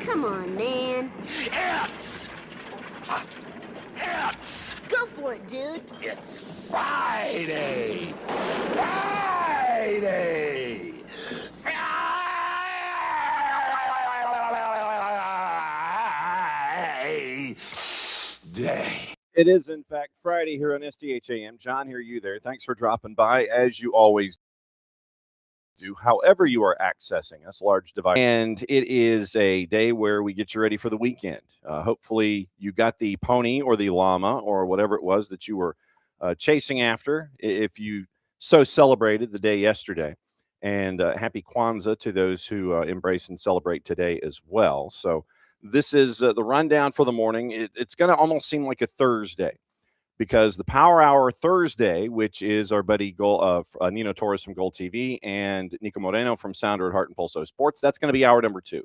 Come on, man. Go for it, dude. It's Friday! Friday! Friday! It is, in fact, Friday here on SDH AM. John here, you there. Thanks for dropping by, as you always do, however you are accessing us, large device. And it is a day where we get you ready for the weekend. Hopefully you got the pony or the llama or whatever it was that you were chasing after, if you so celebrated the day yesterday. And happy Kwanzaa to those who embrace and celebrate today as well. So this is the rundown for the morning. It's going to almost seem like a Thursday, because the Power Hour Thursday, which is our buddy Nino Torres from GOLTV and Niko Moreno from Sounder at Heart and Pulso Sports, that's going to be hour number 2.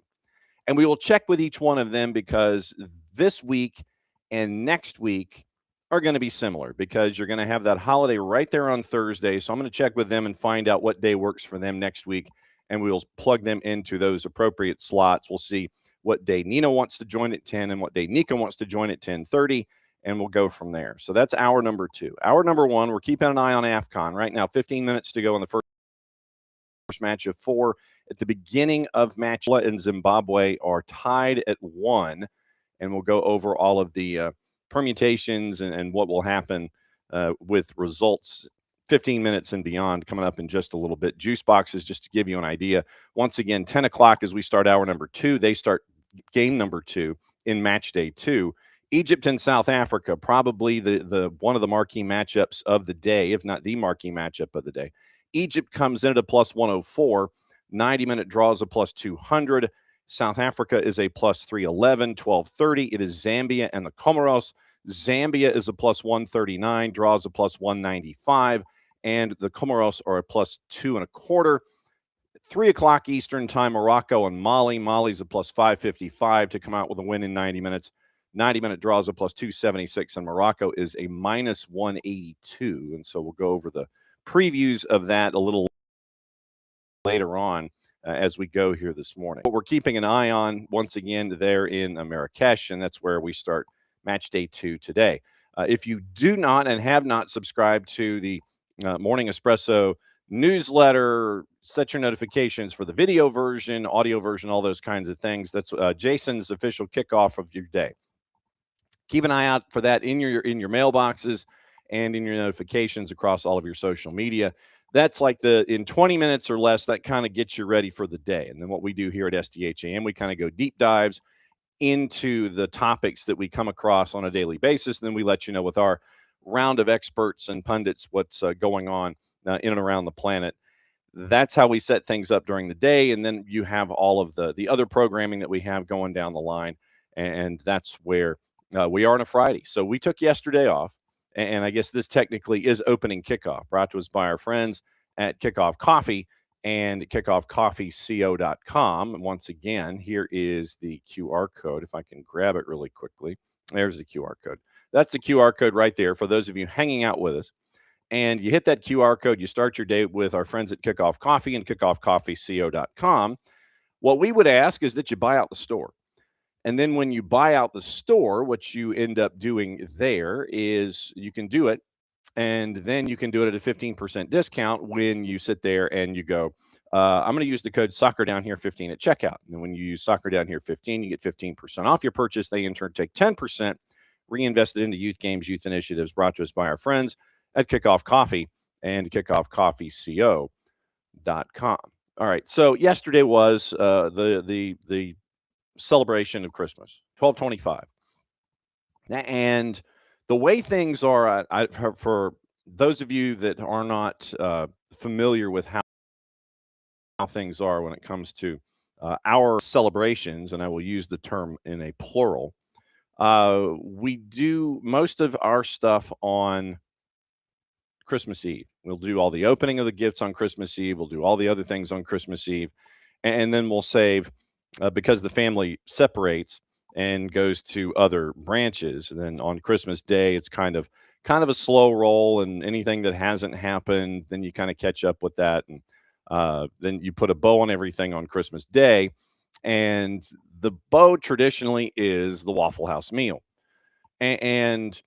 And we will check with each one of them, because this week and next week are going to be similar, because you're going to have that holiday right there on Thursday. So I'm going to check with them and find out what day works for them next week, and we will plug them into those appropriate slots. We'll see what day Nino wants to join at 10 and what day Niko wants to join at 10:30. And we'll go from there. So that's hour number 2. Hour number 1, we're keeping an eye on AFCON. Right now, 15 minutes to go in the first match of 4. At the beginning of match, and Zimbabwe are tied at 1. And we'll go over all of the permutations and what will happen with results 15 minutes and beyond coming up in just a little bit. Juice boxes, just to give you an idea. Once again, 10 o'clock as we start hour number 2. They start game number 2 in match day 2. Egypt and South Africa, probably the one of the marquee matchups of the day, if not the marquee matchup of the day. Egypt comes in at a plus 104, 90-minute draws a plus 200. South Africa is a plus 311, 1230. It is Zambia and the Comoros. Zambia is a plus 139, draws a plus 195, and the Comoros are a plus 2.25. 3 o'clock Eastern time, Morocco and Mali. Mali's a plus 555 to come out with a win in 90 minutes. 90-minute draws a plus 276, and Morocco is a minus 182. And so we'll go over the previews of that a little later on as we go here this morning. But we're keeping an eye on, once again, there in Marrakesh, and that's where we start match day 2 today. If you do not and have not subscribed to the Morning Espresso newsletter, set your notifications for the video version, audio version, all those kinds of things. That's Jason's official kickoff of your day. Keep an eye out for that in your mailboxes and in your notifications across all of your social media. That's like in 20 minutes or less, that kind of gets you ready for the day. And then what we do here at SDH AM, we kind of go deep dives into the topics that we come across on a daily basis. And then we let you know with our round of experts and pundits what's going on in and around the planet. That's how we set things up during the day. And then you have all of the other programming that we have going down the line. And that's where we are on a Friday. So we took yesterday off, and I guess this technically is opening kickoff, brought to us by our friends at Kickoff Coffee and kickoffcoffeeco.com. And once again, here is the QR code. If I can grab it really quickly. There's the QR code. That's the QR code right there for those of you hanging out with us. And you hit that QR code, you start your day with our friends at Kickoff Coffee and kickoffcoffeeco.com. What we would ask is that you buy out the store. And then when you buy out the store, what you end up doing there is you can do it, and then you can do it at a 15% discount when you sit there and you go, I'm going to use the code SoccerDownHere15 at checkout. And when you use SoccerDownHere15, you get 15% off your purchase. They in turn take 10%, reinvested into youth games, youth initiatives, brought to us by our friends at Kickoff Coffee and kickoffcoffeeco.com. All right, so yesterday was the celebration of Christmas, 12/25. And the way things are for those of you that are not familiar with how things are when it comes to our celebrations, and I will use the term in a plural, we do most of our stuff on Christmas Eve. We'll do all the opening of the gifts on Christmas Eve. We'll do all the other things on Christmas Eve. And then we'll save, because the family separates and goes to other branches. And then on Christmas Day, it's kind of a slow roll, and anything that hasn't happened, then you kind of catch up with that. And then you put a bow on everything on Christmas Day. And the bow traditionally is the Waffle House meal. And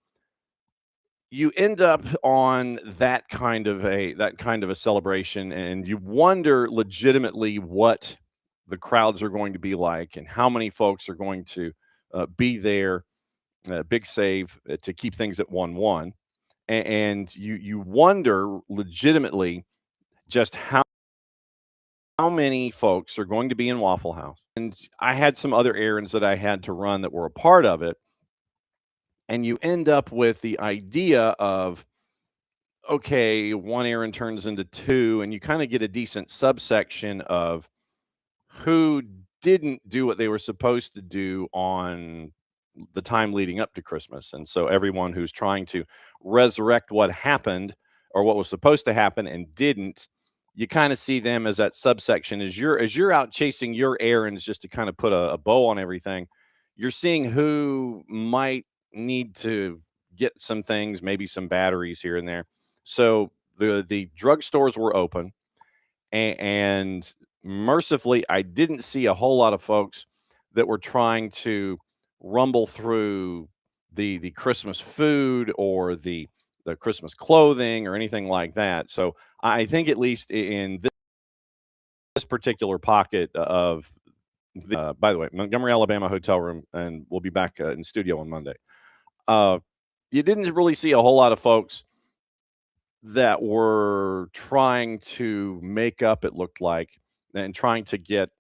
you end up on that kind of a celebration, and you wonder legitimately what the crowds are going to be like and how many folks are going to be there. Big save to keep things at 1-1, and you wonder legitimately just how many folks are going to be in Waffle House. And I had some other errands that I had to run that were a part of it. And you end up with the idea of, okay, one errand turns into two, and you kind of get a decent subsection of who didn't do what they were supposed to do on the time leading up to Christmas. And so everyone who's trying to resurrect what happened or what was supposed to happen and didn't, you kind of see them as that subsection. As you're out chasing your errands just to kind of put a bow on everything, you're seeing who might need to get some things, maybe some batteries here and there. So the drugstores were open, and mercifully, I didn't see a whole lot of folks that were trying to rumble through the Christmas food or the Christmas clothing or anything like that. So I think at least in this particular pocket of by the way, Montgomery, Alabama hotel room, and we'll be back in studio on Monday. You didn't really see a whole lot of folks that were trying to make up, it looked like, and trying to get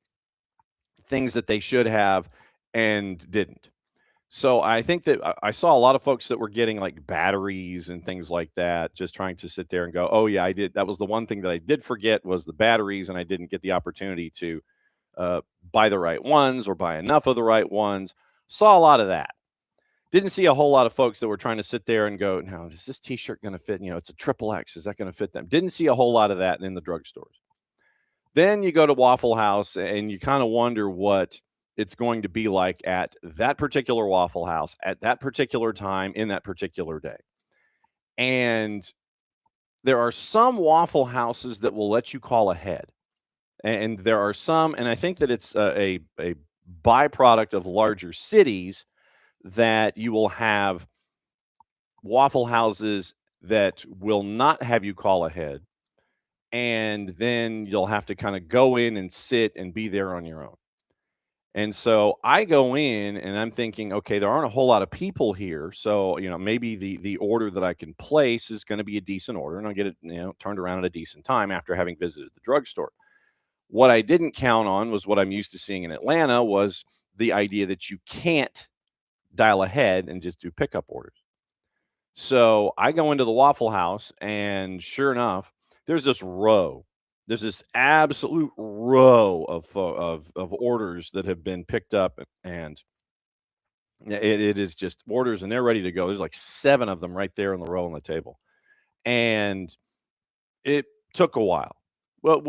things that they should have and didn't. So I think that I saw a lot of folks that were getting like batteries and things like that, just trying to sit there and go, oh yeah, I did. That was the one thing that I did forget was the batteries, and I didn't get the opportunity to buy the right ones or buy enough of the right ones. Saw a lot of that. Didn't see a whole lot of folks that were trying to sit there and go, now, is this T-shirt going to fit? It's a triple X. Is that going to fit them? Didn't see a whole lot of that in the drugstores. Then you go to Waffle House, and you kind of wonder what it's going to be like at that particular Waffle House at that particular time in that particular day. And there are some Waffle Houses that will let you call ahead. And there are some, and I think that it's a byproduct of larger cities, that you will have Waffle Houses that will not have you call ahead. And then you'll have to kind of go in and sit and be there on your own. And so I go in and I'm thinking, okay, there aren't a whole lot of people here. So, maybe the order that I can place is going to be a decent order, and I'll get it, turned around at a decent time after having visited the drugstore. What I didn't count on was what I'm used to seeing in Atlanta, was the idea that you can't dial ahead and just do pickup orders. So I go into the Waffle House, and sure enough, there's this absolute row of orders that have been picked up, and it is just orders, and they're ready to go. There's like 7 of them right there in the row on the table, and it took a while. Well,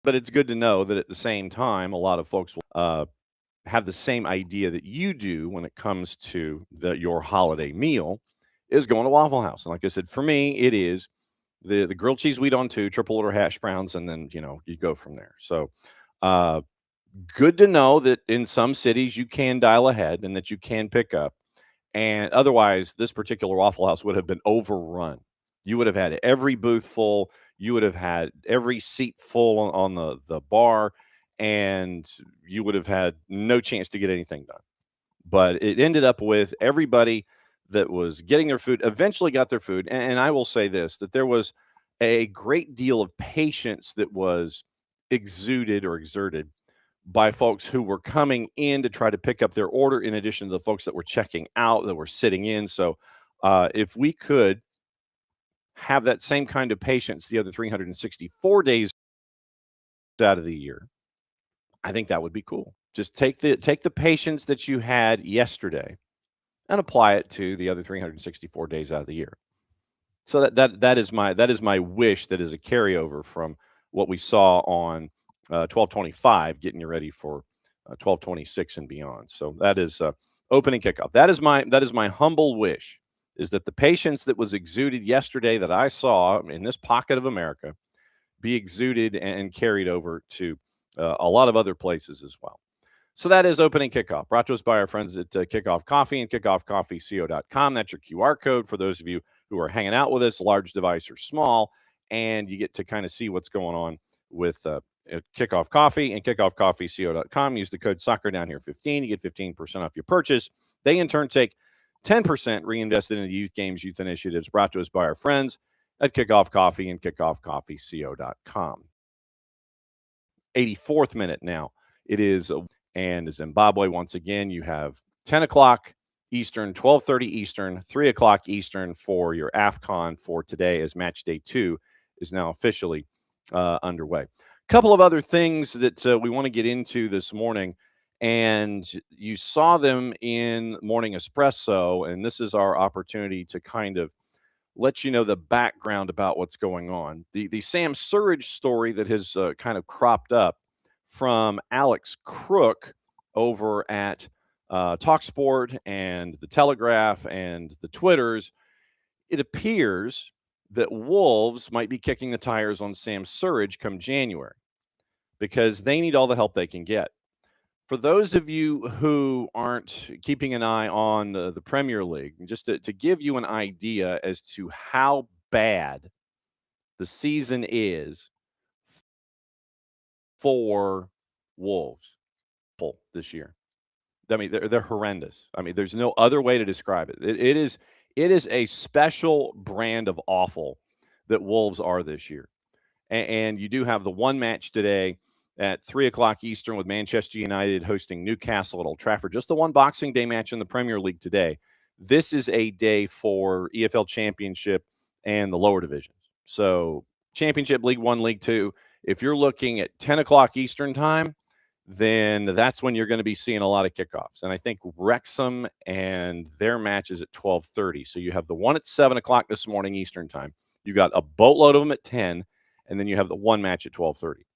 but it's good to know that at the same time, a lot of folks will have the same idea that you do when it comes to your holiday meal, is going to Waffle House. And like I said, for me, it is the grilled cheese wheat on 2, triple order hash browns, and then you go from there. So good to know that in some cities you can dial ahead and that you can pick up. And otherwise, this particular Waffle House would have been overrun. You would have had every booth full. You would have had every seat full on the bar, and you would have had no chance to get anything done. But it ended up with everybody that was getting their food eventually got their food. And I will say this, that there was a great deal of patience that was exuded or exerted by folks who were coming in to try to pick up their order, in addition to the folks that were checking out, that were sitting in. So if we could have that same kind of patience the other 364 days out of the year, I think that would be cool. Just take the patience that you had yesterday and apply it to the other 364 days out of the year. So that is my wish, that is a carryover from what we saw on 12/25, getting you ready for 12/26 and beyond. So that is opening kickoff. That is my humble wish, is that the patience that was exuded yesterday that I saw in this pocket of America be exuded and carried over to a lot of other places as well. So that is opening kickoff, brought to us by our friends at Kickoff Coffee and kickoffcoffeeco.com. That's your QR code for those of you who are hanging out with us, large device or small, and you get to kind of see what's going on with Kickoff Coffee and kickoffcoffeeco.com. Use the code soccer down here 15. You get 15% off your purchase. They in turn take 10% reinvested into youth games, youth initiatives, brought to us by our friends at Kickoff Coffee and kickoffcoffeeco.com. 84th minute now. It is, and Zimbabwe, once again, you have 10 o'clock Eastern, 12:30 Eastern, 3 o'clock Eastern for your AFCON for today, as match day 2 is now officially underway. A couple of other things that we want to get into this morning, and you saw them in Morning Espresso, and this is our opportunity to kind of let you know the background about what's going on. The Sam Surridge story that has kind of cropped up from Alex Crook over at TalkSport and the Telegraph and the Twitters, it appears that Wolves might be kicking the tires on Sam Surridge come January because they need all the help they can get. For those of you who aren't keeping an eye on the Premier League, just to give you an idea as to how bad the season is for Wolves this year. I mean, they're horrendous. I mean, there's no other way to describe it. It is a special brand of awful that Wolves are this year. And you do have the one match today at 3 o'clock Eastern with Manchester United hosting Newcastle at Old Trafford. Just the one Boxing Day match in the Premier League today. This is a day for EFL Championship and the lower divisions. So Championship, League One, League Two. If you're looking at 10 o'clock Eastern time, then that's when you're going to be seeing a lot of kickoffs. And I think Wrexham and their match is at 12:30. So you have the one at 7 o'clock this morning Eastern time. You got a boatload of them at 10, and then you have the one match at 12:30.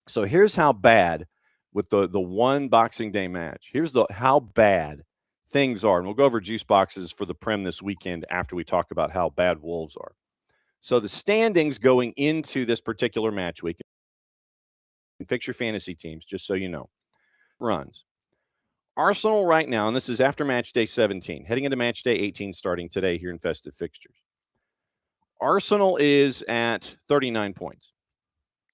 So here's how bad with the one Boxing Day match. Here's how bad things are. And we'll go over juice boxes for the Prem this weekend after we talk about how bad Wolves are. So the standings going into this particular match week, and fix your fantasy teams, just so you know. Runs. Arsenal right now, and this is after match day 17, heading into match day 18 starting today here in festive fixtures. Arsenal is at 39 points.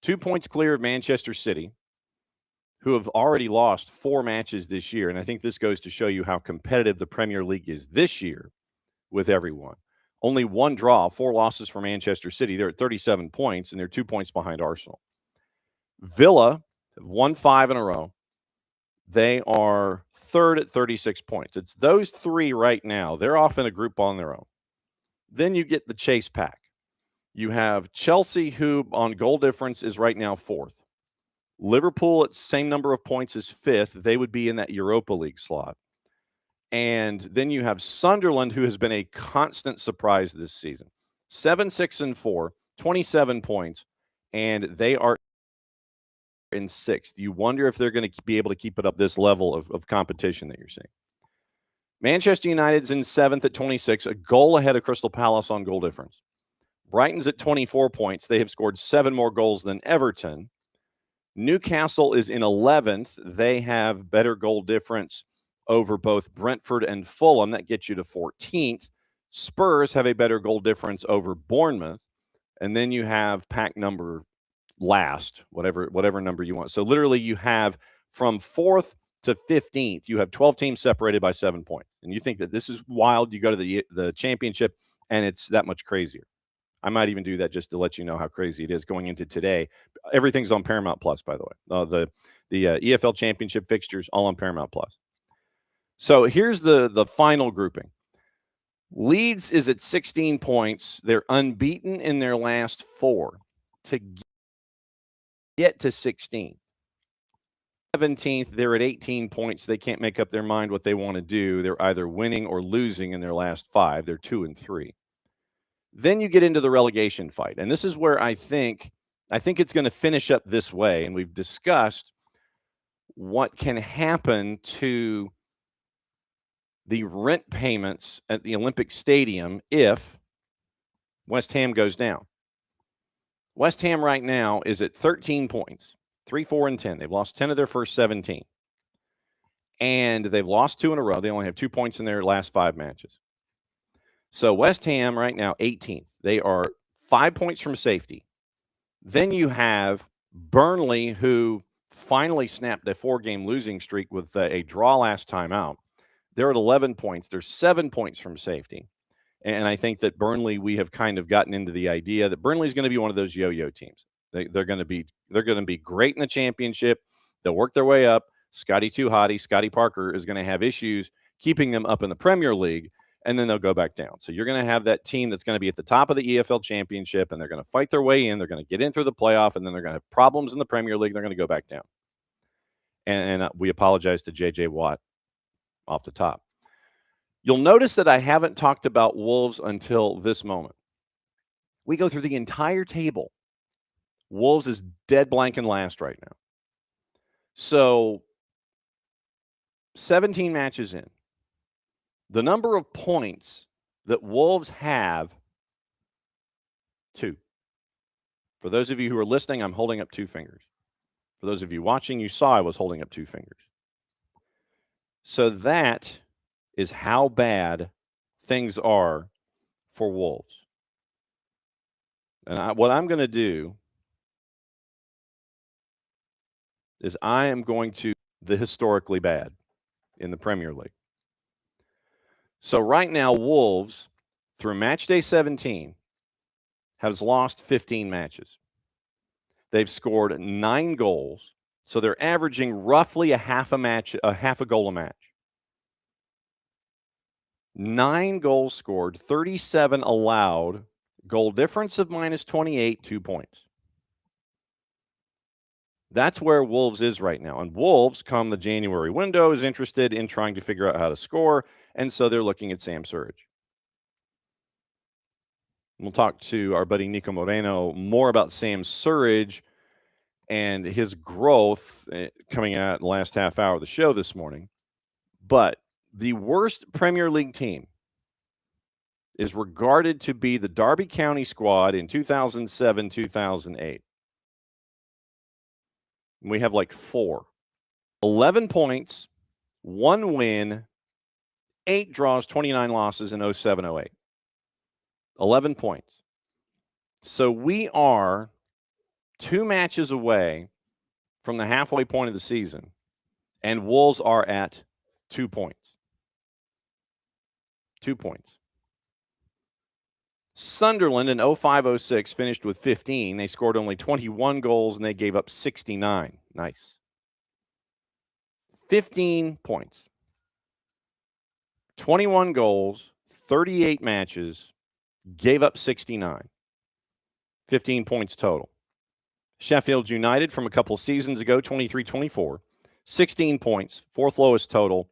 2 points clear of Manchester City, who have already lost 4 matches this year. And I think this goes to show you how competitive the Premier League is this year with everyone. Only 1 draw, 4 losses for Manchester City. They're at 37 points, and they're 2 points behind Arsenal. Villa have won 5 in a row. They are third at 36 points. It's those 3 right now. They're off in a group on their own. Then you get the chase pack. You have Chelsea, who on goal difference is right now 4th. Liverpool at same number of points as 5th. They would be in that Europa League slot. And then you have Sunderland, who has been a constant surprise this season. 7-6-4, 27 points, and they are in 6th. You wonder if they're going to be able to keep it up this level of competition that you're seeing. Manchester United's in 7th at 26, a goal ahead of Crystal Palace on goal difference. Brighton's at 24 points. They have scored 7 more goals than Everton. Newcastle is in 11th. They have better goal difference over both Brentford and Fulham. That gets you to 14th. Spurs have a better goal difference over Bournemouth. And then you have pack number last, whatever number you want. So literally you have from 4th to 15th, you have 12 teams separated by 7 points. And you think that this is wild. You go to the championship, and it's that much crazier. I might even do that just to let you know how crazy it is going into today. Everything's on Paramount Plus, by the way. The EFL Championship fixtures, all on Paramount Plus. So here's the final grouping. Leeds is at 16 points. They're unbeaten in their last 4 to get to 16. 17th, they're at 18 points. They can't make up their mind what they want to do. They're either winning or losing in their last 5. They're 2 and 3. Then you get into the relegation fight. And this is where I think it's going to finish up this way. And we've discussed what can happen to the rent payments at the Olympic Stadium if West Ham goes down. West Ham right now is at 13 points, 3, 4, and 10. They've lost 10 of their first 17. And they've lost 2 in a row. They only have 2 points in their last 5 matches. So West Ham right now, 18th. They are 5 points from safety. Then you have Burnley, who finally snapped a 4-game losing streak with a draw last time out. They're at 11 points. They're 7 points from safety. And I think that Burnley, we have kind of gotten into the idea that Burnley is going to be one of those yo-yo teams. They're going to be great in the championship. They'll work their way up. Scotty Parker is going to have issues keeping them up in the Premier League, and then they'll go back down. So you're going to have that team that's going to be at the top of the EFL Championship, and they're going to fight their way in. They're going to get in through the playoff, and then they're going to have problems in the Premier League. They're going to go back down. And we apologize to J.J. Watt off the top. You'll notice that I haven't talked about Wolves until this moment. We go through the entire table. Wolves is dead blank and last right now. So 17 matches in. The number of points that Wolves have, 2. For those of you who are listening, I'm holding up 2 fingers. For those of you watching, you saw I was holding up 2 fingers. So that is how bad things are for Wolves. And what I'm going to do is I am going to the historically bad in the Premier League. So right now, Wolves, through match day 17, has lost 15 matches. They've scored 9 goals, so they're averaging roughly a half a goal a match. 9 goals scored, 37 allowed, goal difference of minus 28, 2 points. That's where Wolves is right now. And Wolves, come the January window, is interested in trying to figure out how to score, and so they're looking at Sam Surridge. We'll talk to our buddy Niko Moreno more about Sam Surridge and his growth coming out in the last half hour of the show this morning. But the worst Premier League team is regarded to be the Derby County squad in 2007-2008. We have like 4. 11 points, 1 win, 8 draws, 29 losses in 07-08. 11 points. So we are 2 matches away from the halfway point of the season, and Wolves are at 2 points. 2 points. Sunderland in 05-06 finished with 15. They scored only 21 goals, and they gave up 69. Nice. 15 points. 21 goals, 38 matches, gave up 69. 15 points total. Sheffield United from a couple seasons ago, 23-24, 16 points, 4th lowest total,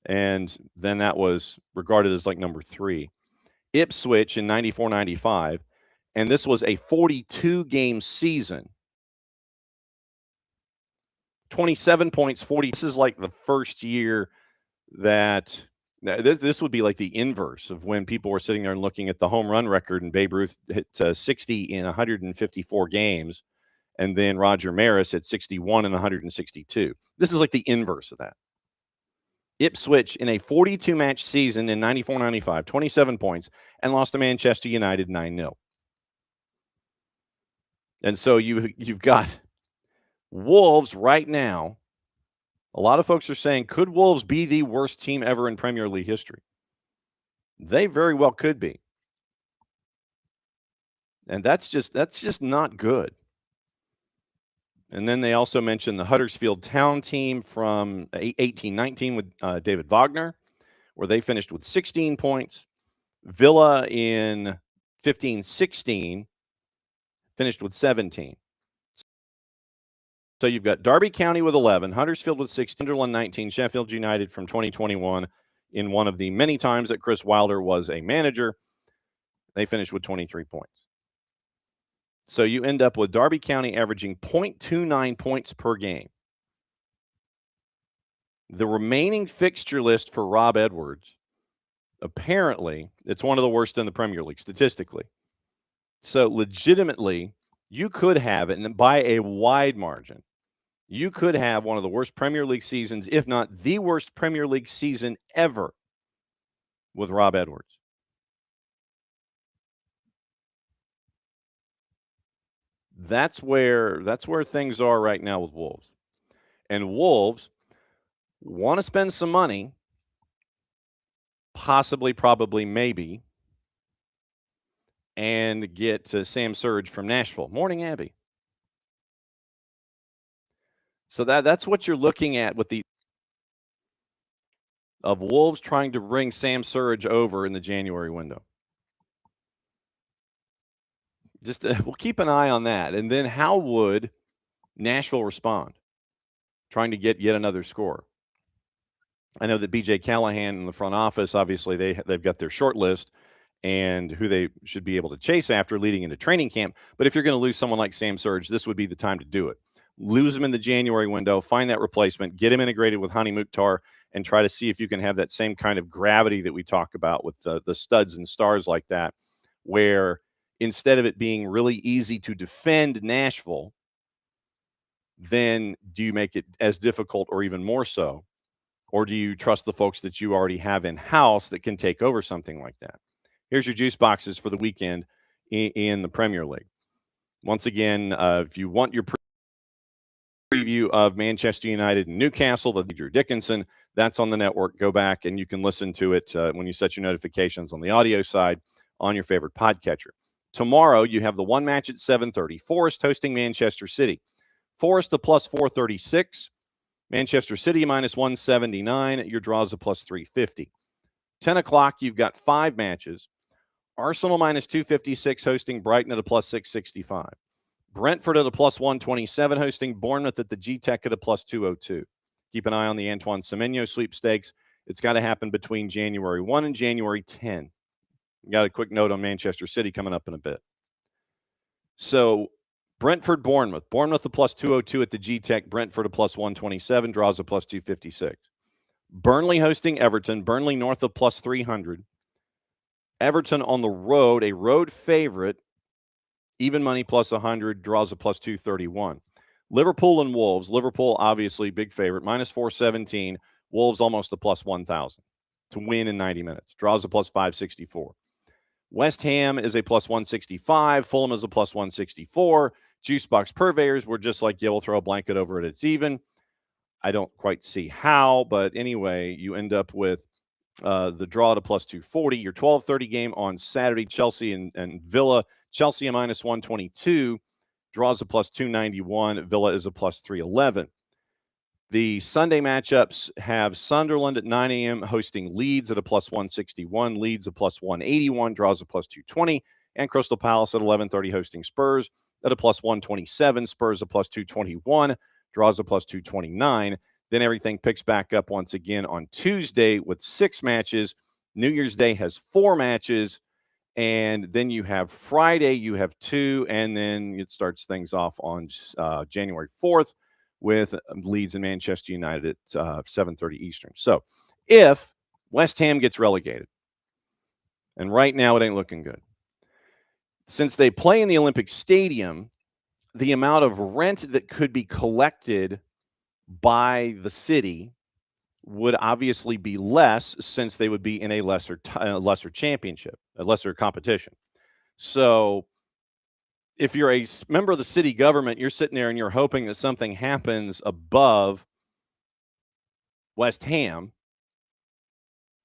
and then that was regarded as like number 3. Ipswich in 94-95, and this was a 42-game season. 27 points, 40. This is like the first year that this would be like the inverse of when people were sitting there and looking at the home run record, and Babe Ruth hit 60 in 154 games, and then Roger Maris hit 61 in 162. This is like the inverse of that. Ipswich in a 42-match season in 94-95, 27 points, and lost to Manchester United 9-0. And so you've got Wolves right now. A lot of folks are saying, could Wolves be the worst team ever in Premier League history? They very well could be. And that's just not good. And then they also mentioned the Huddersfield Town team from 18-19 with David Wagner, where they finished with 16 points. Villa in 15-16 finished with 17. So you've got Derby County with 11, Huddersfield with 16, Sunderland 19, Sheffield United from 2021 in one of the many times that Chris Wilder was a manager. They finished with 23 points. So you end up with Derby County averaging 0.29 points per game. The remaining fixture list for Rob Edwards, apparently, it's one of the worst in the Premier League statistically. So legitimately, you could have it, and by a wide margin, you could have one of the worst Premier League seasons, if not the worst Premier League season ever with Rob Edwards. That's where things are right now with Wolves. And Wolves want to spend some money, possibly, probably, maybe, and get Sam Surridge from Nashville. Morning, Abby. So that's what you're looking at with the of Wolves trying to bring Sam Surridge over in the January window. Just we'll keep an eye on that. And then how would Nashville respond? Trying to get yet another score. I know that BJ Callahan in the front office, obviously they've got their short list and who they should be able to chase after leading into training camp. But if you're going to lose someone like Sam Surridge, this would be the time to do it. Lose him in the January window, find that replacement, get him integrated with Hani Mukhtar, and try to see if you can have that same kind of gravity that we talk about with the studs and stars like that, where instead of it being really easy to defend Nashville, then do you make it as difficult or even more so? Or do you trust the folks that you already have in-house that can take over something like that? Here's your juice boxes for the weekend in the Premier League. Once again, if you want your preview of Manchester United and Newcastle, the Drew Dickinson, that's on the network. Go back and you can listen to it when you set your notifications on the audio side on your favorite podcatcher. Tomorrow, you have the one match at 7:30. Forest hosting Manchester City. Forest a plus 436. Manchester City minus 179. Your draws a plus 350. 10 o'clock, you've got 5 matches. Arsenal minus 256 hosting Brighton at a plus 665. Brentford at a plus 127 hosting Bournemouth at the G-Tech at a plus 202. Keep an eye on the Antoine Semenyo sweepstakes. It's got to happen between January 1 and January 10. Got a quick note on Manchester City coming up in a bit. So Brentford, Bournemouth. Bournemouth a plus 202 at the G-Tech. Brentford a plus 127. Draws a plus 256. Burnley hosting Everton. Burnley north of plus 300. Everton on the road, a road favorite. Even money plus 100. Draws a plus 231. Liverpool and Wolves. Liverpool obviously big favorite. Minus 417. Wolves almost a plus 1,000 to win in 90 minutes. Draws a plus 564. West Ham is a plus 165. Fulham is a plus 164. Juice box purveyors were just like, yeah, we'll throw a blanket over it. It's even. I don't quite see how, but anyway, you end up with the draw at a plus 240. Your 12:30 game on Saturday, Chelsea and Villa. Chelsea a minus 122. Draws a plus 291. Villa is a plus 311. The Sunday matchups have Sunderland at 9 a.m. hosting Leeds at a plus 161. Leeds a plus 181. Draws a plus 220. And Crystal Palace at 11:30 hosting Spurs at a plus 127. Spurs a plus 221. Draws a plus 229. Then everything picks back up once again on Tuesday with 6 matches. New Year's Day has 4 matches. And then you have Friday, you have 2. And then it starts things off on January 4th with Leeds and Manchester United at 7:30 Eastern. So if West Ham gets relegated, and right now it ain't looking good, since they play in the Olympic Stadium, the amount of rent that could be collected by the city would obviously be less, since they would be in a lesser championship, a lesser competition. So if you're a member of the city government, you're sitting there and you're hoping that something happens above West Ham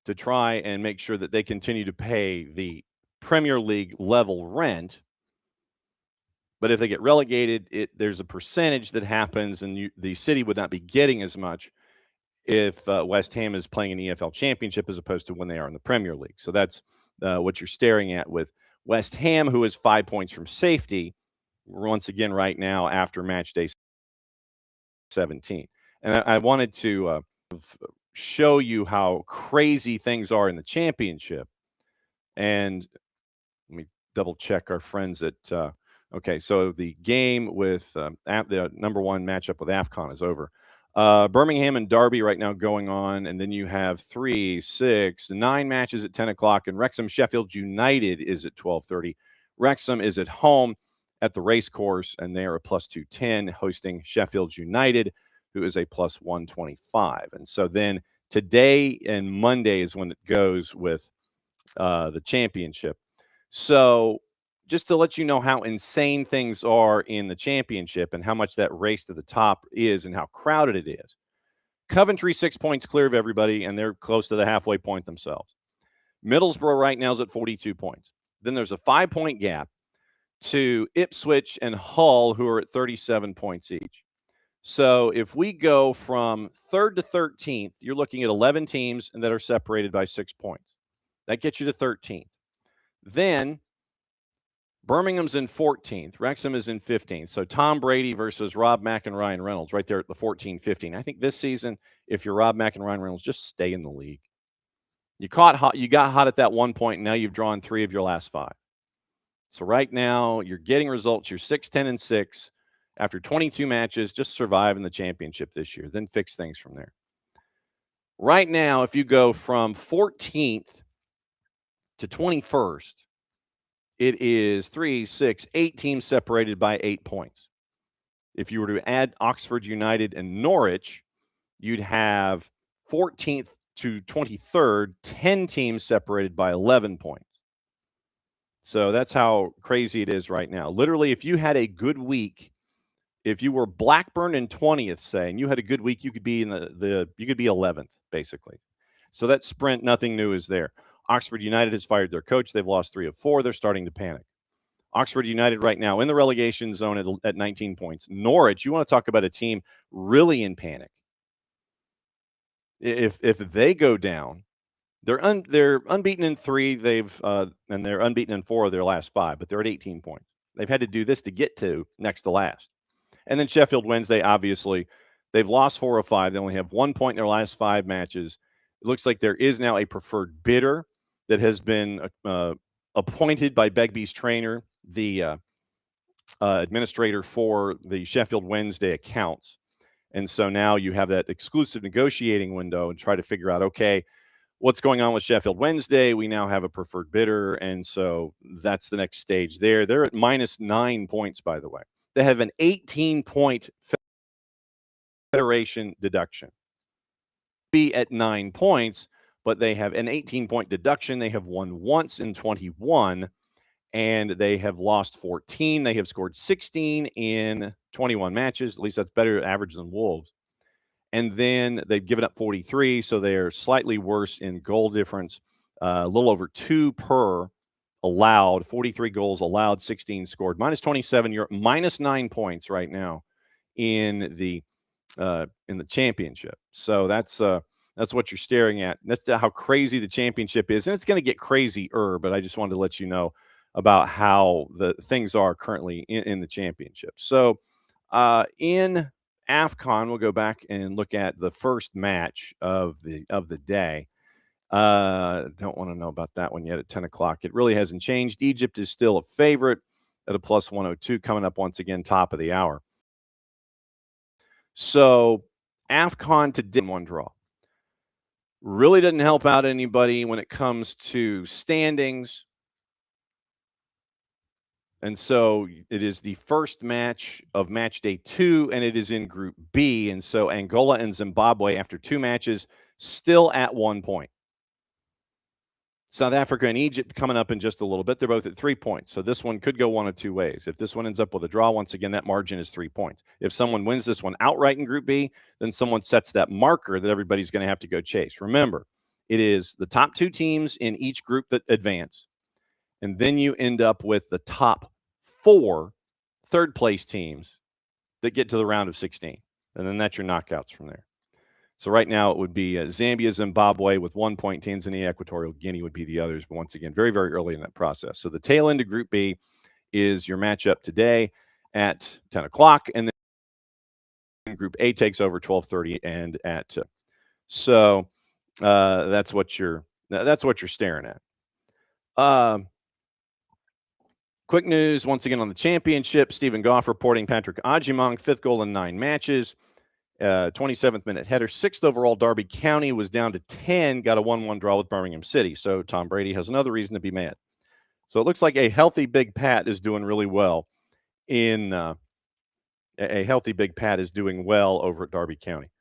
to try and make sure that they continue to pay the Premier League level rent. But if they get relegated, there's a percentage that happens, and the city would not be getting as much if West Ham is playing an EFL championship as opposed to when they are in the Premier League. So that's what you're staring at with West Ham, who is 5 points from safety, once again right now after match day 17. And I wanted to show you how crazy things are in the championship. And let me double check our friends at okay, so the game with the number one matchup with AFCON is over. Birmingham and Derby right now going on, and then you have 3, 6, 9 matches at 10 o'clock, and Wrexham Sheffield United is at 12:30. Wrexham is at home at the race course, and they are a plus 210 hosting Sheffield United, who is a plus 125. And so then today and Monday is when it goes with the championship. So just to let you know how insane things are in the championship and how much that race to the top is and how crowded it is. Coventry 6 points clear of everybody, and they're close to the halfway point themselves. Middlesbrough right now is at 42 points. Then there's a 5-point gap to Ipswich and Hull, who are at 37 points each. So if we go from 3rd to 13th, you're looking at 11 teams that are separated by 6 points. That gets you to 13th. Then Birmingham's in 14th. Wrexham is in 15th. So Tom Brady versus Rob Mack and Ryan Reynolds right there at the 14-15. I think this season, if you're Rob Mack and Ryan Reynolds, just stay in the league. You got hot at that one point, and now you've drawn 3 of your last 5. So right now, you're getting results. You're 6-10-6 after 22 matches. Just survive in the championship this year. Then fix things from there. Right now, if you go from 14th to 21st, it is 3, 6, 8 teams separated by 8 points. If you were to add Oxford United and Norwich, you'd have 14th to 23rd, 10 teams separated by 11 points. So that's how crazy it is right now. Literally, if you had a good week, if you were Blackburn in 20th, say, and you had a good week, you could be in you could be 11th, basically. So that sprint, nothing new is there. Oxford United has fired their coach. They've lost 3 of 4. They're starting to panic. Oxford United right now in the relegation zone at 19 points. Norwich, you want to talk about a team really in panic. If they go down, they're unbeaten in 3. And they're unbeaten in 4 of their last 5, but they're at 18 points. They've had to do this to get to next to last. And then Sheffield Wednesday, obviously, they've lost 4 of 5. They only have 1 point in their last 5 matches. It looks like there is now a preferred bidder that has been appointed by Begbie's trainer, the administrator for the Sheffield Wednesday accounts. And so now you have that exclusive negotiating window and try to figure out, okay, what's going on with Sheffield Wednesday? We now have a preferred bidder, and so that's the next stage there. They're at minus 9 points, by the way. They have an 18-point federation deduction. Be at 9 points, but they have an 18-point deduction. They have won once in 21, and they have lost 14. They have scored 16 in 21 matches. At least that's better average than Wolves. And then they've given up 43, so they're slightly worse in goal difference, a little over 2 per allowed, 43 goals allowed, 16 scored. Minus 27, you're minus 9 points right now in the championship. So that's what you're staring at. That's how crazy the championship is, and it's going to get crazier. But I just wanted to let you know about how the things are currently in the championship. So in AFCON, we'll go back and look at the first match of the day. Don't want to know about that one yet at 10 o'clock. It really hasn't changed. Egypt is still a favorite at a plus 102, coming up once again, top of the hour. So AFCON to 1 draw. Really doesn't help out anybody when it comes to standings. And so it is the first match of match day 2, and it is in Group B. And so Angola and Zimbabwe, after 2 matches, still at 1 point. South Africa and Egypt coming up in just a little bit. They're both at 3 points. So this one could go one of 2 ways. If this one ends up with a draw, once again, that margin is 3 points. If someone wins this one outright in Group B, then someone sets that marker that everybody's going to have to go chase. Remember, it is the top 2 teams in each group that advance. And then you end up with the top 4 third-place teams that get to the round of 16. And then that's your knockouts from there. So right now it would be Zambia, Zimbabwe with 1 point. Tanzania, Equatorial Guinea would be the others. But once again, very, very early in that process. So the tail end of Group B is your matchup today at 10 o'clock. And then Group A takes over 12:30 and at 2. So that's what you're staring at. Quick news once again on the championship. Stephen Goff reporting Patrick Ajimong, 5th goal in 9 matches. 27th minute header. 6th overall. Derby County was down to 10, got a 1-1 draw with Birmingham City. So Tom Brady has another reason to be mad. So it looks like a healthy Big Pat is doing really well a healthy Big Pat is doing well over at Derby County.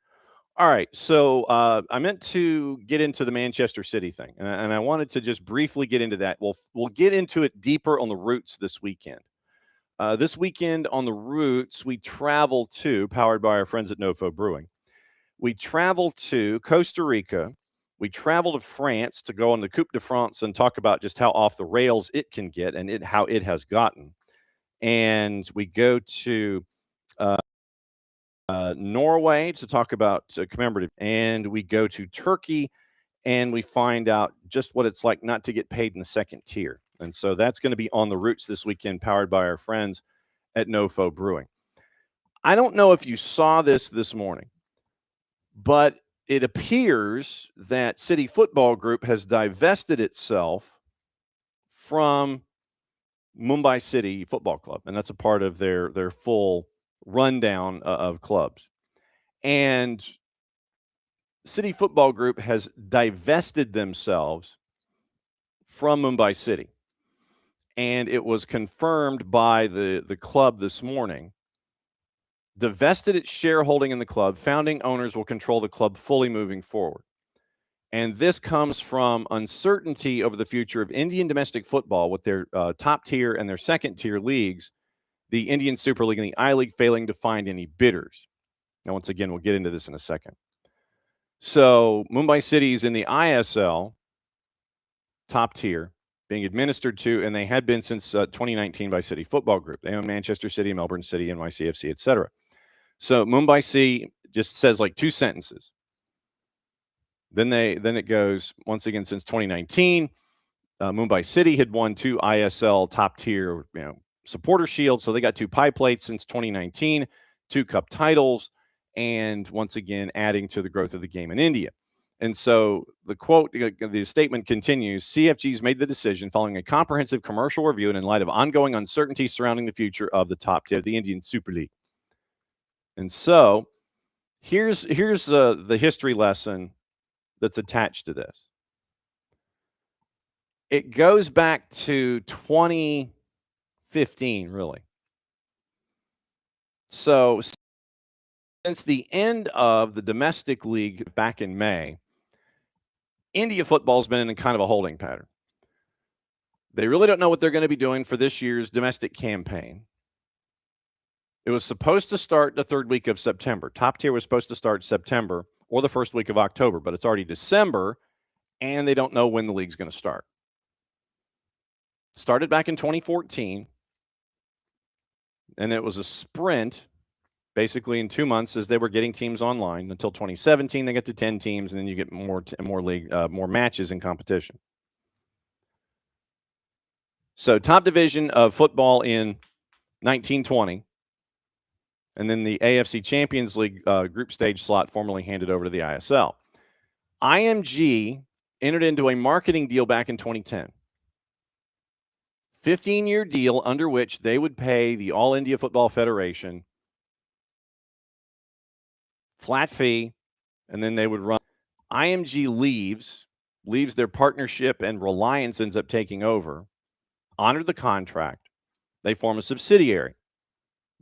All right, so I meant to get into the Manchester City thing, and I wanted to just briefly get into that. We'll get into it deeper on the Roots this weekend. This weekend on the Roots, we travel to, powered by our friends at Nofo Brewing, we travel to Costa Rica. We travel to France to go on the Coupe de France and talk about just how off the rails it can get and how it has gotten. And we go to Norway to talk about commemorative. And we go to Turkey and we find out just what it's like not to get paid in the second tier. And so that's going to be on the Roots this weekend, powered by our friends at Nofo Brewing. I don't know if you saw this morning, but it appears that City Football Group has divested itself from Mumbai City Football Club, and that's a part of their full rundown of clubs. And City Football Group has divested themselves from Mumbai City. And it was confirmed by the club this morning. Divested its shareholding in the club. Founding owners will control the club fully moving forward. And this comes from uncertainty over the future of Indian domestic football with their top tier and their second tier leagues, the Indian Super League and the I-League, failing to find any bidders. Now, once again, we'll get into this in a second. So Mumbai City is in the ISL top tier, being administered to, and they had been since 2019 by City Football Group. They own Manchester City, Melbourne City, NYCFC, etc. So Mumbai City just says like 2 sentences. Then it goes, once again, since 2019, Mumbai City had won 2 ISL top tier supporter shields. So they got 2 pie plates since 2019, 2 cup titles, and once again, adding to the growth of the game in India. And so the quote, the statement continues, CFG's made the decision following a comprehensive commercial review and in light of ongoing uncertainty surrounding the future of the top tier, the Indian Super League. And so here's the history lesson that's attached to this. It goes back to 2015, really. So since the end of the domestic league back in May, India football's been in kind of a holding pattern. They really don't know what they're going to be doing for this year's domestic campaign. It was supposed to start the 3rd week of September. Top tier was supposed to start September or the 1st week of October, but it's already December, and they don't know when the league's going to start. Started back in 2014, and it was a sprint basically in 2 months as they were getting teams online. Until 2017, they get to 10 teams, and then you get more matches in competition. So top division of football in 1920, and then the AFC Champions League group stage slot formerly handed over to the ISL. IMG entered into a marketing deal back in 2010. 15-year deal under which they would pay the All India Football Federation flat fee, and then they would run. IMG leaves their partnership, and Reliance ends up taking over, honored the contract. They form a subsidiary,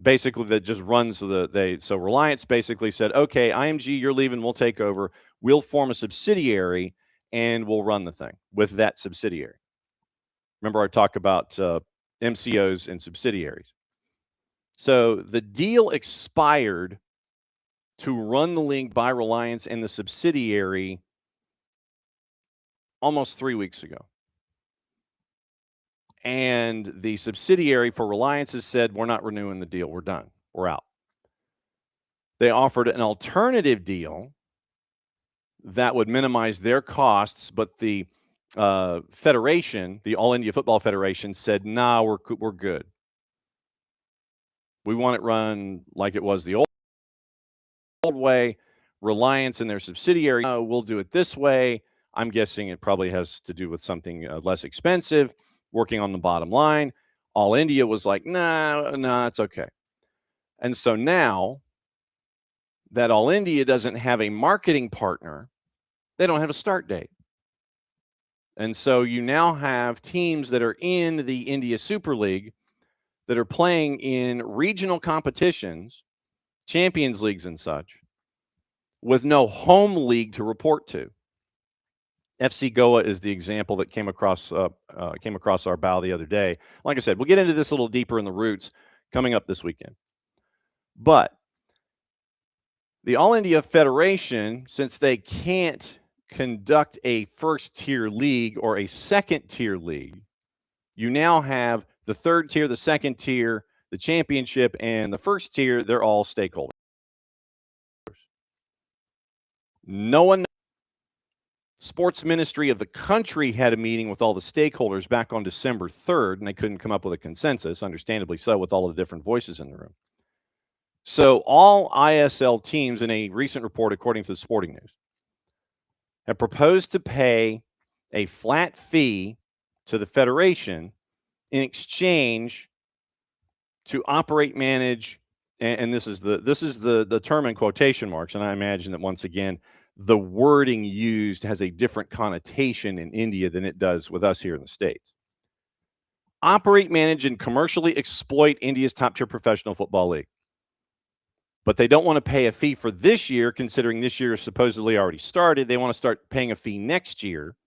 basically, that just runs so Reliance basically said, okay, IMG, you're leaving, we'll take over. We'll form a subsidiary, and we'll run the thing with that subsidiary. Remember, I talk about MCOs and subsidiaries. So the deal expired to run the league by Reliance and the subsidiary almost 3 weeks ago. And the subsidiary for Reliance has said, we're not renewing the deal. We're done. We're out. They offered an alternative deal that would minimize their costs, but the federation, the All India Football Federation, said, "Nah, we're good. We want it run like it was the old way. Reliance and their subsidiary, we'll do it this way." I'm guessing it probably has to do with something less expensive, working on the bottom line. All India was like, nah, it's okay. And so now that All India doesn't have a marketing partner, they don't have a start date. And so you now have teams that are in the India Super League that are playing in regional competitions, Champions Leagues and such, with no home league to report to. FC Goa is the example that came across our bow the other day. Like I said, we'll get into this a little deeper in the roots coming up this weekend. But the All India Federation, since they can't conduct a first-tier league or a second-tier league, you now have the third tier, the second tier, the championship, and the first tier. They're all stakeholders. No one. Sports Ministry of the country had a meeting with all the stakeholders back on December 3rd, and they couldn't come up with a consensus, understandably so, with all of the different voices in the room. So all ISL teams, in a recent report, according to the Sporting News, have proposed to pay a flat fee to the federation in exchange to operate, manage, and this is the term in quotation marks, and I imagine that once again, the wording used has a different connotation in India than it does with us here in the States. Operate, manage, and commercially exploit India's top-tier professional football league. But they don't want to pay a fee for this year, considering this year is supposedly already started. They want to start paying a fee next year.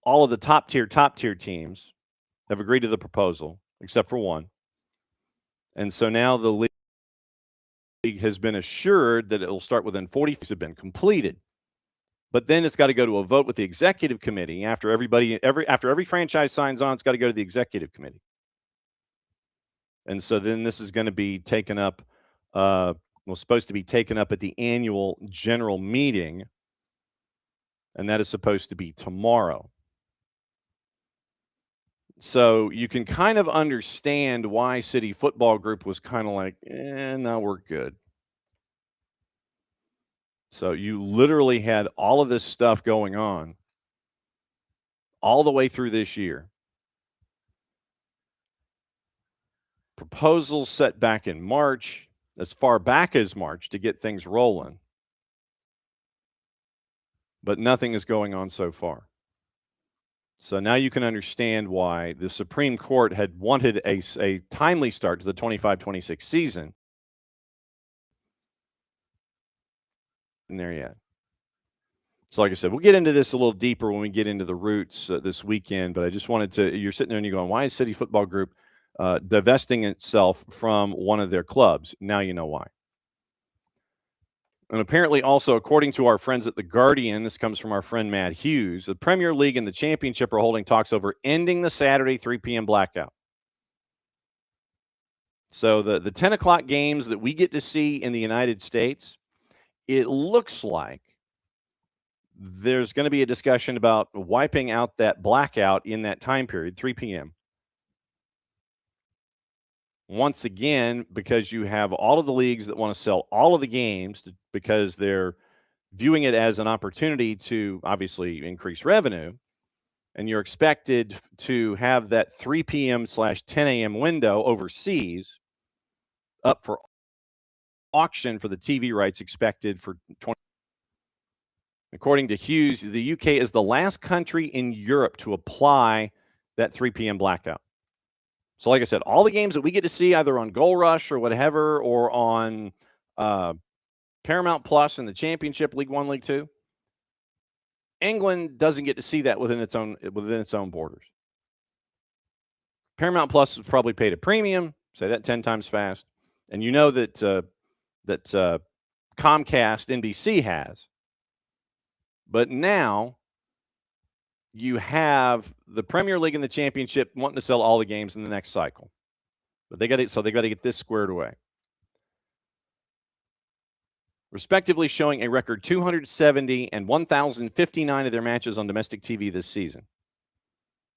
All of the top-tier teams have agreed to the proposal, except for one. And so now the league has been assured that it will start within 40 days have been completed. But then it's got to go to a vote with the executive committee. After every franchise signs on, it's got to go to the executive committee. And so then this is going to be taken up, supposed to be taken up at the annual general meeting, and that is supposed to be tomorrow. So you can kind of understand why City Football Group was kind of like, no, we're good. So you literally had all of this stuff going on all the way through this year. Proposals set back in March, as far back as March, to get things rolling. But nothing is going on so far. So now you can understand why the Supreme Court had wanted a timely start to the 25-26 season. And there yet. So like I said, we'll get into this a little deeper when we get into the roots this weekend. But I just wanted to, you're sitting there and you're going, why is City Football Group divesting itself from one of their clubs? Now you know why. And apparently also, according to our friends at The Guardian, this comes from our friend Matt Hughes, the Premier League and the Championship are holding talks over ending the Saturday 3 p.m. blackout. So the 10 o'clock games that we get to see in the United States, it looks like there's going to be a discussion about wiping out that blackout in that time period, 3 p.m. Once again, because you have all of the leagues that want to sell all of the games because they're viewing it as an opportunity to obviously increase revenue, and you're expected to have that 3 p.m/10 a.m. window overseas up for auction for the TV rights expected for 20. According to Hughes, the UK is the last country in Europe to apply that 3 p.m. blackout. So like I said, all the games that we get to see either on Goal Rush or whatever, or on Paramount Plus in the Championship, League One, League Two, England doesn't get to see that within its own borders. Paramount Plus is probably paid a premium, say that 10 times fast, and you know that Comcast, NBC has. But now you have the Premier League and the Championship wanting to sell all the games in the next cycle. But they got to get this squared away. respectively showing a record 270 and 1,059 of their matches on domestic TV this season.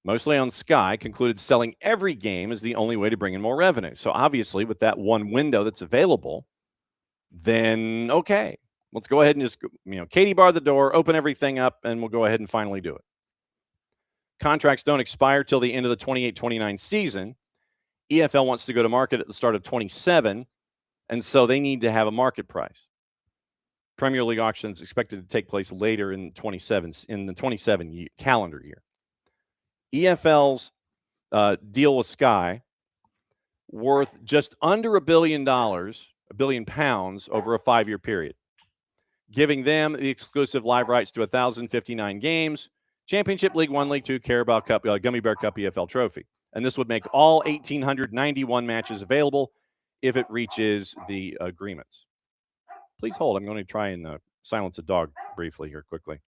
Mostly on Sky, concluded selling every game is the only way to bring in more revenue. So obviously, with that one window that's available, then okay, let's go ahead and just, Katie bar the door, open everything up, and we'll go ahead and finally do it. Contracts don't expire till the end of the 28-29 season. EFL wants to go to market at the start of 27, and so they need to have a market price. Premier League auction is expected to take place later in the 27 calendar year. EFL's deal with Sky, worth just under $1 billion, £1 billion over a 5-year period, giving them the exclusive live rights to 1,059 games, Championship, League One, League Two, Carabao Cup, Gummy Bear Cup, EFL Trophy. And this would make all 1,891 matches available if it reaches the agreements. Please hold. I'm going to try and silence a dog briefly here quickly.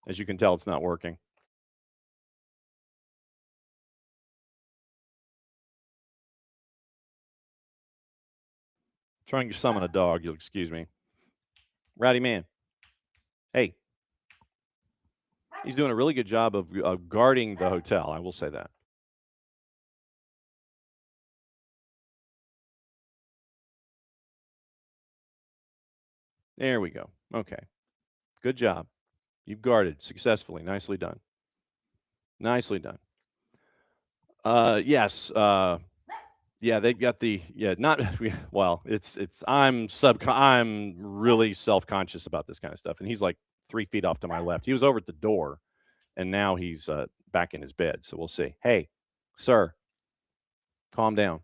As you can tell, it's not working. Trying to summon a dog. You'll excuse me. Rowdy man. Hey. He's doing a really good job of guarding the hotel. I will say that. There we go. Okay. Good job. You've guarded successfully. Nicely done. Nicely done. Yes. Yeah, they got I'm really self-conscious about this kind of stuff. And he's like 3 feet off to my left. He was over at the door, and now he's back in his bed. So we'll see. Hey, sir, calm down.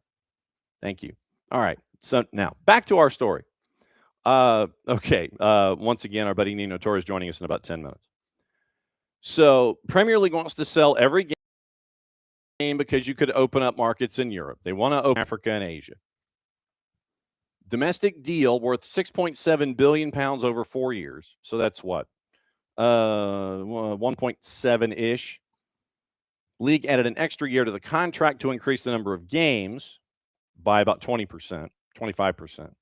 Thank you. All right. So now back to our story. Okay. Once again, our buddy Nino Torres joining us in about 10 minutes. So Premier League wants to sell every game because you could open up markets in Europe. They want to open Africa and Asia. Domestic deal worth £6.7 billion over 4 years. So that's what? 1.7-ish. League added an extra year to the contract to increase the number of games by about 20%, 25%.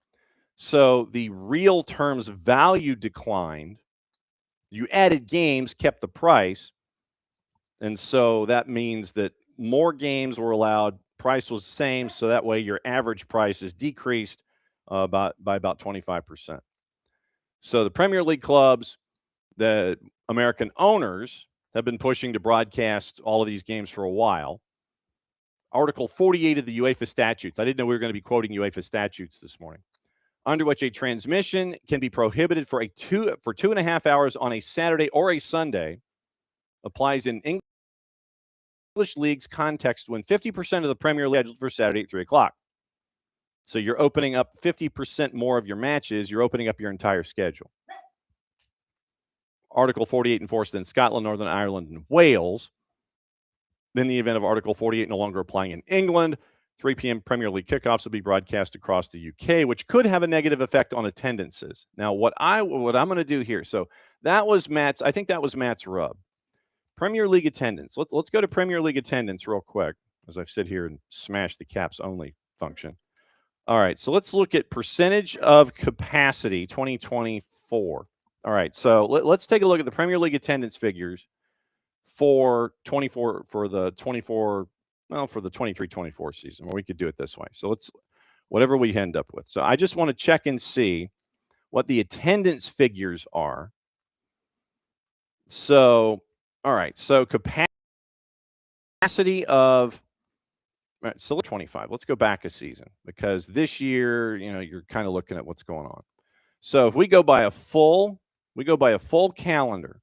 So the real terms value declined. You added games, kept the price. And so that means that more games were allowed. Price was the same. So that way your average price is decreased by about 25%. So the Premier League clubs, the American owners, have been pushing to broadcast all of these games for a while. Article 48 of the UEFA statutes. I didn't know we were going to be quoting UEFA statutes this morning. Under which a transmission can be prohibited for 2.5 hours on a Saturday or a Sunday, applies in English leagues context when 50% of the Premier League is scheduled for Saturday at 3 o'clock. So you're opening up 50% more of your matches. You're opening up your entire schedule. Article 48 enforced in Scotland, Northern Ireland, and Wales. In the event of Article 48 no longer applying in England, 3 p.m. Premier League kickoffs will be broadcast across the UK, which could have a negative effect on attendances. Now, what I'm going to do here, so that was Matt's. I think that was Matt's rub. Premier League attendance. Let's go to Premier League attendance real quick as I sit here and smash the caps only function. All right, so let's look at percentage of capacity 2024. All right, so let's take a look at the Premier League attendance figures for the 23-24 season. Well, we could do it this way. So let's whatever we end up with. So I just want to check and see what the attendance figures are. So, all right, so capacity of all right, so 25. Let's go back a season because this year, you're kind of looking at what's going on. So if we go by a full calendar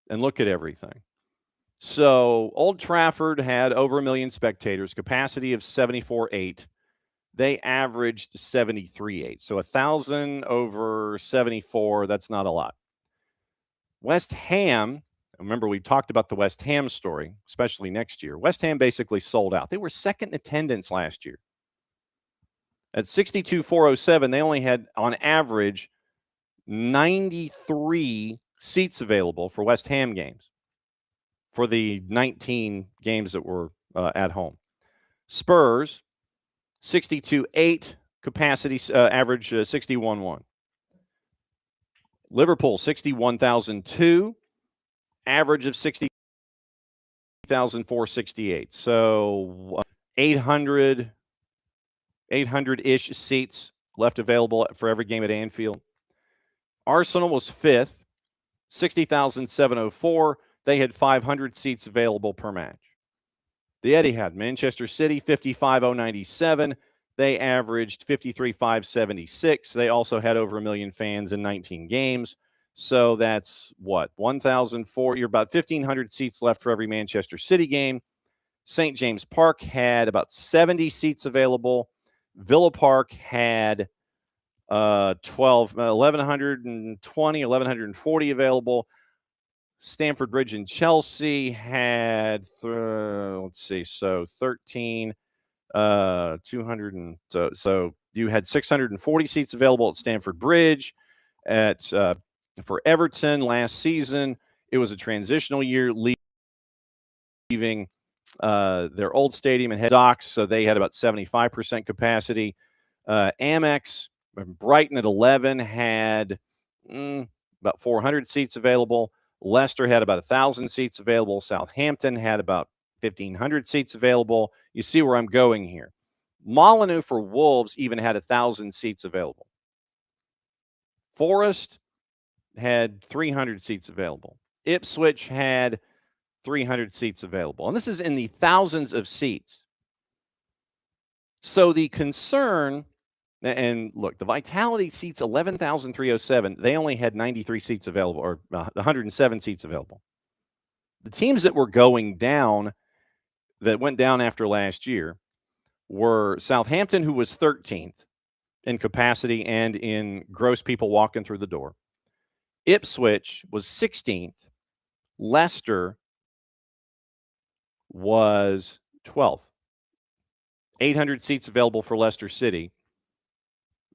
and look at everything. So Old Trafford had over 1 million spectators, capacity of 74.8. They averaged 73.8. So 1,000 over 74, that's not a lot. West Ham, remember we talked about the West Ham story, especially next year. West Ham basically sold out. They were second in attendance last year. At 62,407, they only had, on average, 93 seats available for West Ham games for the 19 games that were at home. Spurs, 62.8 capacity, average 61.1. Liverpool, 61,002, average of 60,468. So 800-ish seats left available for every game at Anfield. Arsenal was fifth, 60,704. They had 500 seats available per match. The Etihad, Manchester City, 55,097. They averaged 53,576. They also had over 1 million fans in 19 games. So that's what? 1,004. You're about 1,500 seats left for every Manchester City game. St. James Park had about 70 seats available. Villa Park had 1,120, 1,140 available. Stamford Bridge in Chelsea had, 13, 200. So you had 640 seats available at Stamford Bridge. For Everton last season, it was a transitional year, leaving their old stadium and head docks, so they had about 75% capacity. Amex, Brighton at 11 had about 400 seats available. Leicester had about 1,000 seats available. Southampton had about 1,500 seats available. You see where I'm going here. Molineux for Wolves even had 1,000 seats available. Forest had 300 seats available. Ipswich had 300 seats available. And this is in the thousands of seats. So the concern, and look, the Vitality seats 11,307. They only had 93 seats available, or 107 seats available. The teams that were going down, that went down after last year, were Southampton, who was 13th in capacity and in gross people walking through the door. Ipswich was 16th. Leicester was 12th. 800 seats available for Leicester City.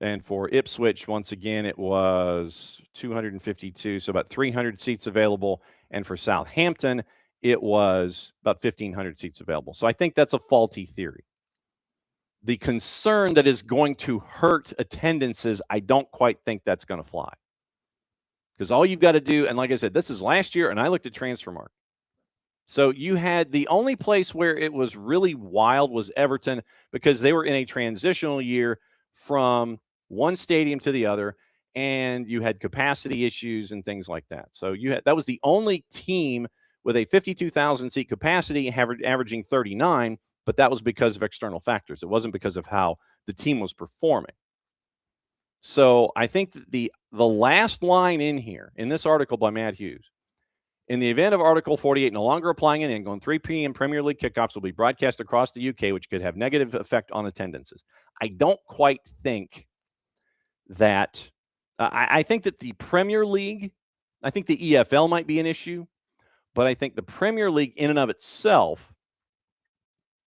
And for Ipswich, once again, it was 252, so about 300 seats available. And for Southampton, it was about 1,500 seats available. So I think that's a faulty theory. The concern that is going to hurt attendances, I don't quite think that's going to fly. Because all you've got to do, and like I said, this is last year, and I looked at Transfermarkt. So you had the only place where it was really wild was Everton, because they were in a transitional year from one stadium to the other, and you had capacity issues and things like that. So that was the only team with a 52,000 seat capacity, averaging 39, but that was because of external factors. It wasn't because of how the team was performing. So I think that the last line in here, in this article by Matt Hughes, in the event of Article 48 no longer applying in England, 3 p.m. Premier League kickoffs will be broadcast across the UK, which could have negative effect on attendances. I don't quite think that I think that the Premier League, I think the EFL might be an issue, but I think the Premier League in and of itself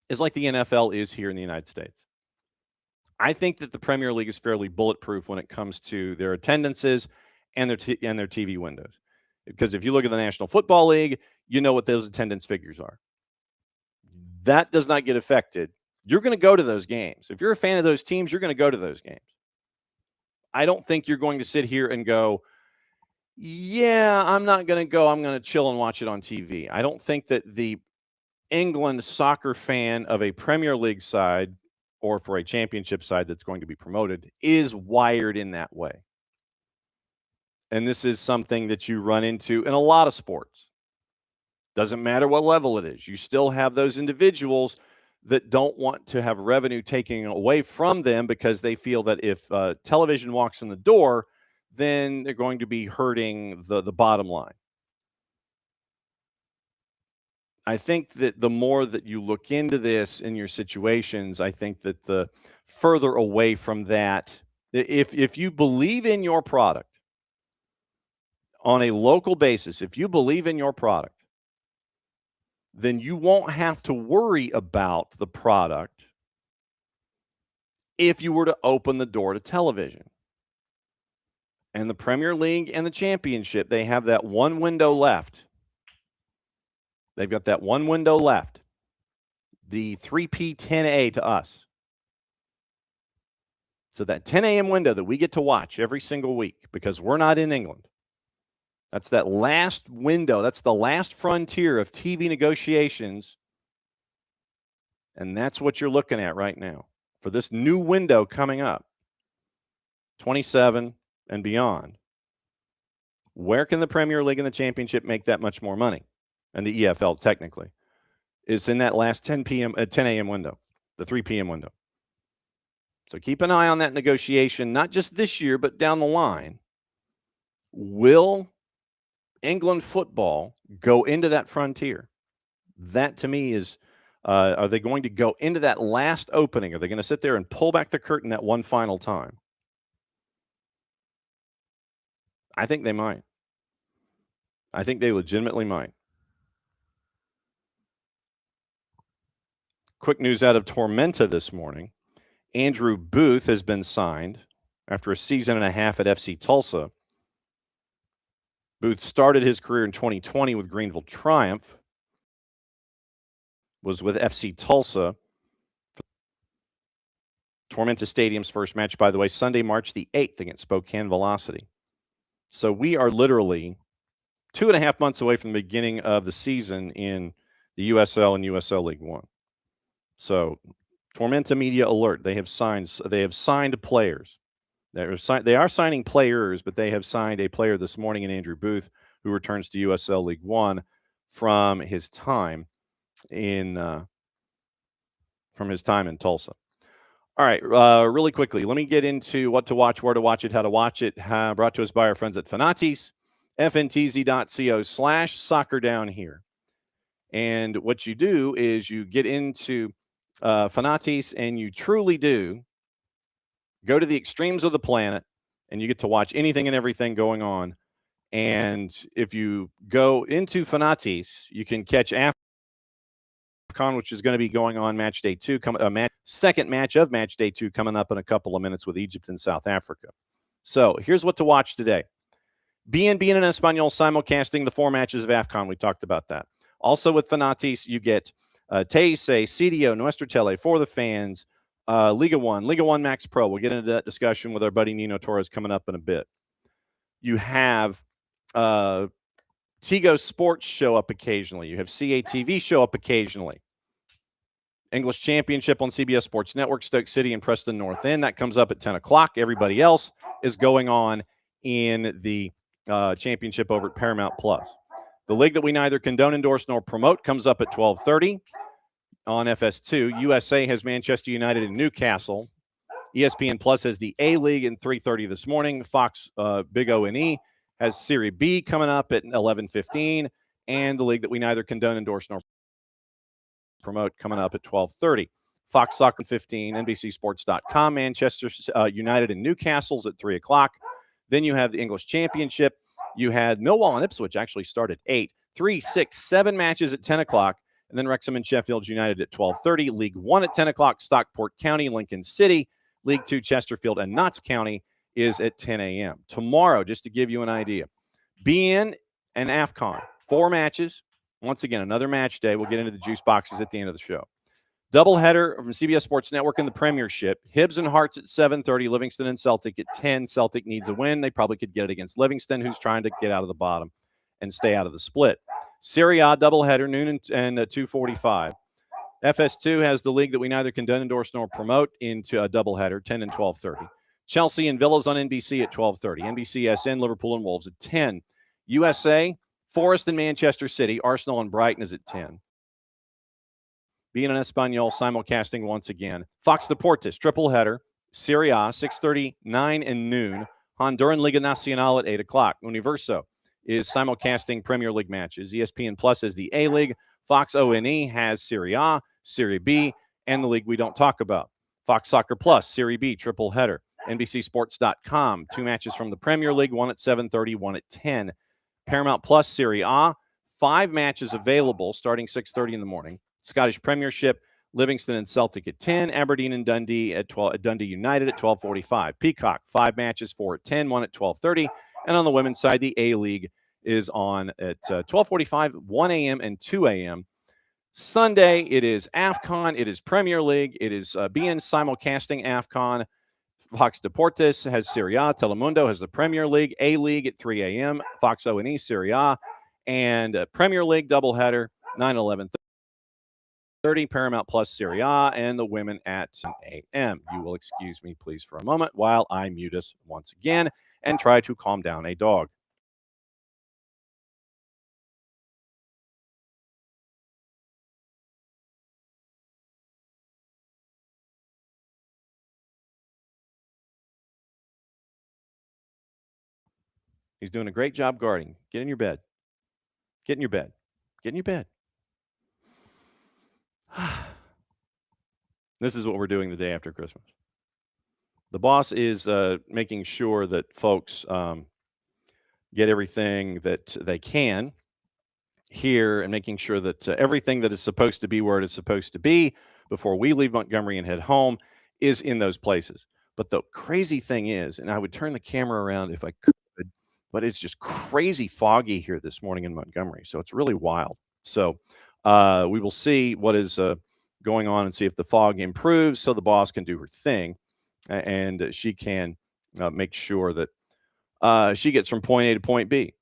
is like the NFL is here in the United States. I think that the Premier League is fairly bulletproof when it comes to their attendances and their TV windows. Because if you look at the National Football League, you know what those attendance figures are. That does not get affected. You're going to go to those games. If you're a fan of those teams, you're going to go to those games. I don't think you're going to sit here and go, yeah, I'm not going to go. I'm going to chill and watch it on TV. I don't think that the England soccer fan of a Premier League side or for a championship side that's going to be promoted is wired in that way. And this is something that you run into in a lot of sports. Doesn't matter what level it is. You still have those individuals that don't want to have revenue taken away from them because they feel that if television walks in the door, then they're going to be hurting the bottom line. I think that the more that you look into this in your situations, I think that the further away from that, if you believe in your product on a local basis, if you believe in your product, then you won't have to worry about the product if you were to open the door to television. And the Premier League and the Championship, they have that one window left. They've got that one window left. the 3P 10A to us. So that 10 a.m. window that we get to watch every single week because we're not in England. That's that last window. That's the last frontier of TV negotiations. And that's what you're looking at right now for this new window coming up, 27 and beyond. Where can the Premier League and the Championship make that much more money? And the EFL, technically. It's in that last 10 a.m. window, the 3 p.m. window. So keep an eye on that negotiation, not just this year, but down the line. Will England football go into that frontier? That, to me, is, are they going to go into that last opening? Are they going to sit there and pull back the curtain that one final time? I think they might. I think they legitimately might. Quick news out of Tormenta this morning. Andrew Booth has been signed after a season and a half at FC Tulsa. Booth started his career in 2020 with Greenville Triumph, was with FC Tulsa. Tormenta Stadium's first match, by the way, Sunday, March the 8th against Spokane Velocity. So we are literally 2.5 months away from the beginning of the season in the USL and USL League One. So Tormenta Media alert. They have signed players. They are signing players, but they have signed a player this morning in Andrew Booth, who returns to USL League One from his time in Tulsa. All right, really quickly, let me get into what to watch, where to watch it, how to watch it. Brought to us by our friends at Fanatis, fntz.co/soccer down here. And what you do is you get into Fanatis, and you truly do go to the extremes of the planet, and you get to watch anything and everything going on. And if you go into Fanatis, you can catch AFCON, which is going to be going on match day 2, second match of match day 2 coming up in a couple of minutes with Egypt and South Africa. So here's what to watch today. BNB en Español simulcasting the 4 matches of AFCON. We talked about that. Also with Fanatis, you get Teise, CDO, Nuestra Tele, For the Fans, Liga 1 Max Pro. We'll get into that discussion with our buddy Nino Torres coming up in a bit. You have Tigo Sports show up occasionally. You have CATV show up occasionally. English Championship on CBS Sports Network, Stoke City and Preston North End. That comes up at 10 o'clock. Everybody else is going on in the championship over at Paramount Plus. The league that we neither condone, endorse, nor promote comes up at 12:30 on FS2. USA has Manchester United and Newcastle. ESPN Plus has the A-League at 3:30 this morning. Fox Big O&E has Serie B coming up at 11:15. And the league that we neither condone, endorse, nor promote coming up at 12:30. Fox Soccer 15, NBCSports.com, Manchester United and Newcastle's at 3 o'clock. Then you have the English Championship. You had Millwall and Ipswich actually start at 8. 3, 6, 7 matches at 10 o'clock. And then Wrexham and Sheffield United at 12:30. League 1 at 10 o'clock. Stockport County, Lincoln City. League 2, Chesterfield and Notts County is at 10 a.m. Tomorrow, just to give you an idea, BN and AFCON, 4 matches. Once again, another match day. We'll get into the juice boxes at the end of the show. Doubleheader from CBS Sports Network in the Premiership. Hibs and Hearts at 7:30. Livingston and Celtic at 10. Celtic needs a win. They probably could get it against Livingston, who's trying to get out of the bottom and stay out of the split. Serie A doubleheader, noon and 2:45. FS2 has the league that we neither condone, endorse, nor promote into a doubleheader, 10 and 12:30. Chelsea and Villas on NBC at 12:30. NBCSN, Liverpool and Wolves at 10. USA, Forest and Manchester City. Arsenal and Brighton is at 10. BN en Español simulcasting once again. Fox Deportes, triple header. Serie A, 6:30, 9 and noon. Honduran Liga Nacional at 8 o'clock. Universo is simulcasting Premier League matches. ESPN Plus has the A-League. Fox O&E has Serie A, Serie B, and the league we don't talk about. Fox Soccer Plus, Serie B, triple header. NBCSports.com, 2 matches from the Premier League, 1 at 7:30, 1 at 10. Paramount Plus, Serie A, 5 matches available starting 6:30 in the morning. Scottish Premiership, Livingston and Celtic at 10. Aberdeen and Dundee at 12. Dundee United at 12:45. Peacock, 5 matches, 4 at 10, 1 at 12:30. And on the women's side, the A-League is on at 12:45, 1 a.m., and 2 a.m. Sunday, it is AFCON. It is Premier League. It is being simulcasting AFCON. Fox Deportes has Serie A. Telemundo has the Premier League. A-League at 3 a.m. Fox O&E, Serie A. And Premier League doubleheader, 9/11/30, Paramount Plus Serie A, and the women at 10 a.m. You will excuse me, please, for a moment while I mute us once again and try to calm down a dog. He's doing a great job guarding. Get in your bed. Get in your bed. Get in your bed. This is what we're doing the day after Christmas. The boss is making sure that folks get everything that they can here and making sure that everything that is supposed to be where it is supposed to be before we leave Montgomery and head home is in those places. But the crazy thing is, and I would turn the camera around if I could, but it's just crazy foggy here this morning in Montgomery. So it's really wild. So we will see what is going on and see if the fog improves so the boss can do her thing and she can make sure that she gets from point A to point B.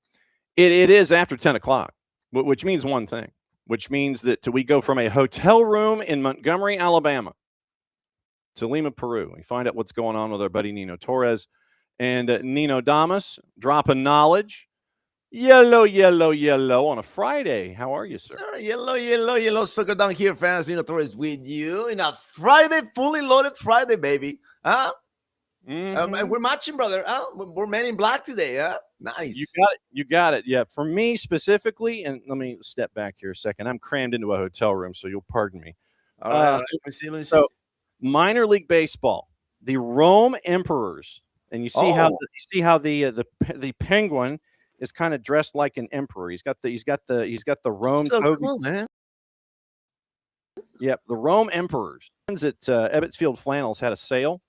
It is after 10 o'clock, which means one thing, which means that we go from a hotel room in Montgomery, Alabama to Lima, Peru. We find out what's going on with our buddy Nino Torres and Nino Damas, dropping knowledge. Yellow, yellow, yellow on a Friday. How are you, sir? Yellow, yellow, yellow. Soccer down here, fans. Nino Torres with you in a Friday, fully loaded Friday, baby. Huh? And we're matching, brother. Huh? We're men in black today. Huh? Nice. You got it. You got it. Yeah. For me specifically, and let me step back here a second. I'm crammed into a hotel room, so you'll pardon me. All right. Let me see. So, minor league baseball, the Rome Emperors, and you see how the penguin is kind of dressed like an emperor. He's got the Rome so toga. cool, man. Yep, the Rome Emperors. At Ebbets Field Flannels had a sale,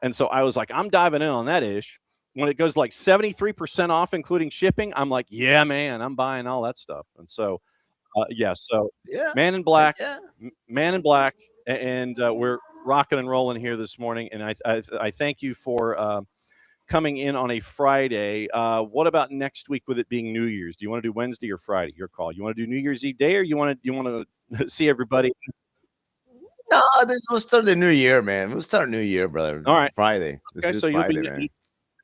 and so I was like, I'm diving in on that ish. When it goes like 73% off, including shipping, I'm like, yeah, man, I'm buying all that stuff. And so, Man in Black, Man in Black, and we're rocking and rolling here this morning. And I thank you for coming in on a Friday. What about next week with it being New Year's? Do you want to do Wednesday or Friday? Your call. You want to do New Year's Eve day, or you want to see everybody? No, we'll start the new year, man. We'll start New Year, brother. All right, Friday. Okay, so Friday, you'll be man.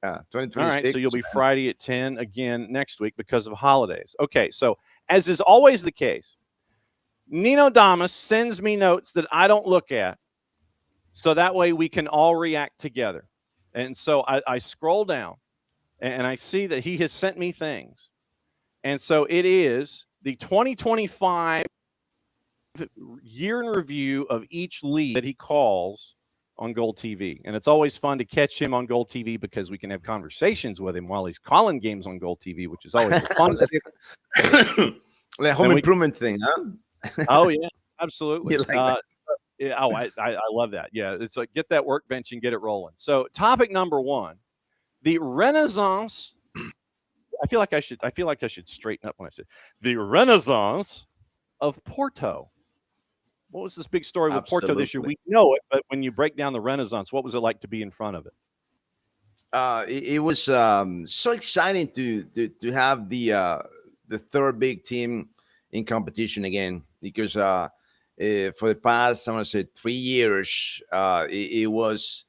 Yeah, 2026. All right, so you'll be Friday at 10 again next week because of holidays. Okay, so as is always the case, Nino Damas sends me notes that I don't look at, so that way we can all react together. And so I scroll down, and I see that he has sent me things. And so it is the 2025 year in review of each league that he calls on GOLTV. And it's always fun to catch him on GOLTV because we can have conversations with him while he's calling games on GOLTV, which is always fun. The home improvement thing, huh? Oh, yeah, absolutely. Like that? I love that. Yeah, it's like get that workbench and get it rolling. So topic number one, the Renaissance. I feel like I should straighten up when I say the Renaissance of Porto. What was this big story with Porto this year? We know it, but when you break down the Renaissance, what was it like to be in front of it? It was so exciting to have the third big team in competition again, because for the past, I want to say 3 years, it was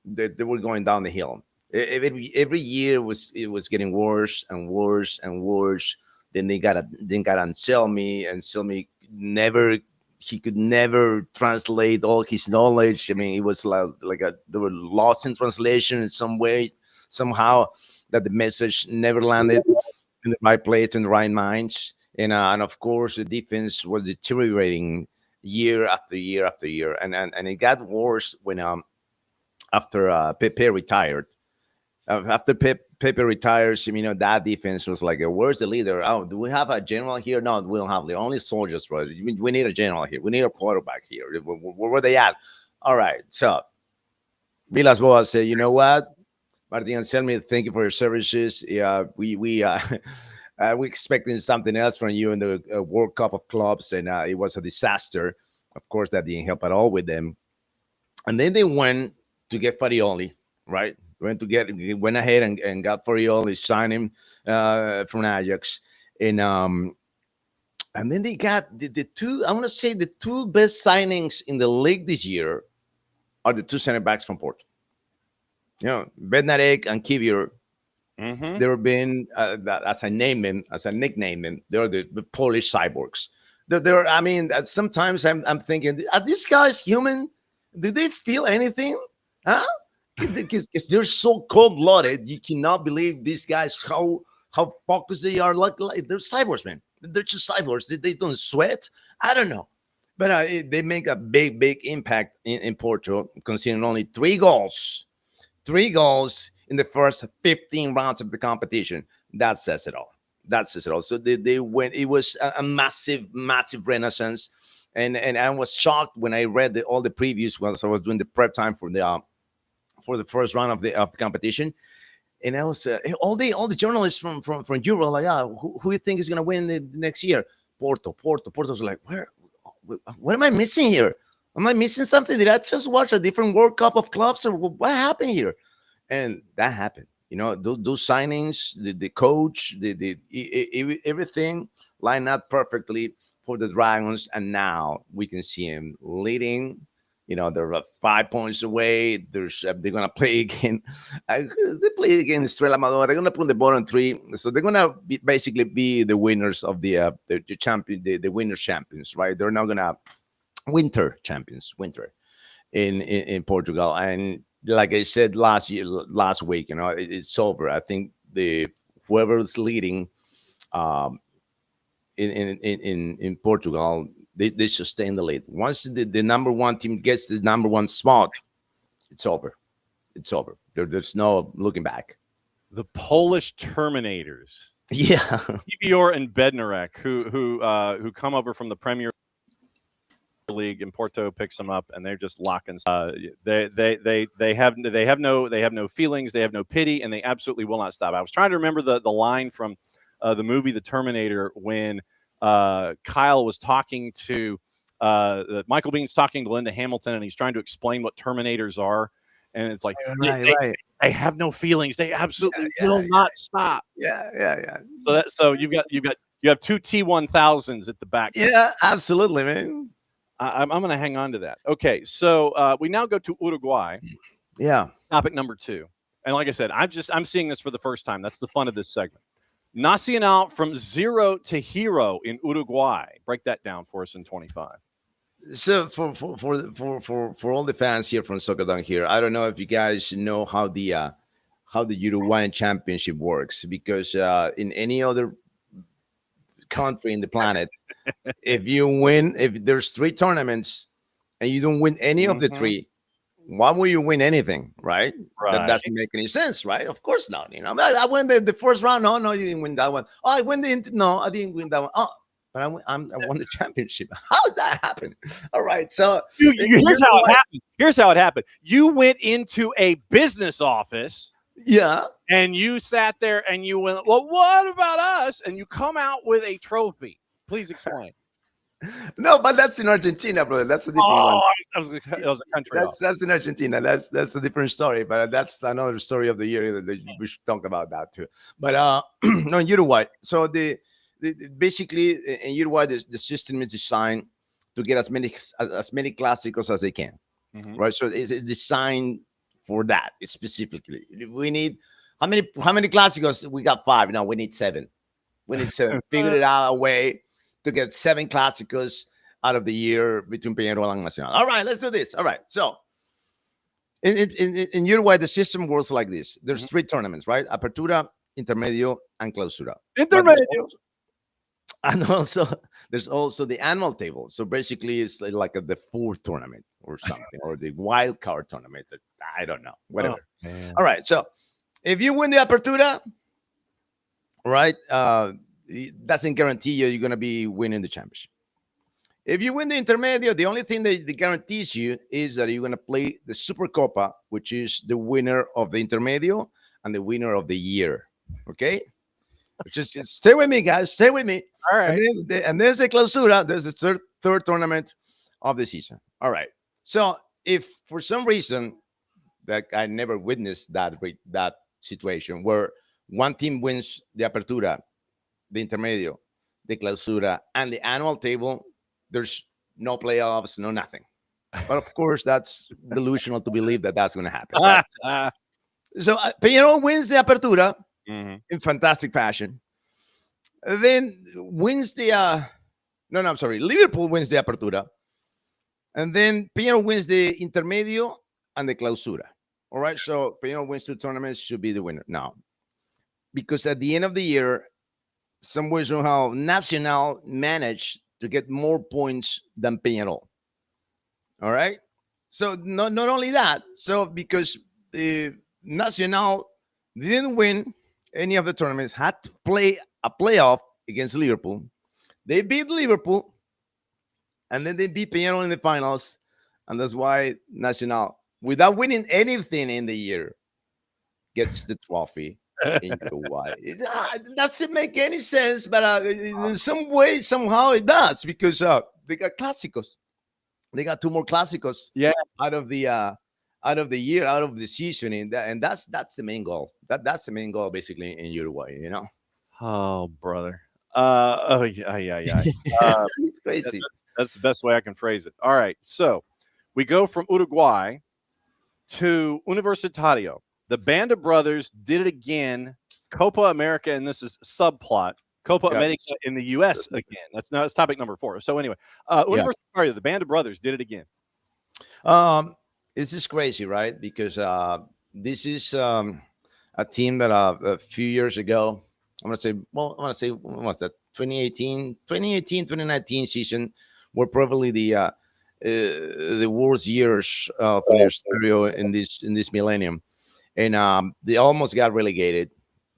that they were going down the hill. Every year it was getting worse and worse and worse. Then they got Anselmi, and Anselmi he could never translate all his knowledge. I mean, it was they were lost in translation in some way, somehow, that the message never landed in the right place, in the right minds. And of course, the defense was deteriorating year after year after year. And it got worse when after Pepe retired. After Pepe retires, that defense was like, where's the leader? Oh, do we have a general here? No, we don't have the only soldiers, bro. We need a general here. We need a quarterback here. Where are they at? All right. So Vilas Boas said, you know what? Martin Anselmi, thank you for your services. Yeah, we We expecting something else from you in the World Cup of Clubs, and it was a disaster. Of course, that didn't help at all with them. And then they went to get Farioli, right? Went ahead and got Farioli, signed him from Ajax, and then they got the two. I want to say the two best signings in the league this year are the two center backs from Porto. Bednarek and Kivior. Mm-hmm. There have been, as I nickname them, they're the Polish cyborgs. I mean, sometimes I'm thinking, are these guys human? Do they feel anything? Huh? Because they're so cold-blooded, you cannot believe these guys how focused they are. Like they're cyborgs, man. They're just cyborgs. They don't sweat. I don't know, but they make a big impact in Porto, considering only 3 goals in the first 15 rounds of the competition. That says it all. So they went. It was a massive renaissance, and I was shocked when I read all the previews while I was doing the prep time for the first round of the competition, and I was all the journalists from Europe were like, who do you think is going to win the next year? Porto. Was like, what am I missing here? Am I missing something? Did I just watch a different World Cup of Clubs, or what happened here? And that happened. Those signings, the coach, everything lined up perfectly for the Dragons, and now we can see him leading. They're 5 points away. They're going to play again. They play again Estrella Amador. They're going to put the bottom 3, so they're going to basically be the winners of the champion, the winner champions, right? They're not going to winter champions in Portugal. And like I said last week, it's over. I think whoever's leading in Portugal, they sustain the lead. Once the number 1 team gets the number 1 spot, it's over. There's no looking back. The Polish Terminators. Yeah. Kivior and Bednarek, who come over from the Premier League, and Porto picks them up, and they're just locking. They have no feelings, they have no pity, and they absolutely will not stop. I was trying to remember the line from the movie The Terminator when Kyle was talking to Michael Bihn's talking to Linda Hamilton, and he's trying to explain what Terminators are, and it's like right. They have no feelings. They absolutely will not stop. Yeah. So you have 2 T1000s at the back. Yeah, absolutely, man. I'm going to hang on to that. Okay, so we now go to Uruguay. Yeah. Topic number 2. And like I said, I'm seeing this for the first time. That's the fun of this segment. Nacional from 0 to hero in Uruguay. Break that down for us in 25. So for all the fans here from Soccer Down here, I don't know if you guys know how the Uruguayan championship works, because in any other country in the planet, if there's 3 tournaments and you don't win any of the 3, why would you win anything, right? That doesn't make any sense, right? Of course not. I won the first round. No, you didn't win that one. Oh, I didn't win that one. Oh, but I won the championship. How does that happen? All right, so here's how it happened. Here's how it happened. You went into a business office. Yeah. And you sat there and you went, well, what about us? And you come out with a trophy. Please explain. No, but that's in Argentina, brother. That's a different one. That was a country. That's in Argentina. That's a different story. But that's another story of the year that we should talk about that too. But no, in Uruguay. So basically in Uruguay, the system is designed to get as many clásicos as they can, right? So it's designed for that specifically. We need how many clásicos? We got 5. No, we need 7. We need 7. Figured it out a way to get 7 clásicos out of the year between Peñarol and Nacional. All right, let's do this. All right, so in Uruguay, the system works like this. There's 3 tournaments, right? Apertura, Intermedio, and Clausura. Intermedio. And also, there's also the annual table. So basically, it's like the 4th tournament or something, or the wild card tournament. I don't know, whatever. Oh, all right, so if you win the Apertura, right, it doesn't guarantee you're going to be winning the championship. If you win the Intermedio, the only thing that guarantees you is that you're going to play the Supercopa, which is the winner of the Intermedio and the winner of the year. Okay? Just stay with me, guys. Stay with me. All right. And there's a clausura. There's the third tournament of the season. All right. So if for some reason that I never witnessed that situation where one team wins the Apertura, the Intermedio, the Clausura, and the annual table, there's no playoffs, no nothing. But of course, that's delusional to believe that that's going to happen. Right? So Peñarol wins the Apertura in fantastic fashion. Then wins the I'm sorry. Liverpool wins the Apertura, and then Peñarol wins the Intermedio and the Clausura. All right, so Peñarol wins 2 tournaments, should be the winner now, because at the end of the year, some way somehow Nacional managed to get more points than Peñarol. All right, so not only that, so because Nacional didn't win any of the tournaments, had to play a playoff against Liverpool. They beat Liverpool, and then they beat Peñarol in the finals, and that's why Nacional, without winning anything in the year, gets the trophy in Uruguay. It doesn't make any sense, but in some way, somehow it does, because they got clásicos. They got 2 more clásicos out of the year, out of the season, and that's the main goal. That's the main goal, basically, in Uruguay. You know. Oh, brother. Yeah. It's crazy. That's the best way I can phrase it. All right, so we go from Uruguay to Universitario. The Band of Brothers did it again. Copa America, and this is subplot. Copa America in the U.S. again. That's topic number 4. So anyway, Universitario, the Band of Brothers did it again. This is crazy, right? Because this is a team that a few years ago, what's that? 2018, 2019 season were probably the worst years for Universitario in this millennium, and they almost got relegated,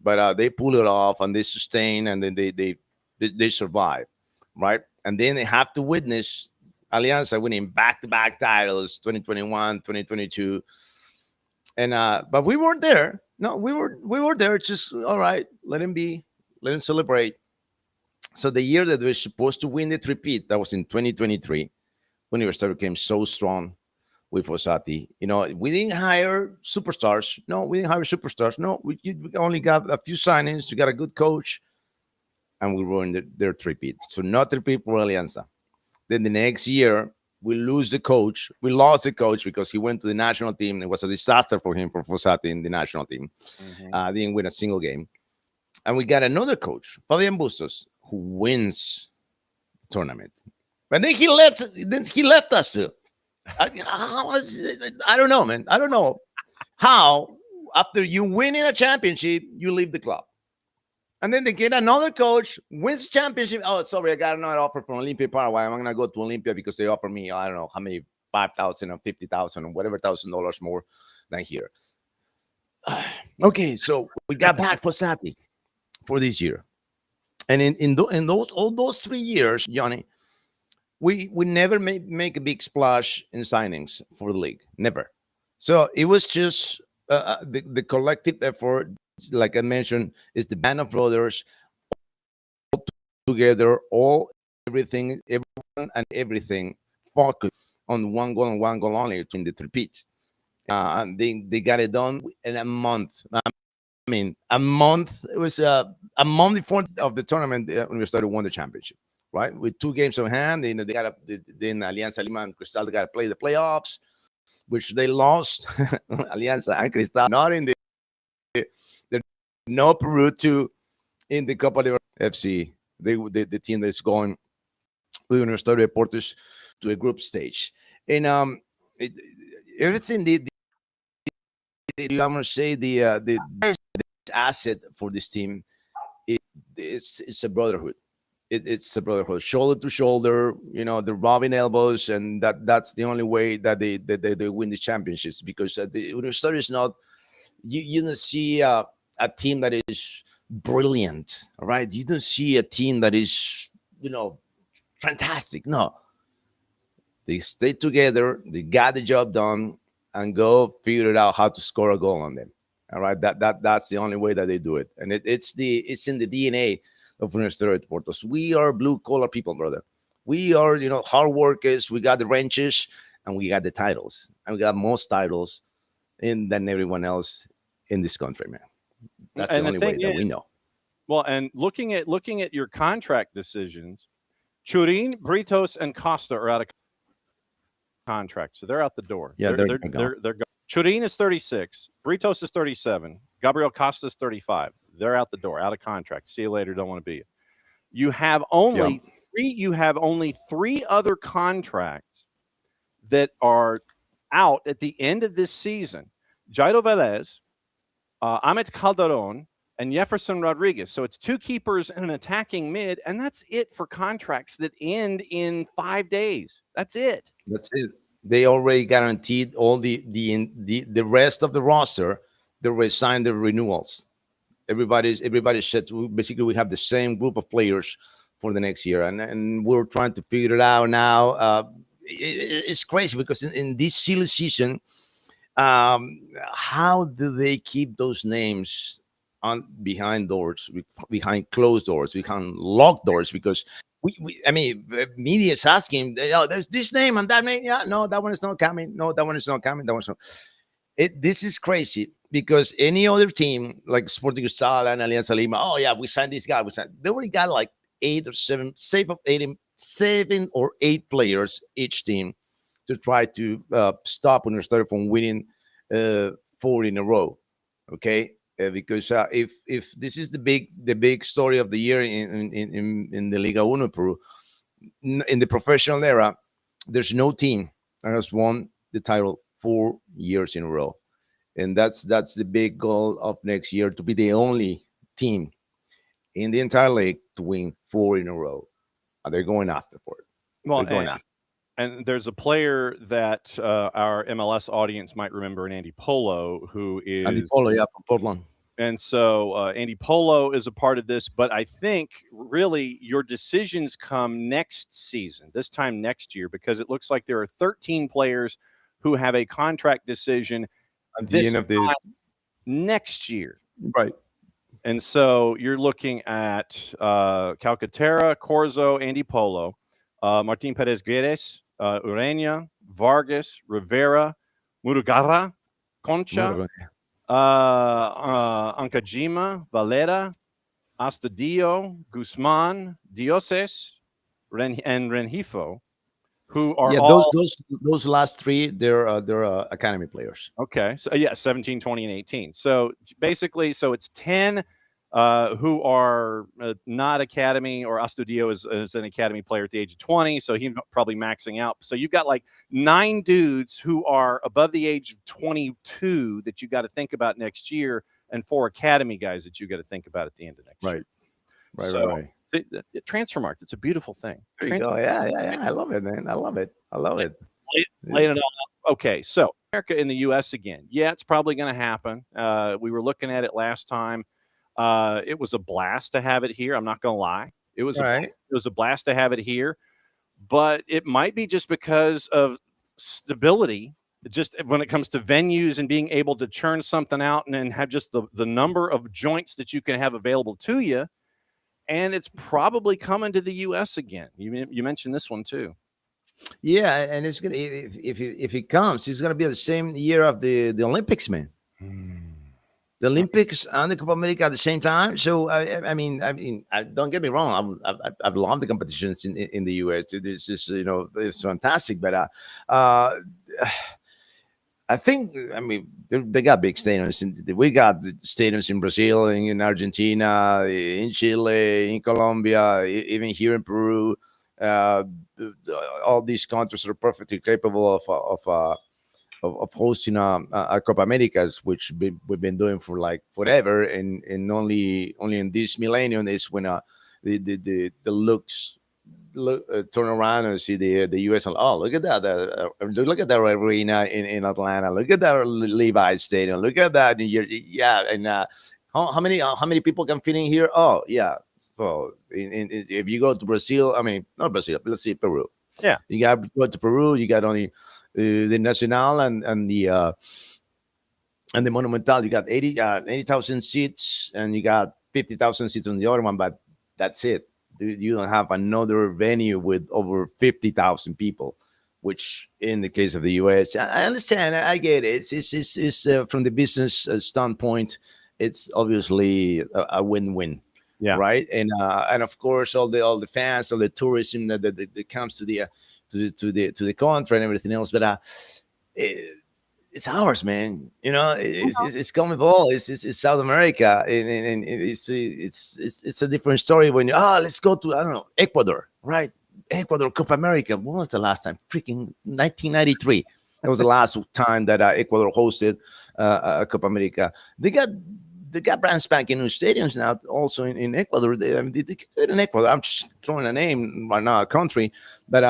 but they pulled it off and they sustained, and then they survived, right? And then they have to witness Alianza winning back-to-back titles, 2021, 2022, and but we weren't there. No, we were there. Just all right. Let him be. Let him celebrate. So the year that we were supposed to win the three-peat, that was in 2023, when Universitario came so strong with Fossati. You know, we didn't hire superstars. No, we didn't hire superstars. No, we only got a few signings. We got a good coach, and we ruined their three-peat. So not three-peat for Alianza. Then the next year, we lose the coach. We lost the coach because he went to the national team. It was a disaster for him, for Fossati, in the national team. Didn't win a single game. And we got another coach, Fabian Bustos, who wins the tournament. And then he left. Then he left us too. I don't know, man. I don't know how after you winning a championship, you leave the club. And then they get another coach, wins the championship. Oh, sorry, I got another offer from Olympia Paraguay. I'm going to go to Olympia because they offer me, I don't know how many, 5,000 or 50,000 or whatever $1,000 more than here. Okay, so we got back Fossati for this year. And in those 3 years, Johnny, we never make a big splash in signings for the league. Never. So it was just the collective effort. Like I mentioned, is the band of brothers all together, everyone and everything focused on one goal and one goal only in the three-peat. And they got it done in a month. I mean, a month. It was a month before of the tournament when we started won the championship, right? With 2 games in hand. Then Alianza Lima and Cristal got to play the playoffs, which they lost. Alianza and Cristal not in the no Peru to in the Copa Libertadores FC. The team that's going with Universitario Deportes to a group stage, and everything I'm gonna say the asset for this team, it's a brotherhood. It's a brotherhood, shoulder to shoulder. You know, the rubbing elbows, and that's the only way that they win the championships, because the Universitario is not. You don't see a team that is brilliant, all right? You don't see a team that is, fantastic. No. They stay together, they got the job done, and go figure it out how to score a goal on them. All right, that's the only way that they do it, and it's in the DNA of Universitario de Deportes. We are blue collar people, brother. We are, hard workers. We got the wrenches and we got the titles, and we got most titles than everyone else in this country, man. That's the only way that we know. Well, and looking at your contract decisions, Churin, Britos, and Costa are out of contract, so they're out the door. Yeah, they're gone. Churin is 36, Britos is 37, Gabriel Costa is 35. They're out the door, out of contract. See you later. Don't want to be you. You have only three. You have only three other contracts that are out at the end of this season: Jairo Velez, Ahmet Calderon, and Jefferson Rodriguez. So it's two keepers and an attacking mid, and that's it for contracts that end in 5 days. That's it. That's it. They already guaranteed all the rest of the roster. They already signed the renewals. Everybody said basically we have the same group of players for the next year, and we're trying to figure it out now. It's crazy because in this silly season, how do they keep those names on behind doors, behind closed doors, behind locked doors? Because media is asking, there's this name and that name. Yeah, no, that one is not coming. No, that one is not coming. That one's not. This is crazy because any other team like Sporting Cristal and Alianza Lima, oh yeah, we signed this guy. They already got like 7 or 8 players each team to try to stop Universitario from winning 4 in a row. Okay, because if this is the big story of the year in the Liga Uno Peru, in the professional era, there's no team that has won the title 4 years in a row, and that's the big goal of next year, to be the only team in the entire league to win 4 in a row. They're going after for it. Well, and there's a player that our MLS audience might remember, in Andy Polo, who is Andy Polo, yeah, from Portland. And so Andy Polo is a part of this, but I think really your decisions come next season, this time next year, because it looks like there are 13 players who have a contract decision at the end of the next year. Right. And so you're looking at Calcaterra, Corzo, Andy Polo, Martin Perez Guedes, Ureña, Vargas, Rivera, Murugarra, Concha, Ankajima, Valera, Astudillo, Guzman, Dioses, and Rengifo, who are all those last 3, they're academy players. Okay, so 17, 20, and 18. So basically, it's 10 who are not academy, or Astudillo is an academy player at the age of 20, so he's probably maxing out. So you've got like 9 dudes who are above the age of 22 that you got to think about next year, and 4 academy guys that you got to think about at the end of next year. Right. See, transfer market, it's a beautiful thing. There you go. Yeah. I love it, man. I love it. Laying it all out. Okay, so America in the U.S. again. Yeah, it's probably going to happen. We were looking at it last time. It was a blast to have it here. I'm not going to lie. It was a blast to have it here, but it might be just because of stability, just when it comes to venues and being able to churn something out and then have just the number of joints that you can have available to you. And it's probably coming to the U.S. again. You mentioned this one too. Yeah, and it's gonna, if it comes, it's gonna be the same year of the Olympics, man. The Olympics and the Copa America at the same time. So I mean, don't get me wrong. I've loved the competitions in the U.S. It's just it's fantastic. But I think they got big stadiums. We got stadiums in Brazil, in Argentina, in Chile, in Colombia, even here in Peru. All these countries are perfectly capable of hosting a Copa Americas, which we've been doing for like forever, and only in this millennium is when the looks turn around and see the U.S. and look at that! Look at that arena in Atlanta. Look at that Levi's Stadium. Look at that! And how many people can fit in here? Oh yeah. So if you go to Brazil, not Brazil, let's see Peru. Yeah, you got to go to Peru. You got only the Nacional and the And the Monumental, you got 80,000 seats, and you got 50,000 seats on the other one, but that's it. You don't have another venue with over 50,000 people, which in the case of the US, I understand, I get it. It's from the business standpoint, it's obviously a win-win. Yeah. Right. And of course, all the fans, all the tourism that comes to the to the country and everything else. But it's ours, man. You know, it's CONMEBOL. It's South America, and it's a different story when you let's go to, I don't know, Ecuador, right? Ecuador Copa America. When was the last time? Freaking 1993. That was the last time that Ecuador hosted a Copa America. They got brand spanking new stadiums now, also in Ecuador. They do it in Ecuador. I'm just throwing a name right now, a country, but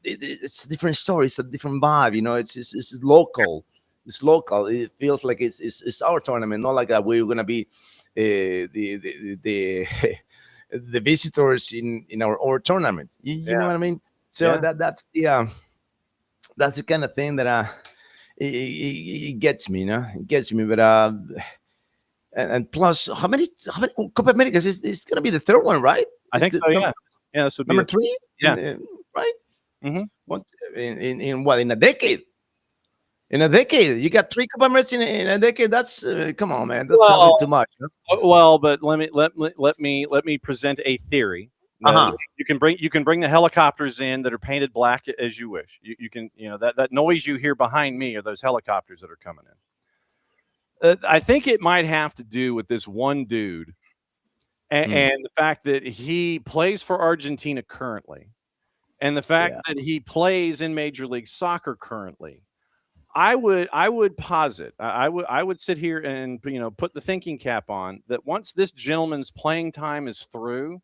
it's a different story. It's a different vibe. You know, it's local. It's local. It feels like it's our tournament, not like that we're gonna be the the visitors in our tournament. You know what I mean? So that's the kind of thing that it gets me, you know. It gets me, but and plus, how many Copa Americas is going to be the third one, right? I think so. Yeah, this would be number 3. Yeah, right. Mm-hmm. What in what, in a decade? In a decade, you got 3 Copa Americas in a decade. That's come on, man. That's something too much. Huh? Well, but let me present a theory. You can bring the helicopters in that are painted black as you wish. You can, you know, that noise you hear behind me are those helicopters that are coming in. I think it might have to do with this one dude and the fact that he plays for Argentina currently, and the fact that he plays in Major League Soccer currently. I would posit, I would sit here and, you know, put the thinking cap on that once this gentleman's playing time is through,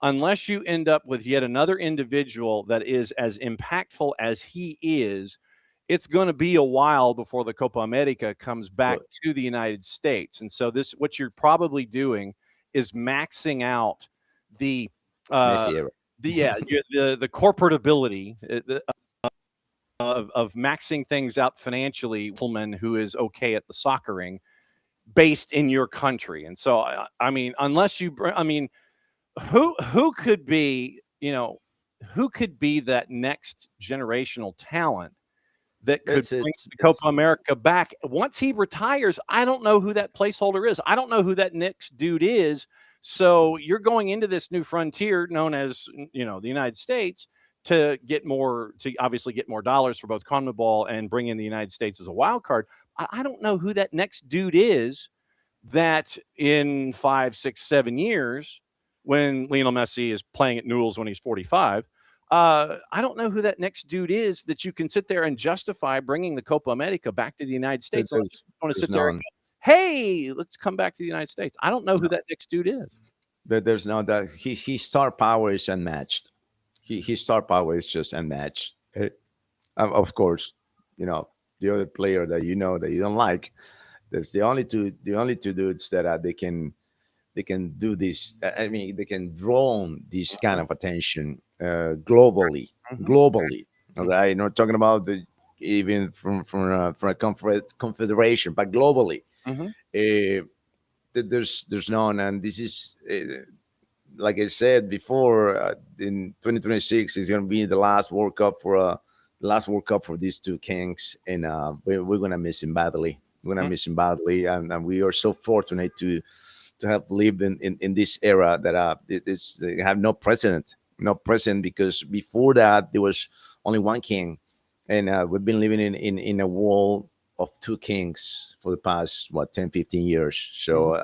unless you end up with yet another individual that is as impactful as he is, it's going to be a while before the Copa America comes back to the United States. And so what you're probably doing is maxing out the corporate ability of maxing things out financially, woman who is okay at the soccering based in your country. And so, I mean, unless you, I mean, who could be, you know, who could be that next generational talent that could bring the Copa America back once he retires? I don't know who that placeholder is. I don't know who that next dude is. So you're going into this new frontier known as, you know, the United States to obviously get more dollars for both CONMEBOL and bring in the United States as a wild card. I don't know who that next dude is that in 5, 6, 7 years, when Lionel Messi is playing at Newell's when he's 45, I don't know who that next dude is that you can sit there and justify bringing the Copa America back to the United States. I want to sit there and go, hey, let's come back to the United States. I don't know who that next dude is. But there's no that his star power is unmatched. His star power is just unmatched. Of course, you know, the other player that you know that you don't like. That's the only two dudes that they can do this. I mean, they can draw this kind of attention globally. All right, not talking about even from a confederation, but globally. There's none, and this is like I said before. In 2026 is going to be the last World Cup for these two kings, and we're going to miss him badly. We're going to miss him badly, and we are so fortunate to have lived in this era that they have no precedent, because before that there was only one king, and we've been living in a world of two kings for the past 10, 15 years. So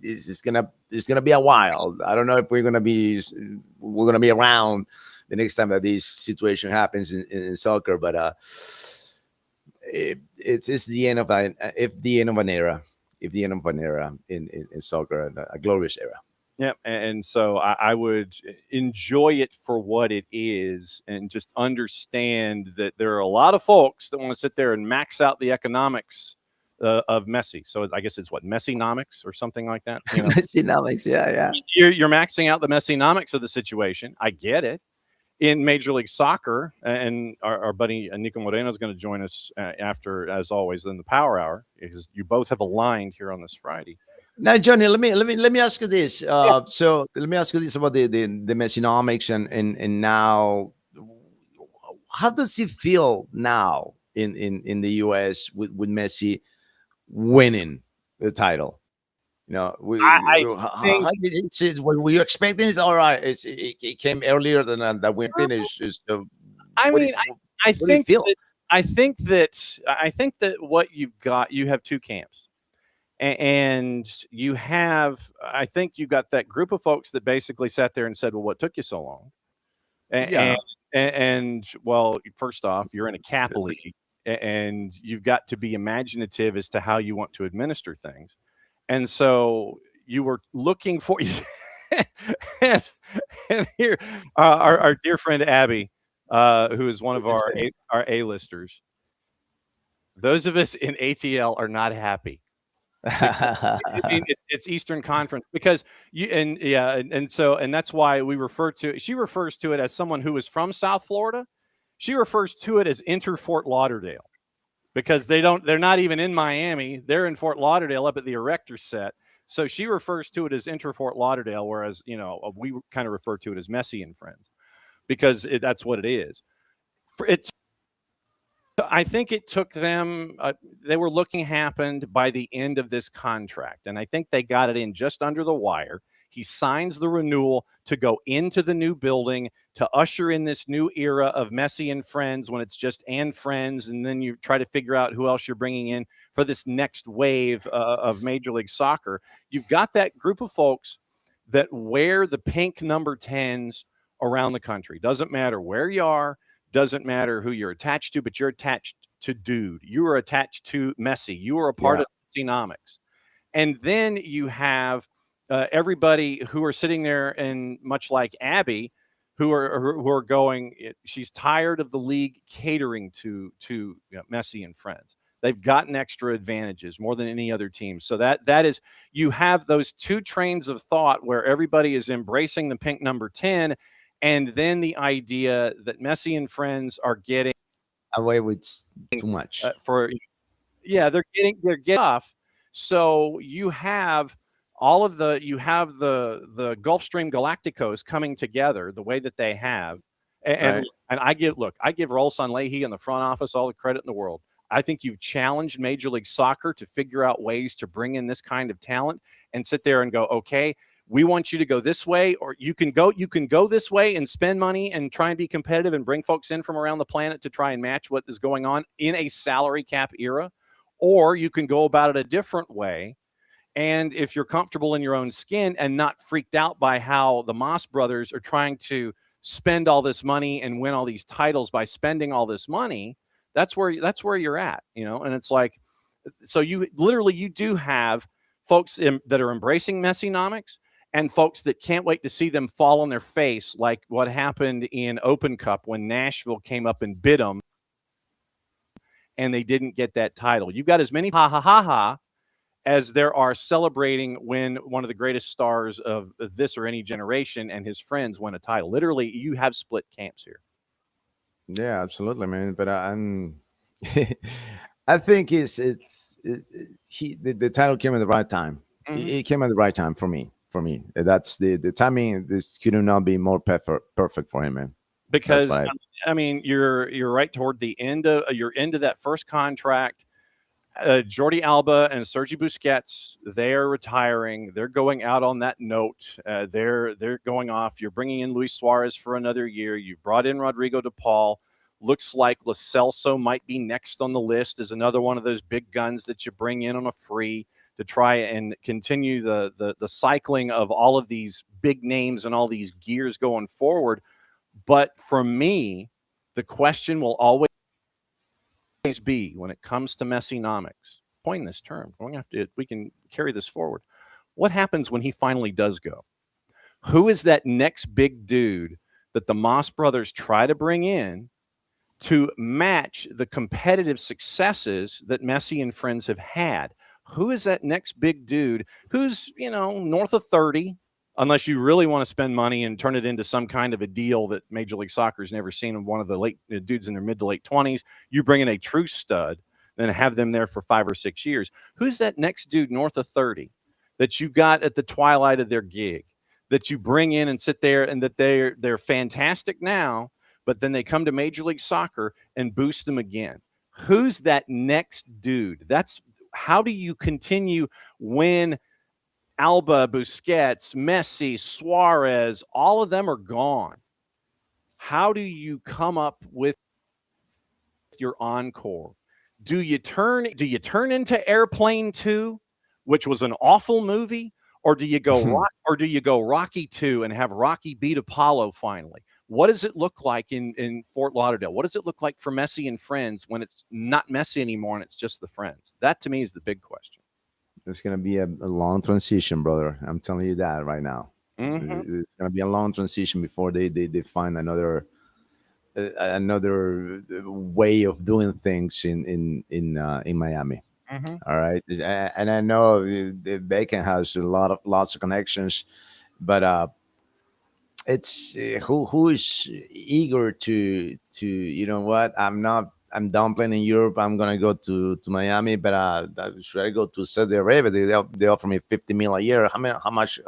it's gonna be a while. I don't know if we're gonna be around the next time that this situation happens in soccer, but it's the end of an era. If the end of an era in soccer, a glorious era. Yeah, and so I would enjoy it for what it is, and just understand that there are a lot of folks that want to sit there and max out the economics of Messi. So I guess it's what, Messinomics or something like that. Messinomics, yeah. You're maxing out the Messinomics of the situation. I get it. in Major League Soccer, and our buddy Niko Moreno is going to join us after, as always, in the Power Hour, because you both have aligned here on this Friday. Now, Johnny, let me ask you this. So let me ask you this about the Messinomics and now, how does it feel now in the U.S. with Messi winning the title? You know, were you expecting it? All right, it came earlier than that. We finished. I think that what you've got, you have two camps, and you have, I think you got that group of folks that basically sat there and said, "Well, what took you so long?" And well, first off, you're in a cap league, and you've got to be imaginative as to how you want to administer things. And so you were looking for and here our dear friend Abby, who is one of our A-listers. Those of us in ATL are not happy. I mean, it's Eastern Conference because and that's why she refers to it as someone who is from South Florida. She refers to it as Inter Fort Lauderdale, because they're not even in Miami. They're in Fort Lauderdale up at the Erector set. So she refers to it as Inter Fort Lauderdale, whereas, we kind of refer to it as Messi and Friends, because that's what it is. I think it took them, they were looking happened by the end of this contract, and I think they got it in just under the wire. He signs the renewal to go into the new building to usher in this new era of Messi and Friends, when it's just and Friends, and then you try to figure out who else you're bringing in for this next wave of Major League Soccer. You've got that group of folks that wear the pink number 10s around the country. Doesn't matter where you are, doesn't matter who you're attached to, but you're attached to Dude. You are attached to Messi. You are a part of Messinomics. And then you have everybody who are sitting there, and much like Abby, who are going, she's tired of the league catering to Messi and Friends. They've gotten extra advantages more than any other team. So that is, you have those two trains of thought where everybody is embracing the pink number 10, and then the idea that Messi and Friends are getting away with too much they're getting off. So you have the Gulfstream Galacticos coming together the way that they have. And I give Rolson Leahy in the front office all the credit in the world. I think you've challenged Major League Soccer to figure out ways to bring in this kind of talent and sit there and go, okay, we want you to go this way, or you can go this way and spend money and try and be competitive and bring folks in from around the planet to try and match what is going on in a salary cap era, or you can go about it a different way. And if you're comfortable in your own skin and not freaked out by how the Moss brothers are trying to spend all this money and win all these titles by spending all this money, that's where you're at, and it's like, so you do have folks that are embracing Messinomics, and folks that can't wait to see them fall on their face, like what happened in Open Cup when Nashville came up and bid them, and they didn't get that title. You've got as many ha as there are celebrating when one of the greatest stars of this or any generation and his friends win a title. Literally, you have split camps here. Yeah, absolutely, man. But I think the title came at the right time. Mm-hmm. It came at the right time for me. That's the timing. This could not be more perfect for him, man. Because I mean, you're right toward the end of that first contract. Jordi Alba and Sergi Busquets, they are retiring. They're going out on that note. They're going off. You're bringing in Luis Suarez for another year. You've brought in Rodrigo de Paul. Looks like Lo Celso might be next on the list as another one of those big guns that you bring in on a free to try and continue the cycling of all of these big names and all these gears going forward. But for me, the question will always be, when it comes to Messinomics, coin this term, we can carry this forward. What happens when he finally does go? Who is that next big dude that the Moss brothers try to bring in to match the competitive successes that Messi and Friends have had? Who is that next big dude who's, north of 30, unless you really want to spend money and turn it into some kind of a deal that Major League Soccer has never seen of one of the late dudes in their mid to late 20s. You bring in a true stud, then have them there for 5 or 6 years. Who's that next dude north of 30 that you got at the twilight of their gig that you bring in and sit there, and that they're fantastic now, but then they come to Major League Soccer and boost them again? Who's that next dude? That's how do you continue when Alba, Busquets, Messi, Suarez, all of them are gone? How do you come up with your encore? Do you turn into Airplane 2, which was an awful movie, or do you go Rocky 2 and have Rocky beat Apollo finally? What does it look like in Fort Lauderdale? What does it look like for Messi and friends when it's not Messi anymore and it's just the friends? That to me is the big question. It's going to be a long transition, brother. I'm telling you that right now. Mm-hmm. It's going to be a long transition before they find another way of doing things in Miami. Mm-hmm. All right, and I know the Bacon has lots of connections, but it's who is eager to you know what? I'm done playing in Europe. I'm gonna go to Miami, but should I go to Saudi Arabia? They offer me 50 mil a year. How much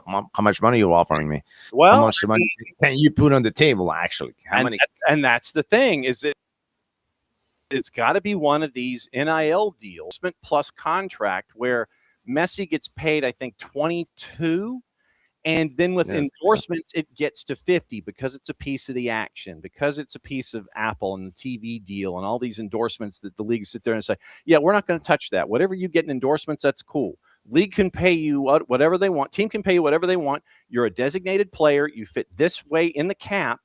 money are you offering me? Well, how much money can you put on the table? Actually, how many? That's the thing, is it's got to be one of these NIL deals plus contract where Messi gets paid, I think, 22. And then with endorsements, it gets to 50 because it's a piece of the action, because it's a piece of Apple and the TV deal and all these endorsements that the league sit there and say, yeah, we're not going to touch that. Whatever you get in endorsements, that's cool. League can pay you whatever they want. Team can pay you whatever they want. You're a designated player. You fit this way in the cap.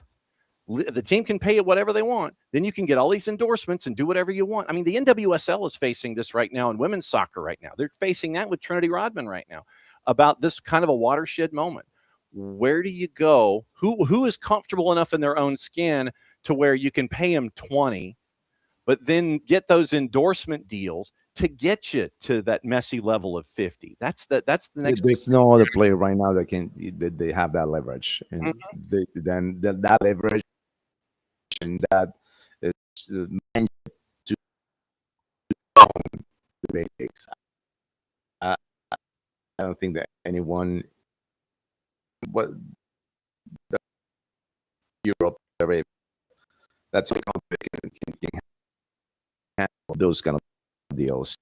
The team can pay you whatever they want. Then you can get all these endorsements and do whatever you want. I mean, the NWSL is facing this right now in women's soccer right now. They're facing that with Trinity Rodman right now about this kind of a watershed moment. Where do you go? Who is comfortable enough in their own skin to where you can pay them 20, but then get those endorsement deals to get you to that Messi level of 50? That's the next. There's no other player right now that they have that leverage, and then that leverage and that is meant to the basics. I don't think that anyone, what Europe, that's a company can handle those kind of deals,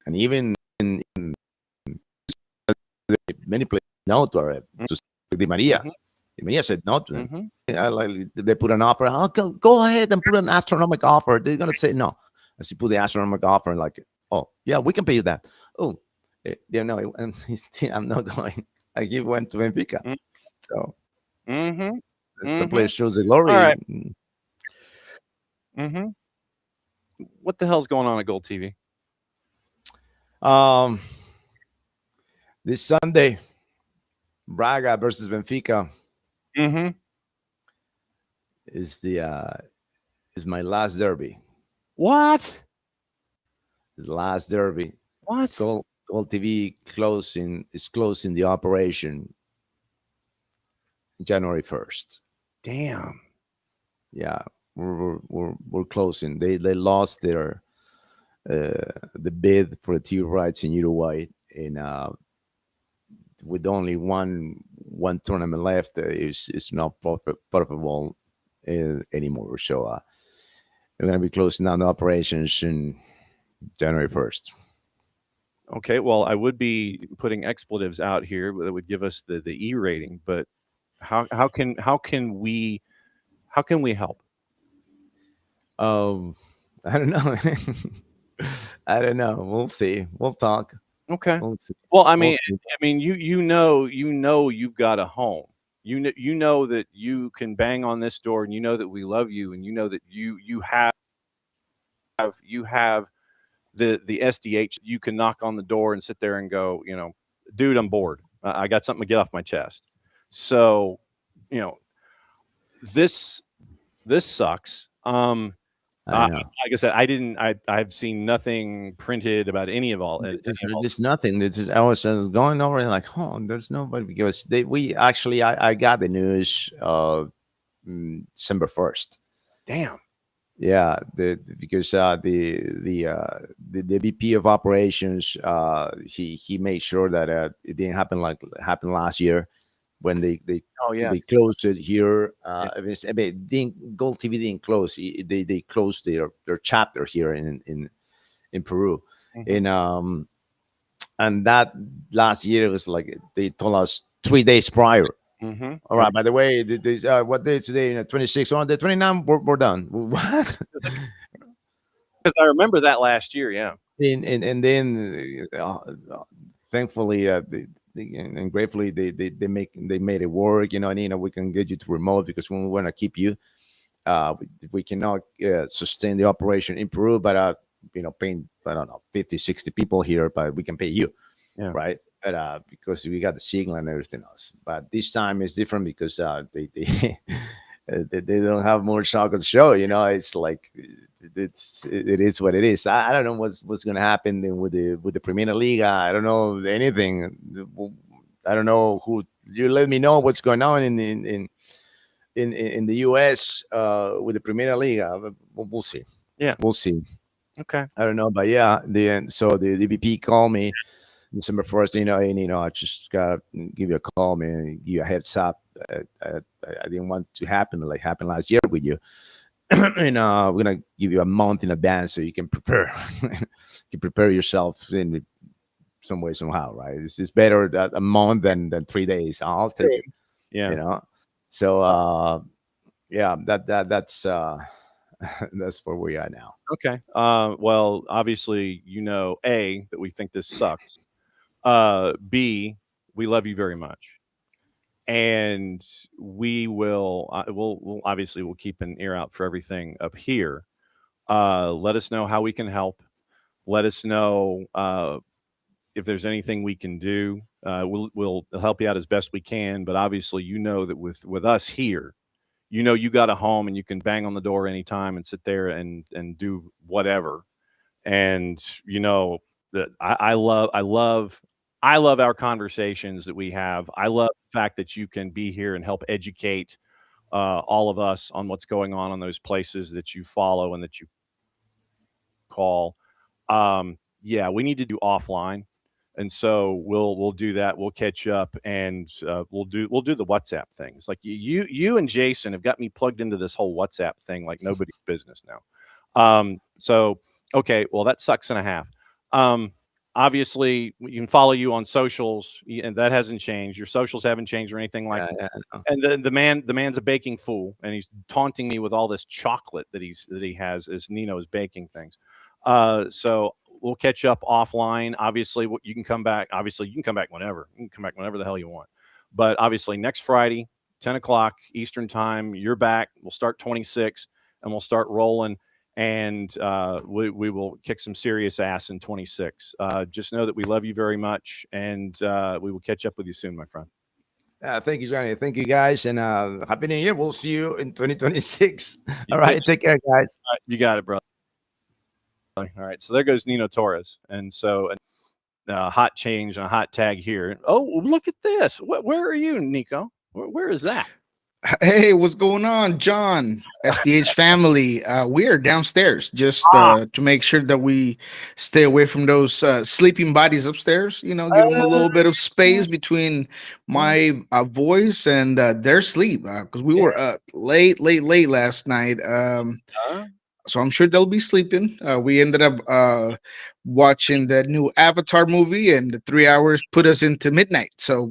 and even in many players no to Di Maria. Di Maria said no to them. They put an offer. Oh, go ahead and put an astronomical offer. They're gonna say no. As you put the astronomical offer, and like, oh yeah, we can pay you that. Oh, yeah, no, and I'm not going. Like, he went to Benfica. So the player shows the glory. All right. What the hell's going on at GOLTV? This Sunday, Braga versus Benfica is my last derby. What? The last derby. What? GOLTV is closing the operation January 1st. Damn. Yeah, we're closing. They lost their the bid for the TV rights in Uruguay, and with only one tournament left, it's not profitable anymore. So we're going to be closing down the operations in January 1st. Okay, well, I would be putting expletives out here that would give us the E rating, but how can we help? I don't know. I don't know. We'll see. We'll talk. Okay. We'll see. Well, I mean, you know, you've got a home. You know that you can bang on this door, and you know that we love you, and you know that you have the SDH. You can knock on the door and sit there and go, you know, dude, I'm bored. I got something to get off my chest. So, you know, this sucks. I know. Like I said, I've seen nothing printed about any of all. There's nothing. I was going over and like, oh, there's nobody because I got the news December 1st. Damn. Yeah, because the VP of operations he made sure that it didn't happen like happened last year when they Oh yeah. they closed it here. I mean, GOLTV didn't close. They closed their chapter here in Peru, Mhm. and that last year it was like they told us 3 days prior. Mm-hmm. All right. By the way, what day today? 26. On the 29th, we're done. What? Because I remember that last year. Yeah. And then thankfully and gratefully they made it work. You know, and we can get you to remote because we want to keep you. We cannot sustain the operation in Peru, but paying I don't know 50, 60 people here, but we can pay you, Yeah. right? But because we got the signal and everything else. But this time is different because they they don't have more soccer to show. It's like it is what it is. I don't know what's going to happen then with the Primera Liga. I don't know anything. I don't know who. You let me know what's going on in the US with the Primera Liga. We'll see. Yeah. We'll see. Okay. I don't know, but yeah, the VP called me December 1st. I just gotta give you a call, man, give you a heads up. I didn't want to happen like happened last year with you. And we're gonna give you a month in advance so you can prepare. You can prepare yourself in some way somehow, right? It's better that a month than 3 days. I'll take it. Yeah. So yeah, that's that's where we are now. Okay. Well, obviously, A, that we think this sucks. B, we love you very much. And we'll obviously we'll keep an ear out for everything up here. Let us know how we can help. Let us know if there's anything we can do. We'll help you out as best we can. But obviously, that with us here, you got a home and you can bang on the door anytime and sit there and do whatever. And that I love our conversations that we have. I love the fact that you can be here and help educate all of us on what's going on those places that you follow and that you call. Yeah, we need to do offline, and so we'll do that. We'll catch up, and we'll do the WhatsApp thing. It's like you and Jason have got me plugged into this whole WhatsApp thing like nobody's business now. So okay, well that sucks and a half. Obviously, we can follow you on socials, and that hasn't changed. Your socials haven't changed or anything like that. Yeah. And the man's a baking fool, and he's taunting me with all this chocolate that he has as Nino is baking things. So we'll catch up offline. Obviously, you can come back. Obviously, you can come back whenever. You can come back whenever the hell you want. But obviously, next Friday, 10 o'clock Eastern time, you're back. We'll start 26, and we'll start rolling. And we will kick some serious ass in 26. Just know that we love you very much, and we will catch up with you soon, my friend. Thank you, Johnny. Thank you, guys, and happy New Year. We'll see you in 2026. You All right, bet. take care, guys. All right, you got it, brother. All right, so there goes Nino Torres, and so a hot change and a hot tag here. Oh, look at this! Where are you, Nico? Where is that? Hey, what's going on, John? SDH family. We are downstairs just to make sure that we stay away from those sleeping bodies upstairs. Give them a little bit of space between my voice and their sleep because we were up late last night. So I'm sure they'll be sleeping. We ended up watching the new Avatar movie, and the 3 hours put us into midnight. So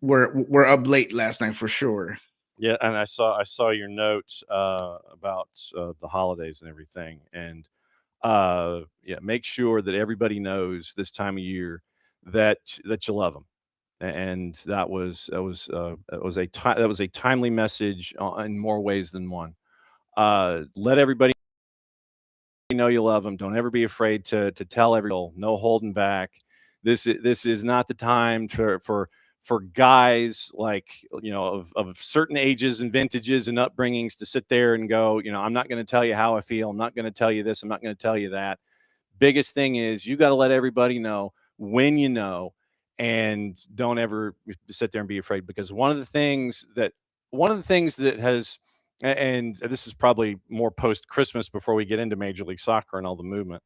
we're up late last night for sure. Yeah, and I saw your notes about the holidays and everything, and yeah, make sure that everybody knows this time of year that you love them, and that was a timely message in more ways than one. Let everybody know you love them. Don't ever be afraid to tell everyone. No holding back. This is not the time for for guys like, of certain ages and vintages and upbringings to sit there and go, I'm not going to tell you how I feel. I'm not going to tell you this. I'm not going to tell you that. Biggest thing is you got to let everybody know when you know, and don't ever sit there and be afraid, because one of the things that has, and this is probably more post Christmas before we get into Major League Soccer and all the movement.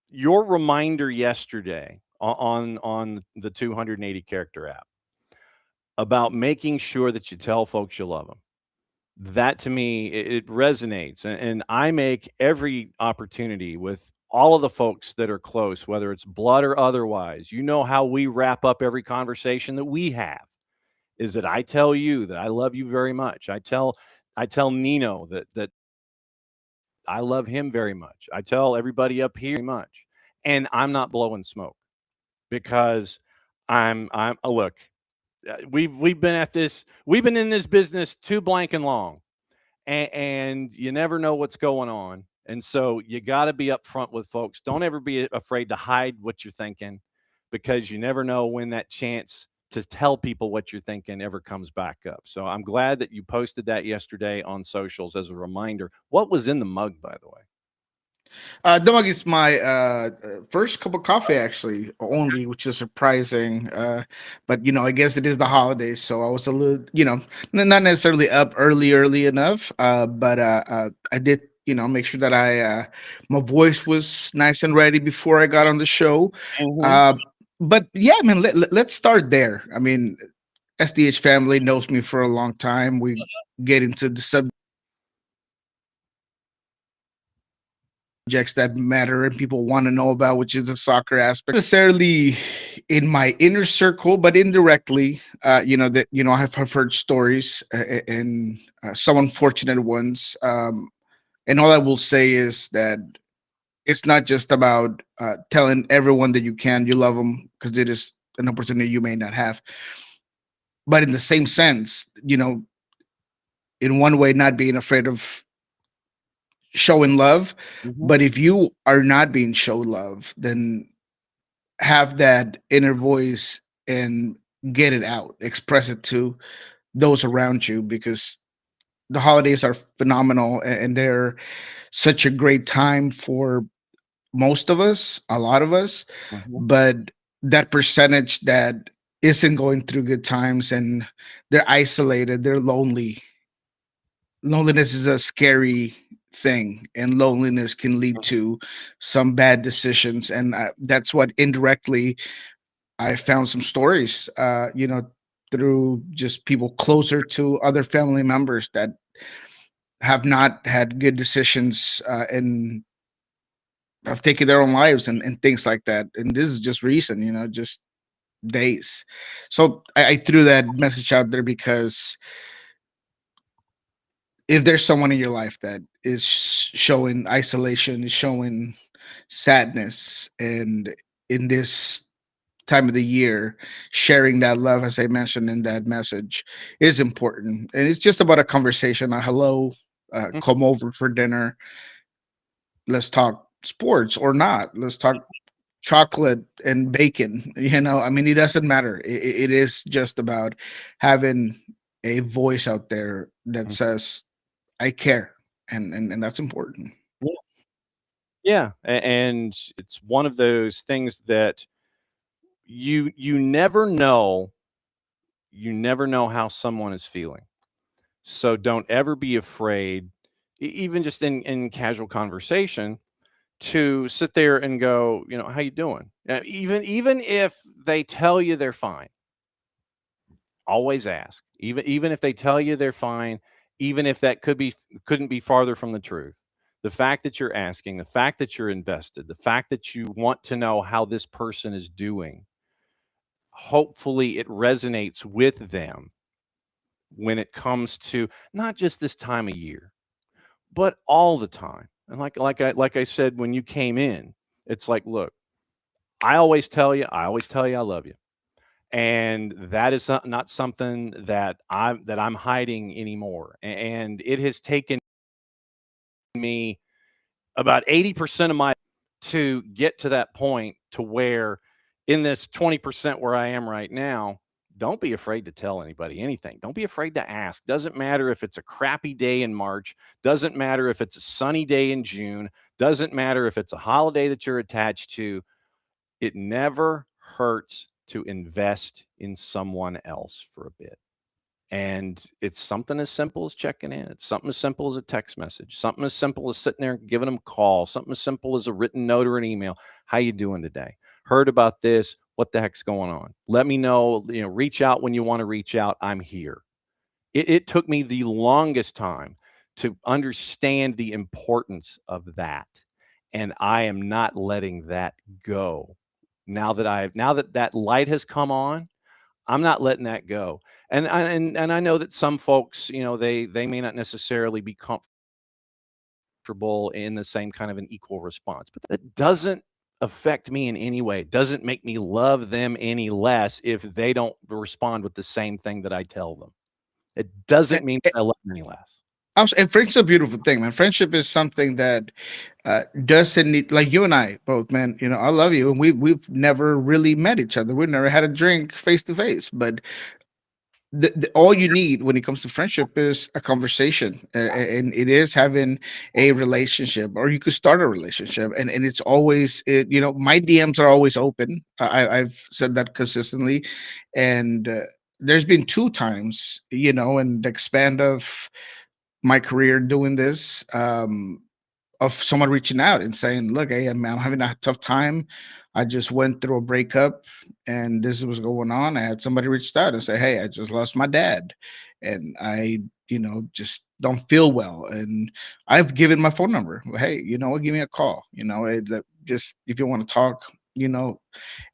Your reminder yesterday on the 280 character app about making sure that you tell folks you love them. That to me, it resonates. And I make every opportunity with all of the folks that are close, whether it's blood or otherwise. You know how we wrap up every conversation that we have is that I tell you that I love you very much. I tell Nino that I love him very much. I tell everybody up here very much. And I'm not blowing smoke, because look, we've been at this, we've been in this business too blank and long, and you never know what's going on. And so you got to be upfront with folks. Don't ever be afraid to hide what you're thinking, because you never know when that chance to tell people what you're thinking ever comes back up. So I'm glad that you posted that yesterday on socials as a reminder. What was in the mug, by the way? The mug is my first cup of coffee, actually, only, which is surprising. But I guess it is the holidays, so I was a little, not necessarily up early enough. But I did, make sure that my voice was nice and ready before I got on the show. But yeah, I mean, let's start there. I mean, SDH family knows me for a long time. We get into the subjects that matter and people want to know about, which is the soccer aspect. Necessarily in my inner circle, but indirectly, I have heard stories and some unfortunate ones. And all I will say is that it's not just about telling everyone that you love them, because it is an opportunity you may not have. But in the same sense, in one way, not being afraid of showing love. But if you are not being shown love, then have that inner voice and get it out, express it to those around you, because the holidays are phenomenal and they're such a great time for most of us, a lot of us. But that percentage that isn't going through good times and they're isolated, they're lonely. Loneliness is a scary thing, and loneliness can lead to some bad decisions. And that's what indirectly I found some stories, through just people closer to other family members that have not had good decisions and have taken their own lives and things like that. And this is just recent, just days. So I threw that message out there because if there's someone in your life that is showing isolation, is showing sadness, and in this time of the year, sharing that love, as I mentioned in that message, is important. And it's just about a conversation, a hello, come over for dinner. Let's talk sports or not. Let's talk chocolate and bacon. I mean, it doesn't matter. It is just about having a voice out there that says, I care, and that's important. Yeah, and it's one of those things that you never know. You never know how someone is feeling. So don't ever be afraid, even just in casual conversation, to sit there and go, how you doing? Even if they tell you they're fine, always ask. Even if they tell you they're fine, even if that couldn't be farther from the truth. The fact that you're asking, the fact that you're invested, the fact that you want to know how this person is doing, hopefully it resonates with them when it comes to not just this time of year, but all the time. And like I said when you came in, it's like, look, I always tell you I love you. And that is not something that I'm hiding anymore. And it has taken me about 80% of my to get to that point to where in this 20% where I am right now, don't be afraid to tell anybody anything. Don't be afraid to ask. Doesn't matter if it's a crappy day in March, doesn't matter if it's a sunny day in June, doesn't matter if it's a holiday that you're attached to. It never hurts to invest in someone else for a bit. And it's something as simple as checking in. It's something as simple as a text message, something as simple as sitting there and giving them a call, something as simple as a written note or an email. How you doing today? Heard about this. What the heck's going on? Let me know, reach out when you want to reach out. I'm here. It took me the longest time to understand the importance of that. And I am not letting that go. Now that that light has come on, I'm not letting that go. And I know that some folks, they may not necessarily be comfortable in the same kind of an equal response, but that doesn't affect me in any way. It doesn't make me love them any less if they don't respond with the same thing that I tell them. It doesn't mean that I love them any less. And friendship's a beautiful thing, man. Friendship is something that doesn't need, like you and I both, man. I love you, and we've never really met each other. We've never had a drink face to face, but all you need when it comes to friendship is a conversation, and it is having a relationship, or you could start a relationship, and it's always, my DMs are always open. I've said that consistently, and there's been 2 times, in the span of my career doing this, of someone reaching out and saying, look, hey, I'm having a tough time. I just went through a breakup and this was going on. I had somebody reached out and say, hey, I just lost my dad and I, just don't feel well. And I've given my phone number. Hey, what, give me a call, just if you want to talk, and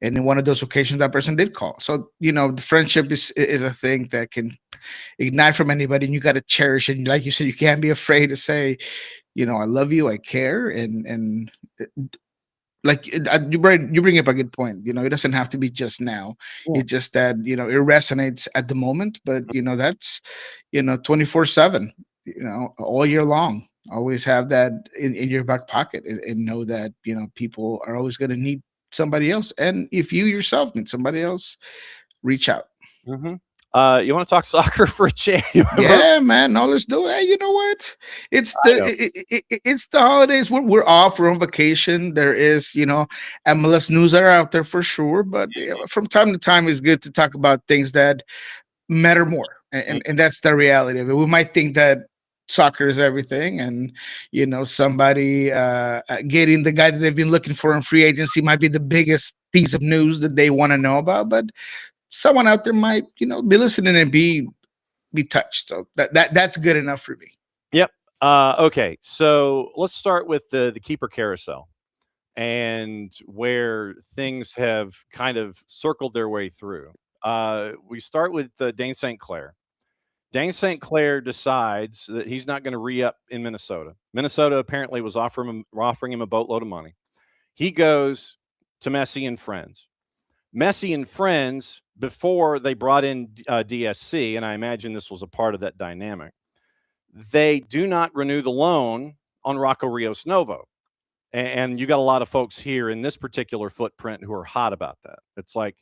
in one of those occasions that person did call. So, the friendship is a thing that can ignite from anybody, and you got to cherish it. And like you said, you can't be afraid to say, I love you, I care, and like you bring up a good point. It doesn't have to be just now. Yeah. It's just that it resonates at the moment, but that's 24/7. All year long. Always have that in your back pocket, and know that people are always going to need somebody else. And if you yourself need somebody else, reach out. Mm-hmm. You want to talk soccer for a change? Yeah, man. No, let's do it. Hey, you know what? It's it's the holidays. We're off. We're on vacation. There is, MLS news that are out there for sure. But from time to time, it's good to talk about things that matter more, and that's the reality of it. We might think that soccer is everything, and somebody getting the guy that they've been looking for in free agency might be the biggest piece of news that they want to know about. But someone out there might, be listening and be touched. So that's good enough for me. Yep. Okay. So let's start with the keeper carousel and where things have kind of circled their way through. We start with Dane St. Clair. Dane St. Clair decides that he's not going to re-up in Minnesota. Minnesota apparently was offering him a boatload of money. He goes to Messi and Friends. Messi and Friends, before they brought in DSC, and I imagine this was a part of that dynamic, they do not renew the loan on Rocco Rios Novo. And you got a lot of folks here in this particular footprint who are hot about that. It's like,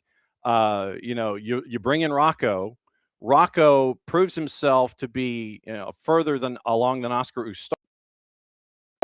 you bring in Rocco. Rocco proves himself to be further along than Oscar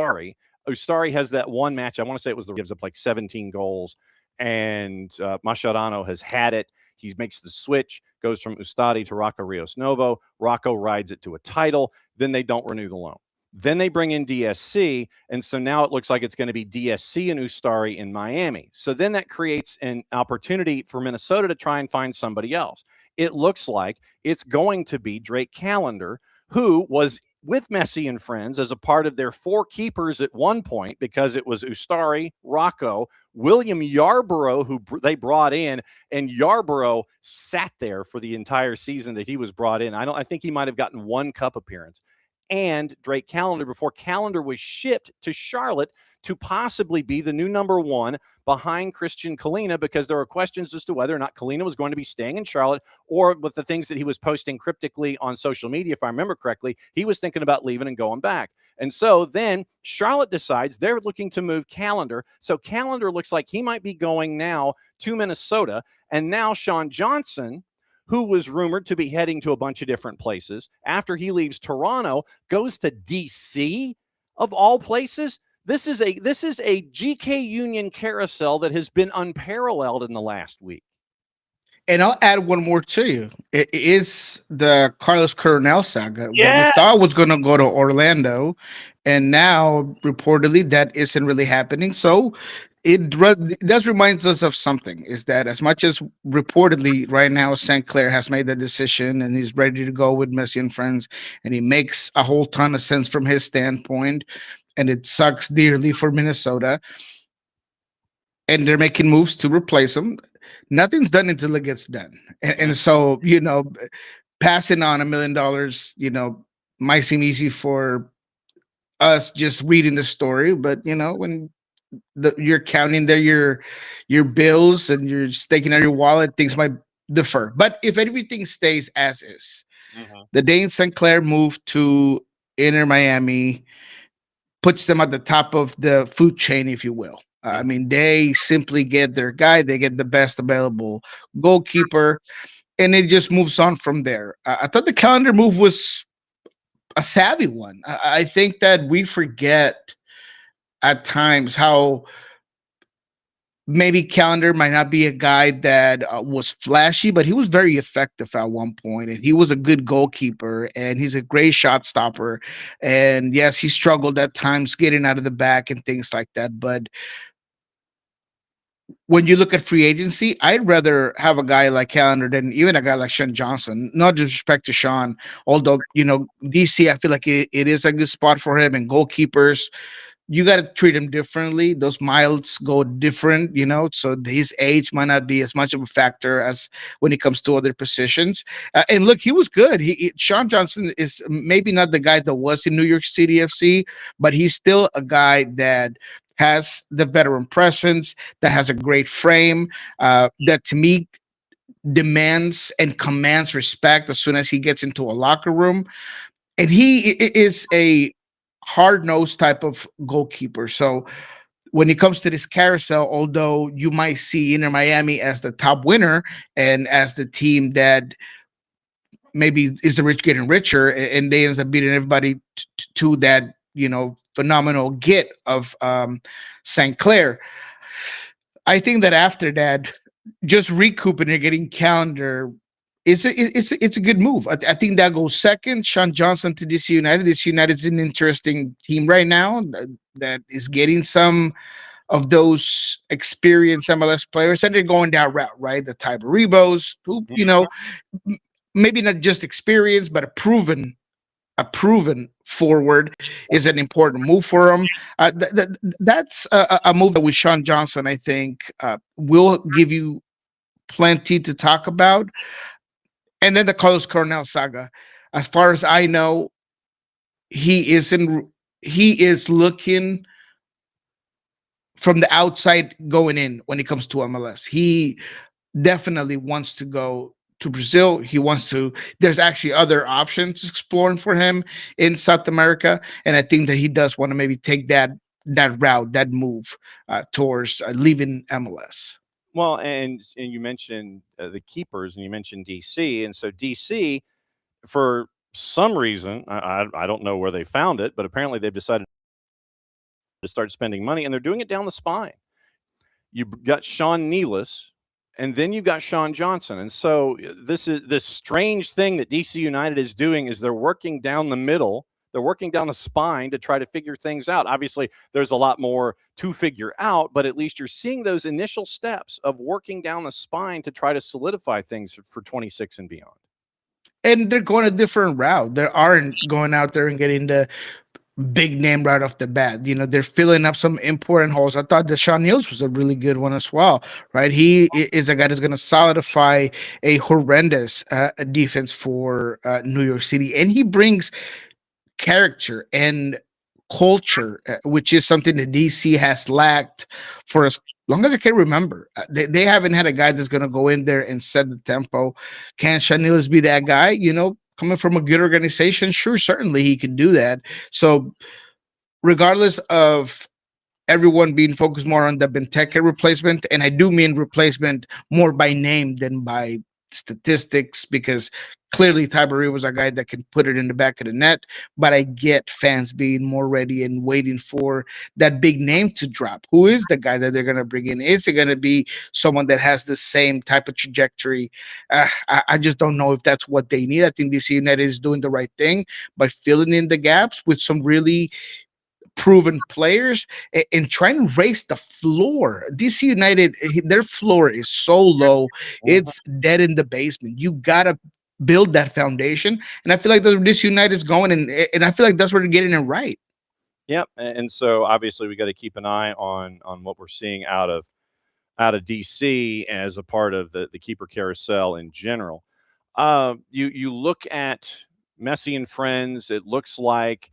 Ustari. Ustari has that one match. I want to say it was gives up like 17 goals. And Mascherano has had it. He makes the switch, goes from Ustadi to Rocco Rios Novo. Rocco rides it to a title. Then they don't renew the loan. Then they bring in DSC. And so now it looks like it's going to be DSC and Ustari in Miami. So then that creates an opportunity for Minnesota to try and find somebody else. It looks like it's going to be Drake Callender, who was with Messi and Friends as a part of their 4 keepers at one point, because it was Ustari, Rocco, William Yarborough, who they brought in, and Yarborough sat there for the entire season that he was brought in. I think he might have gotten 1 cup appearance. and Drake Callender before Callender was shipped to Charlotte to possibly be the new number one behind Christian Kalina, because there were questions as to whether or not Kalina was going to be staying in Charlotte, or with the things that he was posting cryptically on social media, if I remember correctly, he was thinking about leaving and going back. And so then Charlotte decides they're looking to move Callender. So Callender looks like he might be going now to Minnesota. And now Sean Johnson, who was rumored to be heading to a bunch of different places, after he leaves Toronto, goes to DC, of all places. This is a GK Union carousel that has been unparalleled in the last week. And I'll add one more to you. It is the Carlos Coronel saga Yes! that we thought was going to go to Orlando, and now reportedly that isn't really happening. So it does remind us of something, is that as much as reportedly right now St. Clair has made the decision and he's ready to go with Messi and friends, and he makes a whole ton of sense from his standpoint, and it sucks dearly for Minnesota, and they're making moves to replace him. Nothing's done until it gets done. And so, passing on $1 million, might seem easy for us just reading the story, but when you're counting there your bills and you're staking out your wallet, things might differ. But if everything stays as is, the Dane St. Clair move to Inter Miami puts them at the top of the food chain, if you will. I mean, they simply get their guy, they get the best available goalkeeper, and it just moves on from there. I thought the Callender move was a savvy one. I think that we forget at times how maybe Callender might not be a guy that was flashy, but he was very effective at one point, and he was a good goalkeeper, and he's a great shot stopper. And yes, he struggled at times getting out of the back and things like that, but when you look at free agency, I'd rather have a guy like Callender than even a guy like Sean Johnson. No disrespect to Sean, although, DC, I feel like it is a good spot for him, and goalkeepers, you got to treat him differently. Those miles go different, so his age might not be as much of a factor as when it comes to other positions. And look, he was good. Sean Johnson is maybe not the guy that was in New York City FC, but he's still a guy that has the veteran presence, that has a great frame, that to me demands and commands respect as soon as he gets into a locker room. And he is a hard-nosed type of goalkeeper. So when it comes to this carousel, although you might see Inter Miami as the top winner and as the team that maybe is the rich getting richer, and they end up beating everybody to that, phenomenal get of St. Clair. I think that after that, just recouping and getting Callender, it's a good move. I think that goes second. Sean Johnson to DC United. DC United is an interesting team right now that is getting some of those experienced MLS players, and they're going that route, right? The type of Rebos, who maybe not just experienced, but a proven forward is an important move for him. That's a move that with Sean Johnson, I think, will give you plenty to talk about. And then the Carlos Coronel saga. As far as I know, he is looking from the outside going in when it comes to MLS. He definitely wants to go to Brazil. There's actually other options exploring for him in South America. And I think that he does want to maybe take that route, that move towards leaving MLS. Well, and you mentioned the keepers, and you mentioned DC. And so DC, for some reason, I don't know where they found it, but apparently they've decided to start spending money, and they're doing it down the spine. You've got Sean Nealis, and then you've got Sean Johnson. And so this strange thing that DC United is doing is they're working down the middle. They're working down the spine to try to figure things out. Obviously, there's a lot more to figure out, but at least you're seeing those initial steps of working down the spine to try to solidify things for 26 and beyond. And they're going a different route. They aren't going out there and getting the big name right off the bat. They're filling up some important holes. I thought that Sean Nealis was a really good one as well, right? He is a guy that's going to solidify a horrendous defense for New York City, and he brings character and culture, which is something that DC has lacked for as long as I can remember. They haven't had a guy that's going to go in there and set the tempo. Can Chanil's be that guy? You know, coming from a good organization, sure, certainly he can do that. So, regardless of everyone being focused more on the Benteke replacement, and I do mean replacement more by name than by statistics, because clearly Tyberi was a guy that can put it in the back of the net. But I get fans being more ready and waiting for that big name to drop. Who is the guy that they're going to bring in? Is it going to be someone that has the same type of trajectory? I just don't know if that's what they need. I think DC United is doing the right thing by filling in the gaps with some really proven players and trying to raise the floor. DC United, their floor is so low, it's dead in the basement. You gotta build that foundation, and I feel like DC United is going, and I feel like that's where they're getting it right. Yep, and so obviously we got to keep an eye on what we're seeing out of DC as a part of the keeper carousel in general. You look at Messi and friends. It looks like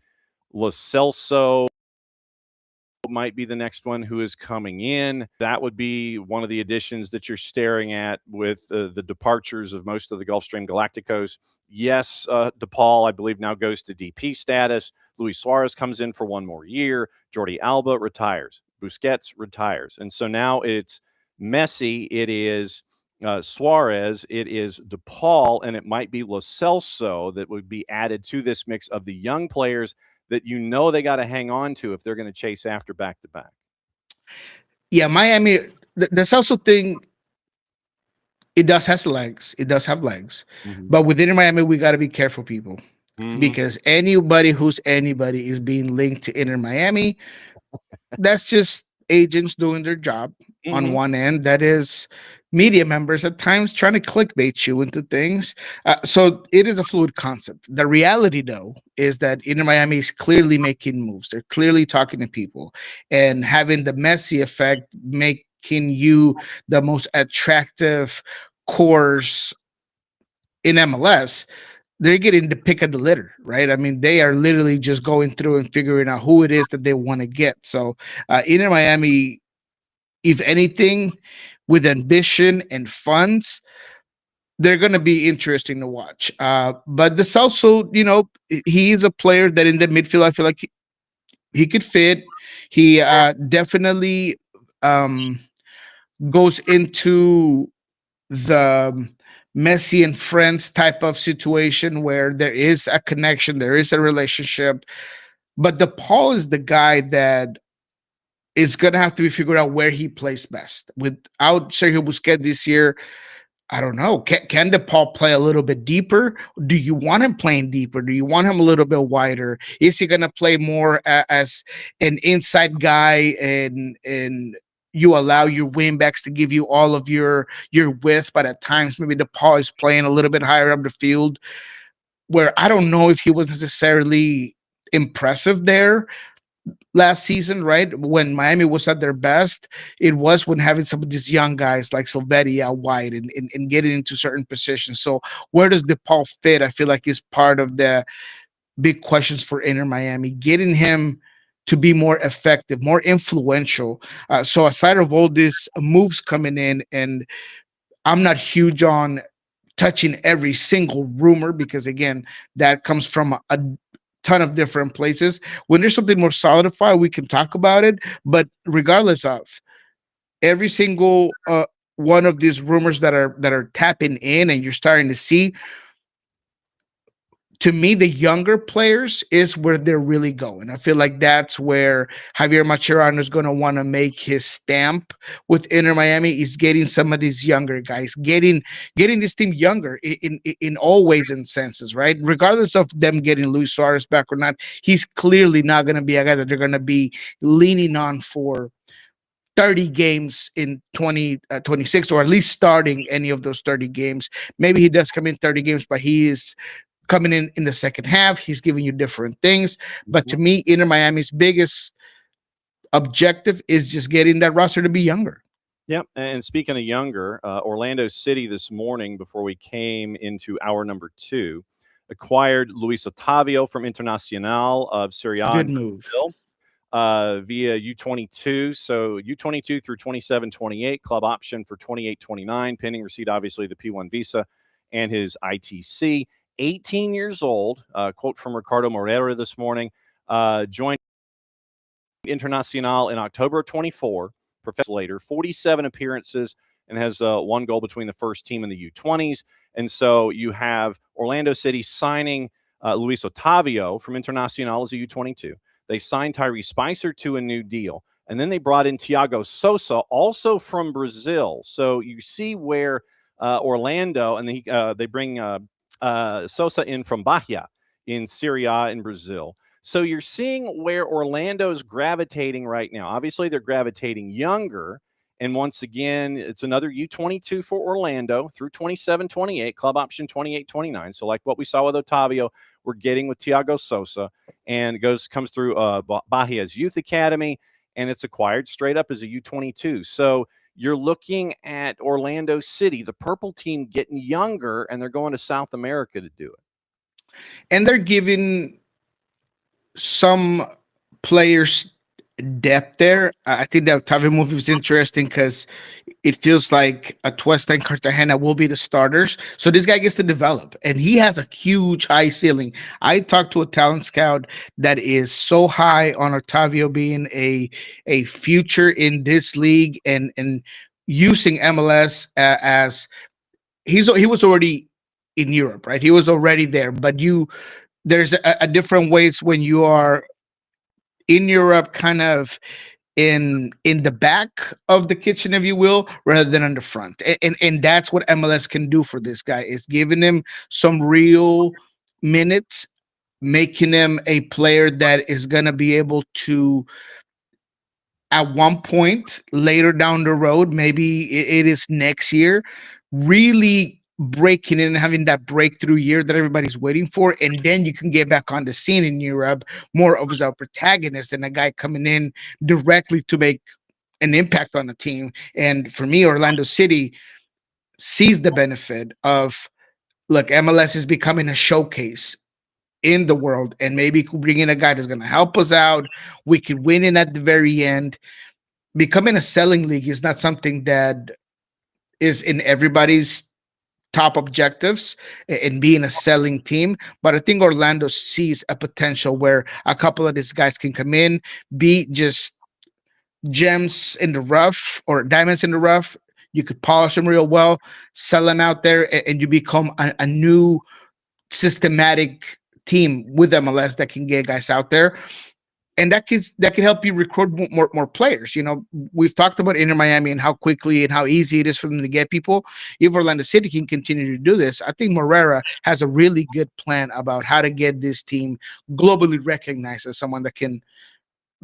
Lo Celso might be the next one who is coming in. That would be one of the additions that you're staring at with the departures of most of the Gulfstream Galacticos. Yes, DePaul, I believe, now goes to DP status. Luis Suarez comes in for one more year. Jordi Alba retires. Busquets retires. And so now it's Messi, it is Suarez, it is DePaul, and it might be Lo Celso that would be added to this mix of the young players that you know they got to hang on to if they're going to chase after back-to-back. Yeah, Miami, the Celso thing, it does have legs. It does have legs. But within Miami, we got to be careful, people. Because anybody who's anybody is being linked to Inter Miami. That's just agents doing their job on one end. That is media members at times trying to clickbait you into things. So it is a fluid concept. The reality, though, is that Inter Miami is clearly making moves. They're clearly talking to people and having the Messi effect, making you the most attractive course in MLS. They're getting the pick of the litter, right? I mean, they are literally just going through and figuring out who it is that they want to get. So Inter Miami, if anything, with ambition and funds, they're going to be interesting to watch. But the Celso, you know, he is a player that in the midfield, I feel like he could fit. He definitely goes into the Messi and friends type of situation where there is a connection, there is a relationship. But DePaul is the guy that is going to have to be figured out where he plays best. Without Sergio Busquets this year, I don't know. Can DePaul play a little bit deeper? Do you want him playing deeper? Do you want him a little bit wider? Is he going to play more as an inside guy and you allow your wingbacks to give you all of your width, but at times maybe DePaul is playing a little bit higher up the field, where I don't know if he was necessarily impressive there last season, right? When Miami was at their best, it was when having some of these young guys like Silvetti out wide and getting into certain positions. So where does DePaul fit? I feel like is part of the big questions for Inter Miami, getting him to be more effective, more influential. So aside of all these moves coming in, and I'm not huge on touching every single rumor because, again, that comes from a ton of different places. When there's something more solidified, we can talk about it. But regardless of every single one of these rumors that are tapping in and you're starting to see, to me, the younger players is where they're really going. I feel like that's where Javier Mascherano is going to want to make his stamp with Inter Miami, is getting some of these younger guys, getting this team younger in all ways and senses, right? Regardless of them getting Luis Suarez back or not, he's clearly not going to be a guy that they're going to be leaning on for 30 games in 2026, or at least starting any of those 30 games. Maybe he does come in 30 games, but he is coming in the second half. He's giving you different things. But to me, Inter Miami's biggest objective is just getting that roster to be younger. Yep. And speaking of younger, Orlando City this morning, before we came into hour number 2, acquired Luis Otavio from Internacional of Serie A Good in move. Brazil, via U22. So U22 through 27-28, club option for 28-29, pending receipt, obviously, the P1 visa and his ITC. 18 years old, quote from Ricardo Moreira this morning, joined Internacional in October of 24, professional later, 47 appearances, and has one goal between the first team and the U20s. And so you have Orlando City signing Luis Otavio from Internacional as a U22. They signed Tyrese Spicer to a new deal. And then they brought in Thiago Sosa, also from Brazil. So you see where Orlando, and they bring Sosa in from Bahia in Serie A in Brazil. So you're seeing where Orlando's gravitating right now. Obviously, they're gravitating younger. And once again, it's another U22 for Orlando through 27-28, club option 28-29. So like what we saw with Otavio, we're getting with Thiago Sosa, and comes through Bahia's youth academy, and it's acquired straight up as a U22. So you're looking at Orlando City, the purple team, getting younger, and they're going to South America to do it. And they're giving some players depth there. I think that Otavio move is interesting because it feels like Atuesta and Cartagena will be the starters. So this guy gets to develop, and he has a huge high ceiling. I talked to a talent scout that is so high on Otavio being a future in this league and using MLS as he was already in Europe, right? He was already there, but there's a different ways when you are in Europe, kind of in the back of the kitchen, if you will, rather than on the front. And that's what MLS can do for this guy, is giving him some real minutes, making him a player that is going to be able to, at one point later down the road, maybe it is next year, really breaking in and having that breakthrough year that everybody's waiting for. And then you can get back on the scene in Europe more of as a protagonist than a guy coming in directly to make an impact on the team. And for me, Orlando City sees the benefit of, look, MLS is becoming a showcase in the world, and maybe could bring in a guy that's going to help us out. We could win in at the very end. Becoming a selling league is not something that is in everybody's top objectives and being a selling team, but I think Orlando sees a potential where a couple of these guys can come in, be just gems in the rough or diamonds in the rough. You could polish them real well, sell them out there, and you become a new systematic team with MLS that can get guys out there. And that can help you record more players. You know, we've talked about Inter Miami and how quickly and how easy it is for them to get people. If Orlando City can continue to do this, I think Moreira has a really good plan about how to get this team globally recognized as someone that can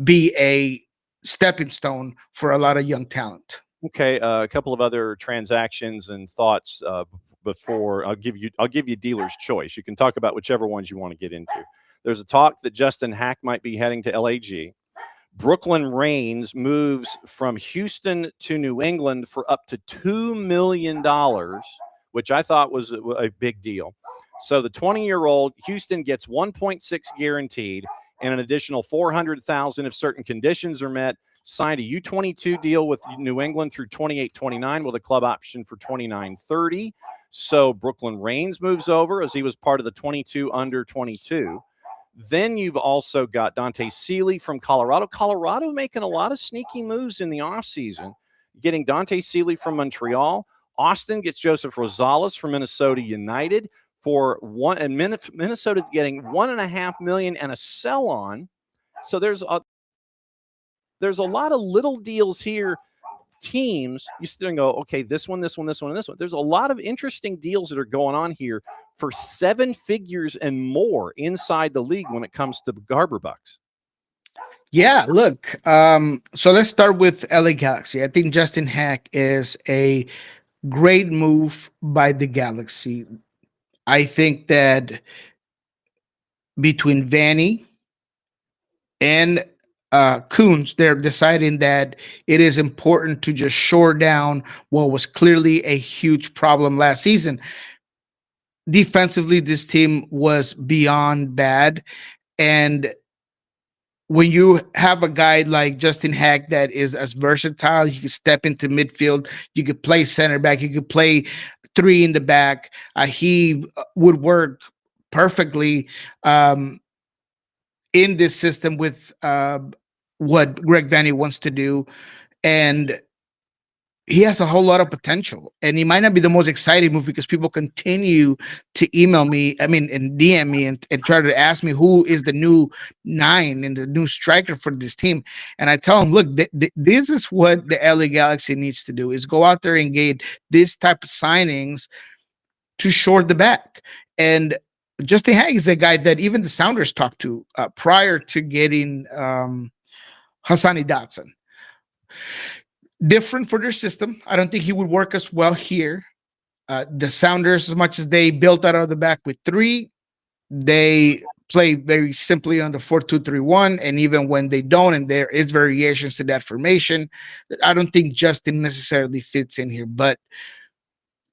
be a stepping stone for a lot of young talent. Okay, a couple of other transactions and thoughts before I'll give you dealer's choice. You can talk about whichever ones you want to get into. There's a talk that Justin Hack might be heading to LAG. Brooklyn Reigns moves from Houston to New England for up to $2 million, which I thought was a big deal. So the 20-year-old, Houston gets 1.6 guaranteed and an additional $400,000 if certain conditions are met. Signed a U22 deal with New England through 28-29 with a club option for 29-30. So Brooklyn Reigns moves over as he was part of the 22 under 22. Then you've also got Dante Seeley from Colorado. Colorado making a lot of sneaky moves in the offseason, getting Dante Seeley from Montreal. Austin gets Joseph Rosales from Minnesota United for one, and Minnesota's getting $1.5 million and a sell on. So there's a lot of little deals here. Teams, you still go, okay, this one, this one, this one, and this one. There's a lot of interesting deals that are going on here for 7 figures and more inside the league when it comes to Garber Bucks. Yeah, look, so let's start with LA Galaxy. I think Justin Hack is a great move by the Galaxy. I think that between Vanny and Coons, they're deciding that it is important to just shore down what was clearly a huge problem last season. defensively, this team was beyond bad. And when you have a guy like Justin Hack that is as versatile, you can step into midfield, you could play center back, you could play three in the back. He would work perfectly um, in this system with what Greg Vanny wants to do. And he has a whole lot of potential, and he might not be the most exciting move because people continue to email me, and DM me and try to ask me who is the new nine and the new striker for this team. And I tell them, look, this is what the LA Galaxy needs to do, is go out there and get this type of signings to shore the back. And Justin Haig is a guy that even the Sounders talked to prior to getting Hassani Dotson. Different for their system. I don't think he would work as well here. The Sounders, as much as they built out of the back with three, they play very simply on the 4-2-3-1. And even when they don't, and there is variations to that formation, I don't think Justin necessarily fits in here. But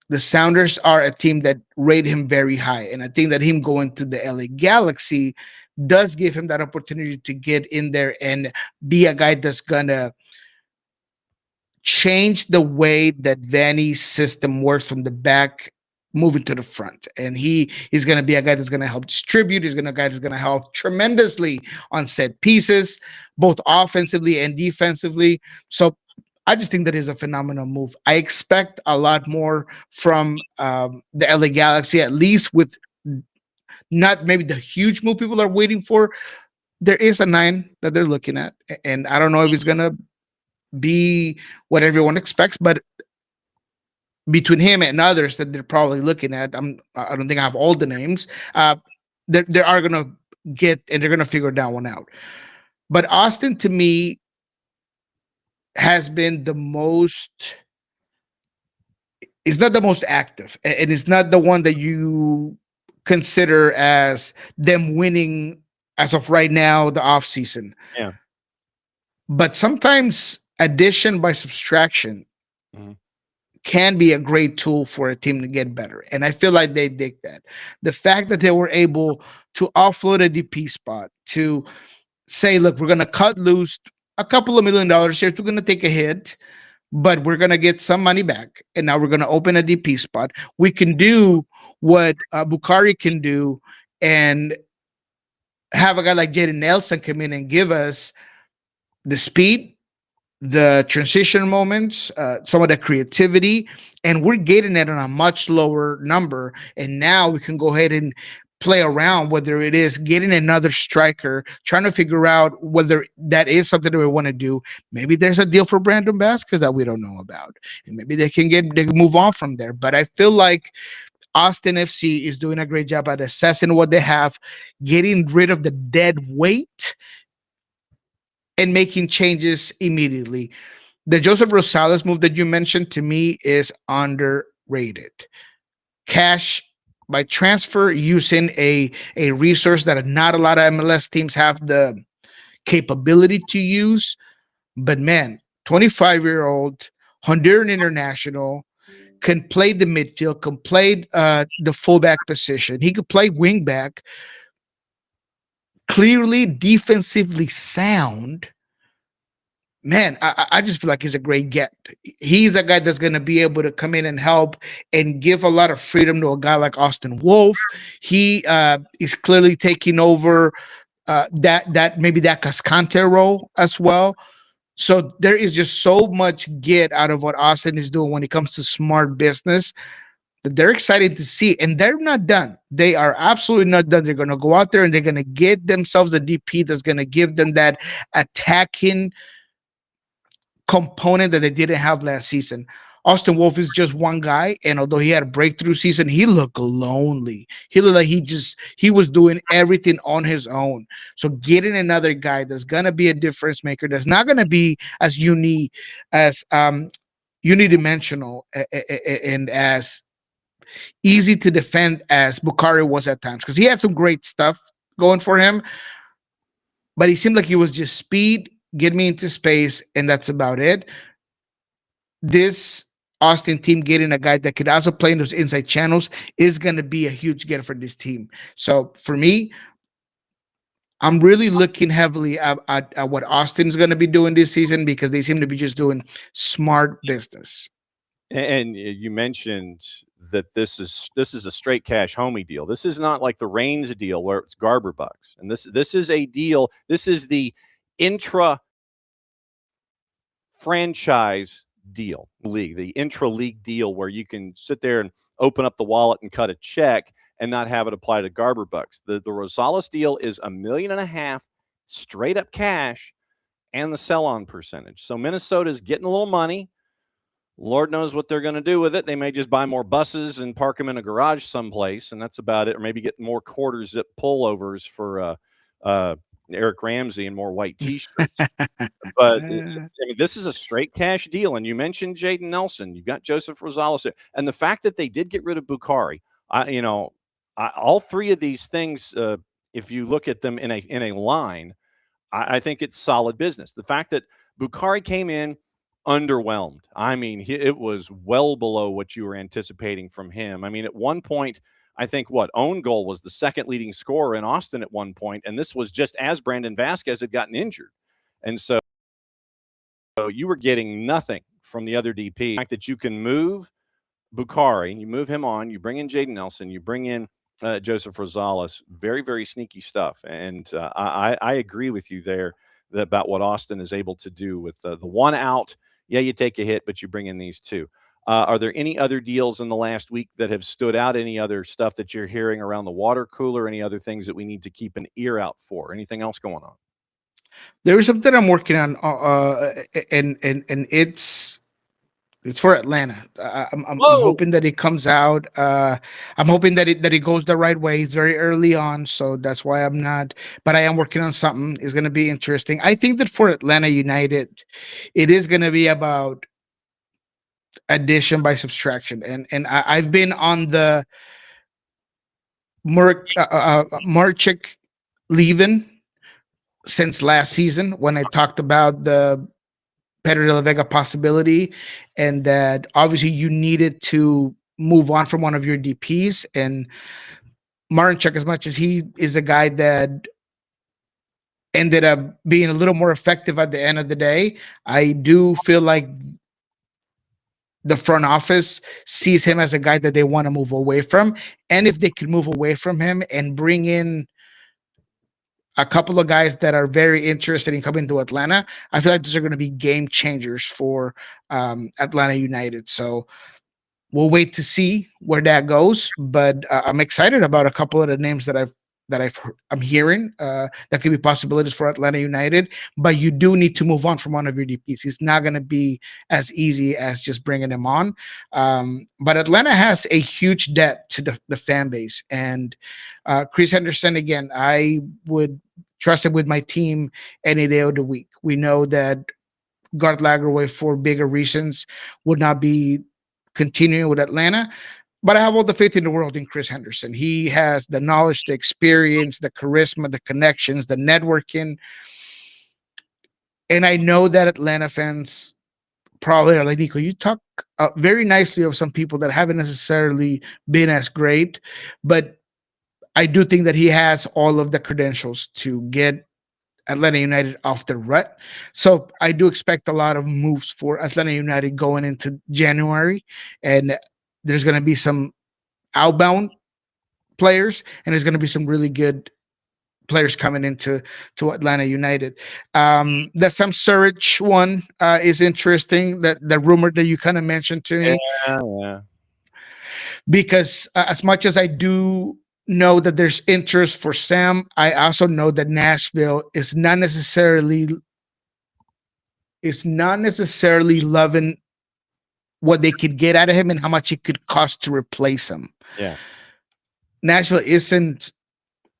the Sounders are a team that rate him very high. And I think that him going to the LA Galaxy does give him that opportunity to get in there and be a guy that's going to change the way that Vanny's system works from the back moving to the front. And he is going to be a guy that's going to help distribute. He's going to guy that's going to help tremendously on set pieces, both offensively and defensively. So I just think that is a phenomenal move. I expect a lot more from the LA Galaxy, at least with not maybe the huge move people are waiting for. There is a 9 that they're looking at, and I don't know if it's going to be what everyone expects, but between him and others that they're probably looking at, I don't think I have all the names. They are gonna get, and they're gonna figure that one out. But Austin, to me, has been the most. It's not the most active, and it's not the one that you consider as them winning as of right now, the off season. Yeah. But sometimes addition by subtraction can be a great tool for a team to get better. And I feel like they dig that. The fact that they were able to offload a DP spot, to say, look, we're going to cut loose a couple of $1 million here. We're going to take a hit, but we're going to get some money back. And now we're going to open a DP spot. We can do what Bukhari can do and have a guy like Jaden Nelson come in and give us the speed, the transition moments, some of the creativity, and we're getting it on a much lower number. And now we can go ahead and play around, whether it is getting another striker, trying to figure out whether that is something that we want to do. Maybe there's a deal for Brandon Vasquez that we don't know about, and maybe they can move on from there. But I feel like Austin FC is doing a great job at assessing what they have, getting rid of the dead weight, and making changes immediately. The Joseph Rosales move that you mentioned, to me, is underrated. Cash by transfer using a resource that not a lot of MLS teams have the capability to use. But man, 25-year-old Honduran international, can play the midfield, can play the fullback position. He could play wingback. Clearly defensively sound. Man, I just feel like he's a great get. He's a guy that's going to be able to come in and help and give a lot of freedom to a guy like Austin Wolf. He is clearly taking over that maybe that Cascante role as well. So there is just so much get out of what Austin is doing when it comes to smart business that they're excited to see. And they're not done. They are absolutely not done. They're going to go out there and they're going to get themselves a DP that's going to give them that attacking component that they didn't have last season. Austin Wolf is just one guy, and although he had a breakthrough season, he looked lonely. He looked like he was doing everything on his own. So getting another guy that's gonna be a difference maker, that's not gonna be as unidimensional and as easy to defend as Bukhari was at times, because he had some great stuff going for him, but he seemed like he was just speed, get me into space, and that's about it. This Austin team getting a guy that could also play in those inside channels is going to be a huge get for this team. So for me, I'm really looking heavily at what Austin's going to be doing this season because they seem to be just doing smart business. And you mentioned that this is a straight cash homie deal. This is not like the Reigns deal where it's Garber bucks. And this is a deal. This is the intra franchise deal league, the intra league deal where you can sit there and open up the wallet and cut a check and not have it apply to Garber bucks. The Rosales deal is $1.5 million straight up cash and the sell on percentage. So Minnesota's getting a little money. Lord knows what they're going to do with it. They may just buy more buses and park them in a garage someplace, and that's about it. Or maybe get more quarter zip pullovers for Eric Ramsey and more white T-shirts. But I mean, this is a straight cash deal. And you mentioned Jaden Nelson. You've got Joseph Rosales there. And the fact that they did get rid of Bukhari, all three of these things, if you look at them in a line, I think it's solid business. The fact that Bukhari came in underwhelmed. I mean, it was well below what you were anticipating from him. I mean, at one point, I think own goal was the second leading scorer in Austin at one point, and this was just as Brandon Vasquez had gotten injured. And so you were getting nothing from the other DP. The fact that you can move Bukhari, you move him on, you bring in Jaden Nelson, you bring in Joseph Rosales, very, very sneaky stuff. And I agree with you there about what Austin is able to do with the one out. Yeah, you take a hit, but you bring in these two. Are there any other deals in the last week that have stood out? Any other stuff that you're hearing around the water cooler? Any other things that we need to keep an ear out for? Anything else going on? There is something I'm working on, and it's for Atlanta. I'm hoping that it comes out. I'm hoping that it goes the right way. It's very early on, so that's why I'm not. But I am working on something. It's going to be interesting. I think that for Atlanta United, it is going to be about addition by subtraction, and I've been on the Marchik leaving since last season when I talked about the Pedro de la Vega possibility, and that obviously you needed to move on from one of your DPs. And Martinchuk, as much as he is a guy that ended up being a little more effective at the end of the day, I do feel like the front office sees him as a guy that they want to move away from. And if they could move away from him and bring in a couple of guys that are very interested in coming to Atlanta, I feel like those are going to be game changers for Atlanta United. So we'll wait to see where that goes. But I'm excited about a couple of the names that I'm hearing that could be possibilities for Atlanta United. But you do need to move on from one of your DPs. It's not going to be as easy as just bringing them on. But Atlanta has a huge debt to the fan base. And Chris Henderson, again, I would trust him with my team any day of the week. We know that Gart Lagerwey, for bigger reasons, would not be continuing with Atlanta. But I have all the faith in the world in Chris Henderson. He has the knowledge, the experience, the charisma, the connections, the networking. And I know that Atlanta fans probably are like, Niko, you talk very nicely of some people that haven't necessarily been as great. But I do think that he has all of the credentials to get Atlanta United off the rut. So I do expect a lot of moves for Atlanta United going into January. And there's going to be some outbound players, and there's going to be some really good players coming into Atlanta United. The Sam Surridge one is interesting. That the rumor that you kind of mentioned to me, Yeah. Because as much as I do know that there's interest for Sam, I also know that Nashville is not necessarily loving what they could get out of him and how much it could cost to replace him. Yeah. Nashville isn't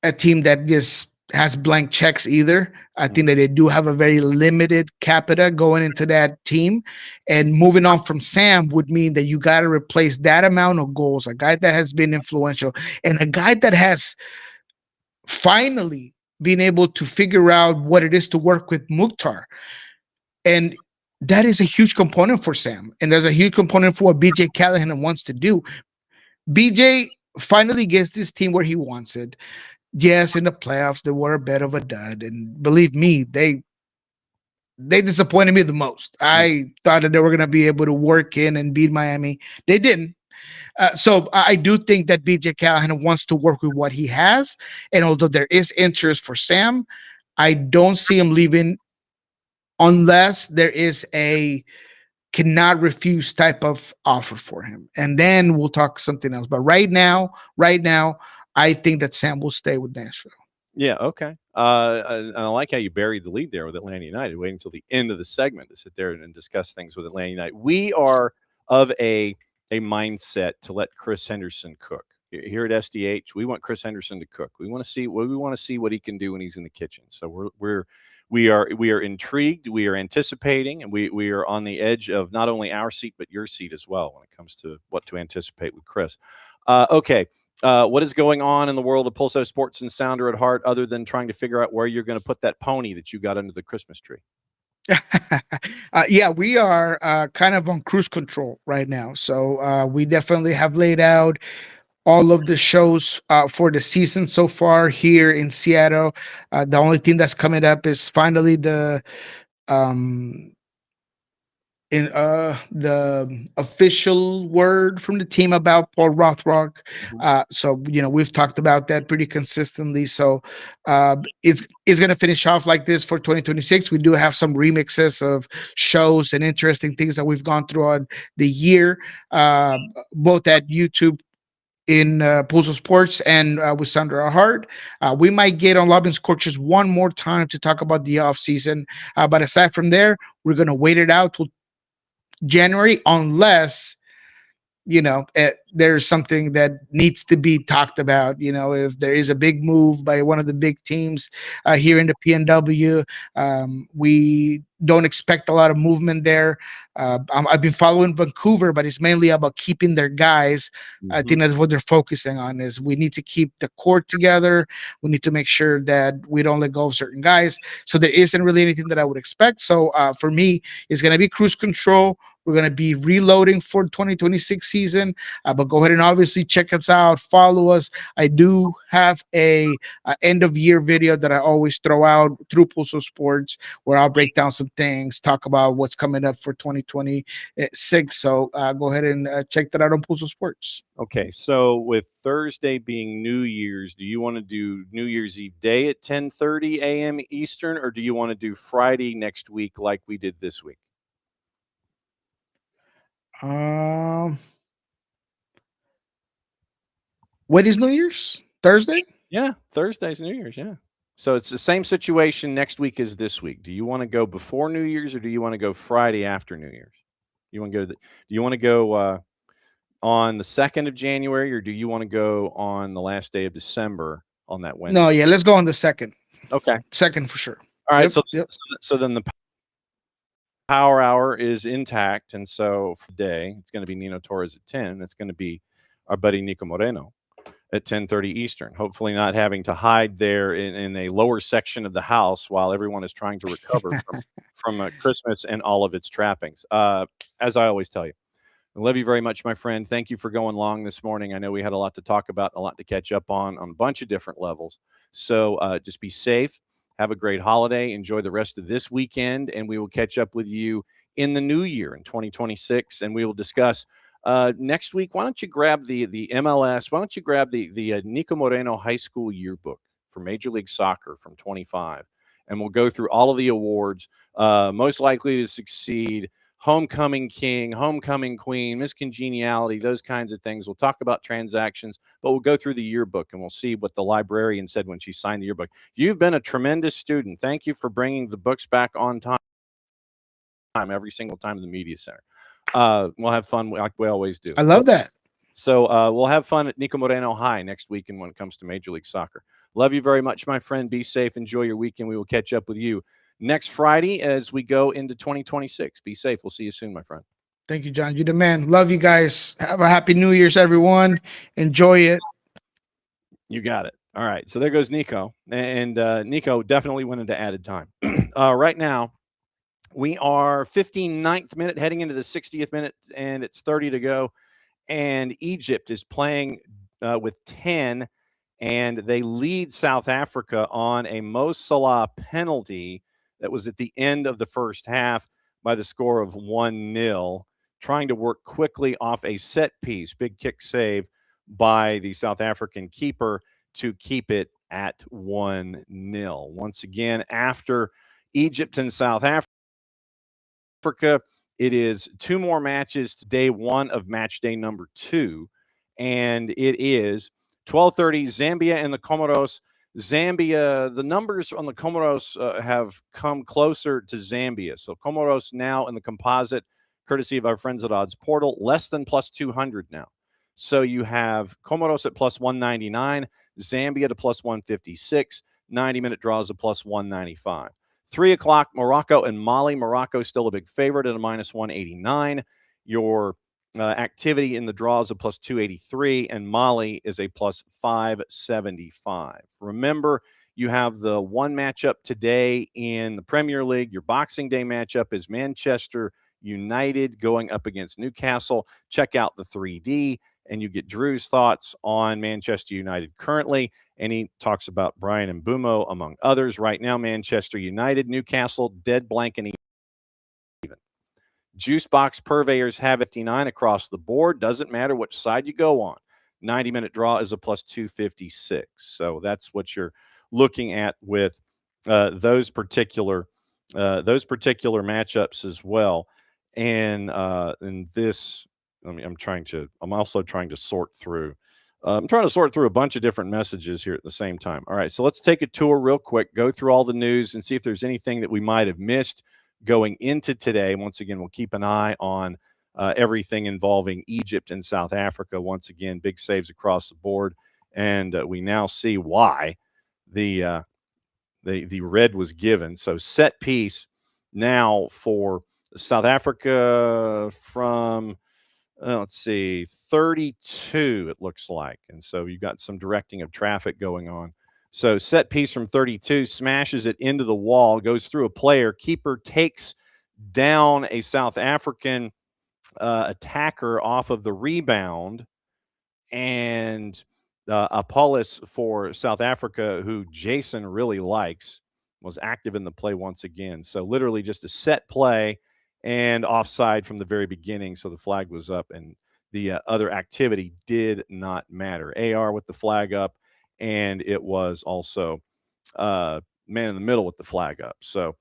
a team that just has blank checks either. I think that they do have a very limited capita going into that team. And moving on from Sam would mean that you got to replace that amount of goals, a guy that has been influential and a guy that has finally been able to figure out what it is to work with Mukhtar. And that is a huge component for Sam, and there's a huge component for what BJ Callahan wants to do. BJ finally gets this team where he wants it. Yes, in the playoffs they were a bit of a dud, and believe me, they disappointed me the most. I thought that they were going to be able to work in and beat Miami. They didn't. So I do think that BJ Callahan wants to work with what he has, and although there is interest for Sam, I don't see him leaving unless there is a cannot refuse type of offer for him, and then we'll talk something else. But right now, I think that Sam will stay with Nashville. Yeah, okay. And I like how you buried the lead there with Atlanta United, waiting until the end of the segment to sit there and discuss things with Atlanta United. We are of a mindset to let Chris Henderson cook. Here at SDH, we want Chris Henderson to cook. We want to see what he can do when he's in the kitchen. So we are intrigued, we are anticipating, and we are on the edge of not only our seat but your seat as well when it comes to what to anticipate with Chris. Okay. What is going on in the world of Pulso Sports and Sounder at Heart, other than trying to figure out where you're going to put that pony that you got under the Christmas tree? Yeah, we are kind of on cruise control right now. So we definitely have laid out all of the shows for the season so far here in Seattle. The only thing that's coming up is finally the official word from the team about Paul Rothrock. So we've talked about that pretty consistently. So it's going to finish off like this for 2026. We do have some remixes of shows and interesting things that we've gone throughout the year, both at YouTube in Pulso Sports and with Sandra Hart. We might get on Lobby's Coaches one more time to talk about the off season. But aside from there, we're going to wait it out till January, unless there's something that needs to be talked about. If there is a big move by one of the big teams here in the PNW, we don't expect a lot of movement there. I've been following Vancouver, but it's mainly about keeping their guys. I think that's what they're focusing on. Is we need to keep the core together. We need to make sure that we don't let go of certain guys. So there isn't really anything that I would expect. So for me, it's going to be cruise control. We're going to be reloading for 2026 season, but go ahead and obviously check us out, follow us. I do have a end of year video that I always throw out through Pulso Sports, where I'll break down some things, talk about what's coming up for 2026. So go ahead and check that out on Pulso Sports. Okay, so with Thursday being New Year's, do you want to do New Year's Eve day at 10:30 a.m. Eastern, or do you want to do Friday next week like we did this week? What is New Year's? Thursday? Yeah, Thursday's New Year's, yeah. So it's the same situation next week as this week. Do you want to go before New Year's, or do you want to go Friday after New Year's? Do you want to go on the 2nd of January, or do you want to go on the last day of December on that Wednesday? No, yeah, let's go on the 2nd. Okay. 2nd for sure. All right, so then the power hour is intact, and so for today it's going to be Nino Torres at 10. It's going to be our buddy Niko Moreno at 10:30 Eastern. Hopefully not having to hide there in a lower section of the house while everyone is trying to recover from Christmas and all of its trappings. As I always tell you, I love you very much, my friend. Thank you for going long this morning. I know we had a lot to talk about, a lot to catch up on a bunch of different levels. So just be safe. Have a great holiday. Enjoy the rest of this weekend, and we will catch up with you in the new year in 2026, and we will discuss next week. Why don't you grab the MLS? Why don't you grab the Niko Moreno High School Yearbook for Major League Soccer from 25, and we'll go through all of the awards. Most likely to succeed, Homecoming King, Homecoming Queen, Miss Congeniality, those kinds of things. We'll talk about transactions, but we'll go through the yearbook and we'll see what the librarian said when she signed the yearbook. You've been a tremendous student. Thank you for bringing the books back on time every single time in the media center. We'll have fun like we always do. I love that. So we'll have fun at Niko Moreno High next weekend when it comes to Major League Soccer. Love you very much, my friend. Be safe. Enjoy your weekend. We will catch up with you next Friday as we go into 2026. Be safe. We'll see you soon, my friend. Thank you, John. You're the man. Love you guys. Have a happy New Year's, everyone. Enjoy it. You got it. All right. So there goes Niko. And Niko definitely went into added time. Right now, We are 59th minute heading into the 60th minute, and it's 30 to go. And Egypt is playing with 10, and they lead South Africa on a Mo Salah penalty that was at the end of the first half by the score of 1-0, trying to work quickly off a set piece. Big kick save by the South African keeper to keep it at 1-0. Once again, after Egypt and South Africa, it is 2 more matches to day 1 of match day number 2, and it is 12:30 Zambia and the Comoros. Zambia, the numbers on the Comoros have come closer to Zambia. So Comoros now in the composite, courtesy of our friends at Odds Portal, less than plus 200 now. So you have Comoros at plus 199, Zambia to plus 156, 90-minute draws of plus 195. 3 o'clock, Morocco and Mali. Morocco still a big favorite at a minus 189. Your activity in the draws of plus 283, and Mali is a plus 575. Remember, you have the one matchup today in the Premier League. Your Boxing Day matchup is Manchester United going up against Newcastle. Check out the 3D, and you get Drew's thoughts on Manchester United currently. And he talks about Brian Mbumo, among others. Right now, Manchester United, Newcastle, dead blank and even. Juice box purveyors have 59 across the board. Doesn't matter which side you go on. 90-minute draw is a plus 256. So that's what you're looking at with those particular matchups as well. And in this, I'm also trying to sort through. I'm trying to sort through a bunch of different messages here at the same time. All right, so let's take a tour real quick, go through all the news, and see if there's anything that we might have missed going into today. Once again, we'll keep an eye on everything involving Egypt and South Africa. Once again, big saves across the board, and we now see why the red was given. So set piece now for South Africa from let's see, 32 it looks like. And so you've got some directing of traffic going on. So set piece from 32, smashes it into the wall, goes through a player. Keeper takes down a South African attacker off of the rebound. And Apollos for South Africa, who Jason really likes, was active in the play once again. So literally just a set play and offside from the very beginning. So the flag was up, and the other activity did not matter. AR with the flag up, and it was also man in the middle with the flag up. So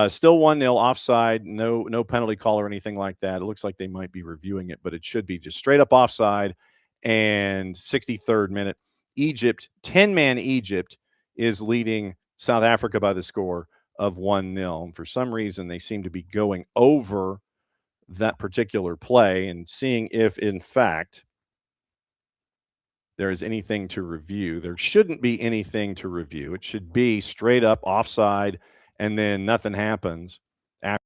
still 1-0 offside, no penalty call or anything like that. It looks like they might be reviewing it, but it should be just straight up offside. And 63rd minute, Egypt, 10-man Egypt is leading South Africa by the score of 1-0. And for some reason, they seem to be going over that particular play and seeing if, in fact, there is anything to review. There shouldn't be anything to review. It should be straight up offside, and then nothing happens after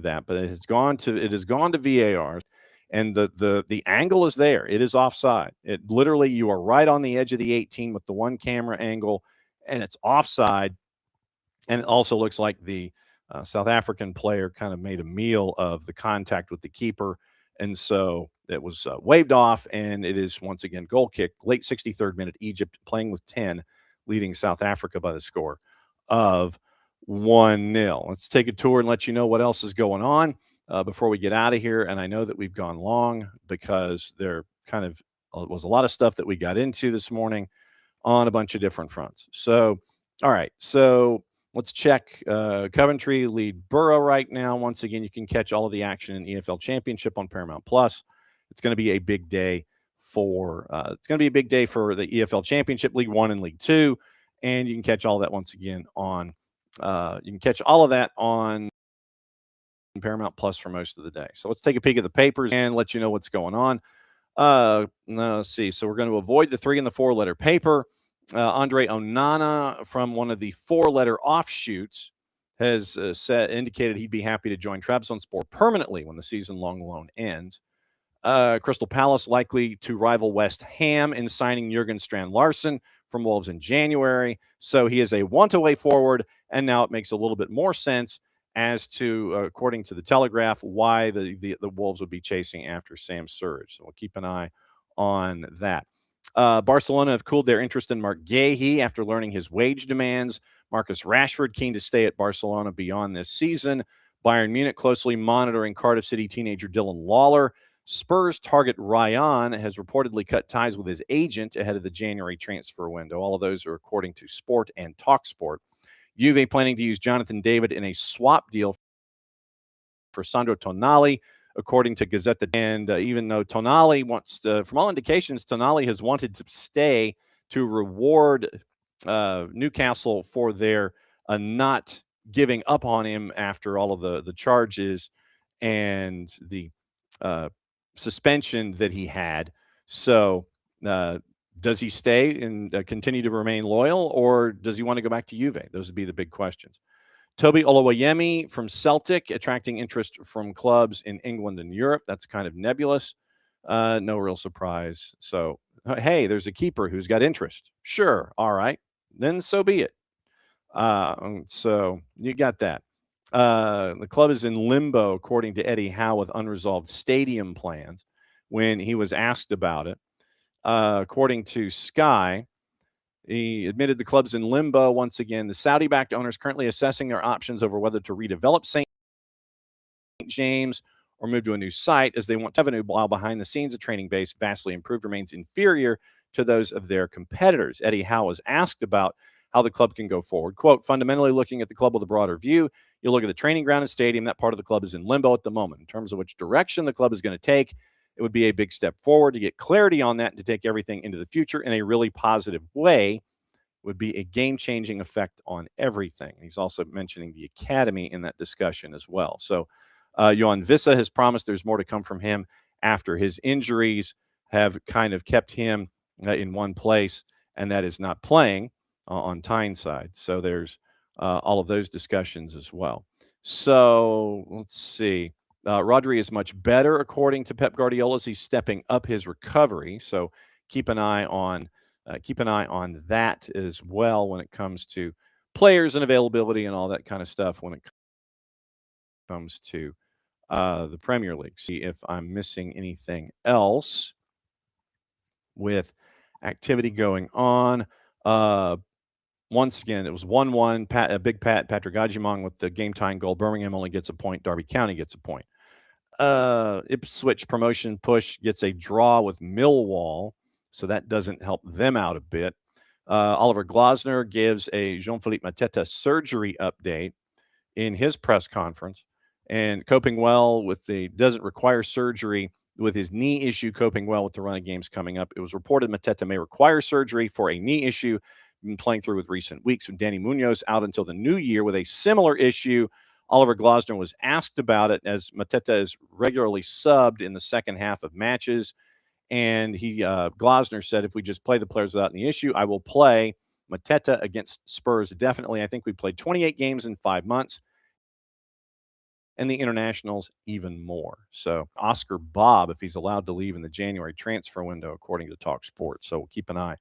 that. But it has gone to VAR, and the angle is there. It is offside. It literally, you are right on the edge of the 18 with the one camera angle, and it's offside. And it also looks like the South African player kind of made a meal of the contact with the keeper. And so it was waved off, and it is once again goal kick. Late 63rd minute, Egypt playing with 10, leading South Africa by the score of 1-0. Let's take a tour and let you know what else is going on before we get out of here. And I know that we've gone long because there kind of was a lot of stuff that we got into this morning on a bunch of different fronts. So, all right. So let's check Coventry lead Borough right now. Once again, you can catch all of the action in the EFL Championship on Paramount Plus. It's going to be a big day for the EFL Championship, League One and League Two, and you can catch all that once again on Paramount Plus for most of the day. So let's take a peek at the papers and let you know what's going on. Let's see. So we're going to avoid the 3 and the 4-letter paper. Andre Onana from one of the 4-letter offshoots has indicated he'd be happy to join Trabzonspor permanently when the season-long loan ends. Crystal Palace likely to rival West Ham in signing Jurgen Strand-Larsen from Wolves in January. So he is a want-away forward, and now it makes a little bit more sense as to, according to the Telegraph, why the Wolves would be chasing after Sam Surridge. So we'll keep an eye on that. Barcelona have cooled their interest in Mark Gahey after learning his wage demands. Marcus Rashford keen to stay at Barcelona beyond this season. Bayern Munich closely monitoring Cardiff City teenager Dylan Lawler. Spurs target Ryan has reportedly cut ties with his agent ahead of the January transfer window. All of those are according to Sport and TalkSport. Juve planning to use Jonathan David in a swap deal for Sandro Tonali, according to Gazzetta. And even though Tonali wants to, from all indications, Tonali has wanted to stay to reward Newcastle for their not giving up on him after all of the charges and the suspension that he had. So does he stay and continue to remain loyal, or does he want to go back to Juve? Those would be the big questions. Toby Oluwayemi from Celtic, attracting interest from clubs in England and Europe. That's kind of nebulous. No real surprise. So, hey, there's a keeper who's got interest. Sure. All right. Then so be it. So you got that. The club is in limbo, according to Eddie Howe, with unresolved stadium plans when he was asked about it. According to Sky, he admitted the club's in limbo once again. The Saudi-backed owner is currently assessing their options over whether to redevelop St. James or move to a new site, as they want revenue, while behind the scenes, a training base vastly improved remains inferior to those of their competitors. Eddie Howe was asked about how the club can go forward. Quote, fundamentally looking at the club with a broader view, you look at the training ground and stadium, that part of the club is in limbo at the moment. In terms of which direction the club is going to take, it would be a big step forward to get clarity on that and to take everything into the future in a really positive way. Would be a game-changing effect on everything. He's also mentioning the academy in that discussion as well. So Johan Vissa has promised there's more to come from him after his injuries have kind of kept him in one place, and that is not playing on Tyneside. So there's all of those discussions as well. So let's see. Rodri is much better, according to Pep Guardiola, as he's stepping up his recovery. So keep an eye on that as well when it comes to players and availability and all that kind of stuff when it comes to the Premier League. See if I'm missing anything else with activity going on. Once again, it was 1-1. Patrick Agimong with the game-tying goal. Birmingham only gets a point. Derby County gets a point. Ipswich promotion push gets a draw with Millwall, so that doesn't help them out a bit. Oliver Glasner gives a Jean-Philippe Mateta surgery update in his press conference, and coping well with doesn't require surgery with his knee issue, coping well with the run of games coming up. It was reported Mateta may require surgery for a knee issue, been playing through with recent weeks, with Danny Munoz out until the new year with a similar issue. Oliver Glasner was asked about it, as Mateta is regularly subbed in the second half of matches. And Glasner said, if we just play the players without any issue, I will play Mateta against Spurs. Definitely. I think we played 28 games in 5 months, and the internationals even more. So Oscar Bob, if he's allowed to leave in the January transfer window, according to TalkSport. So we'll keep an eye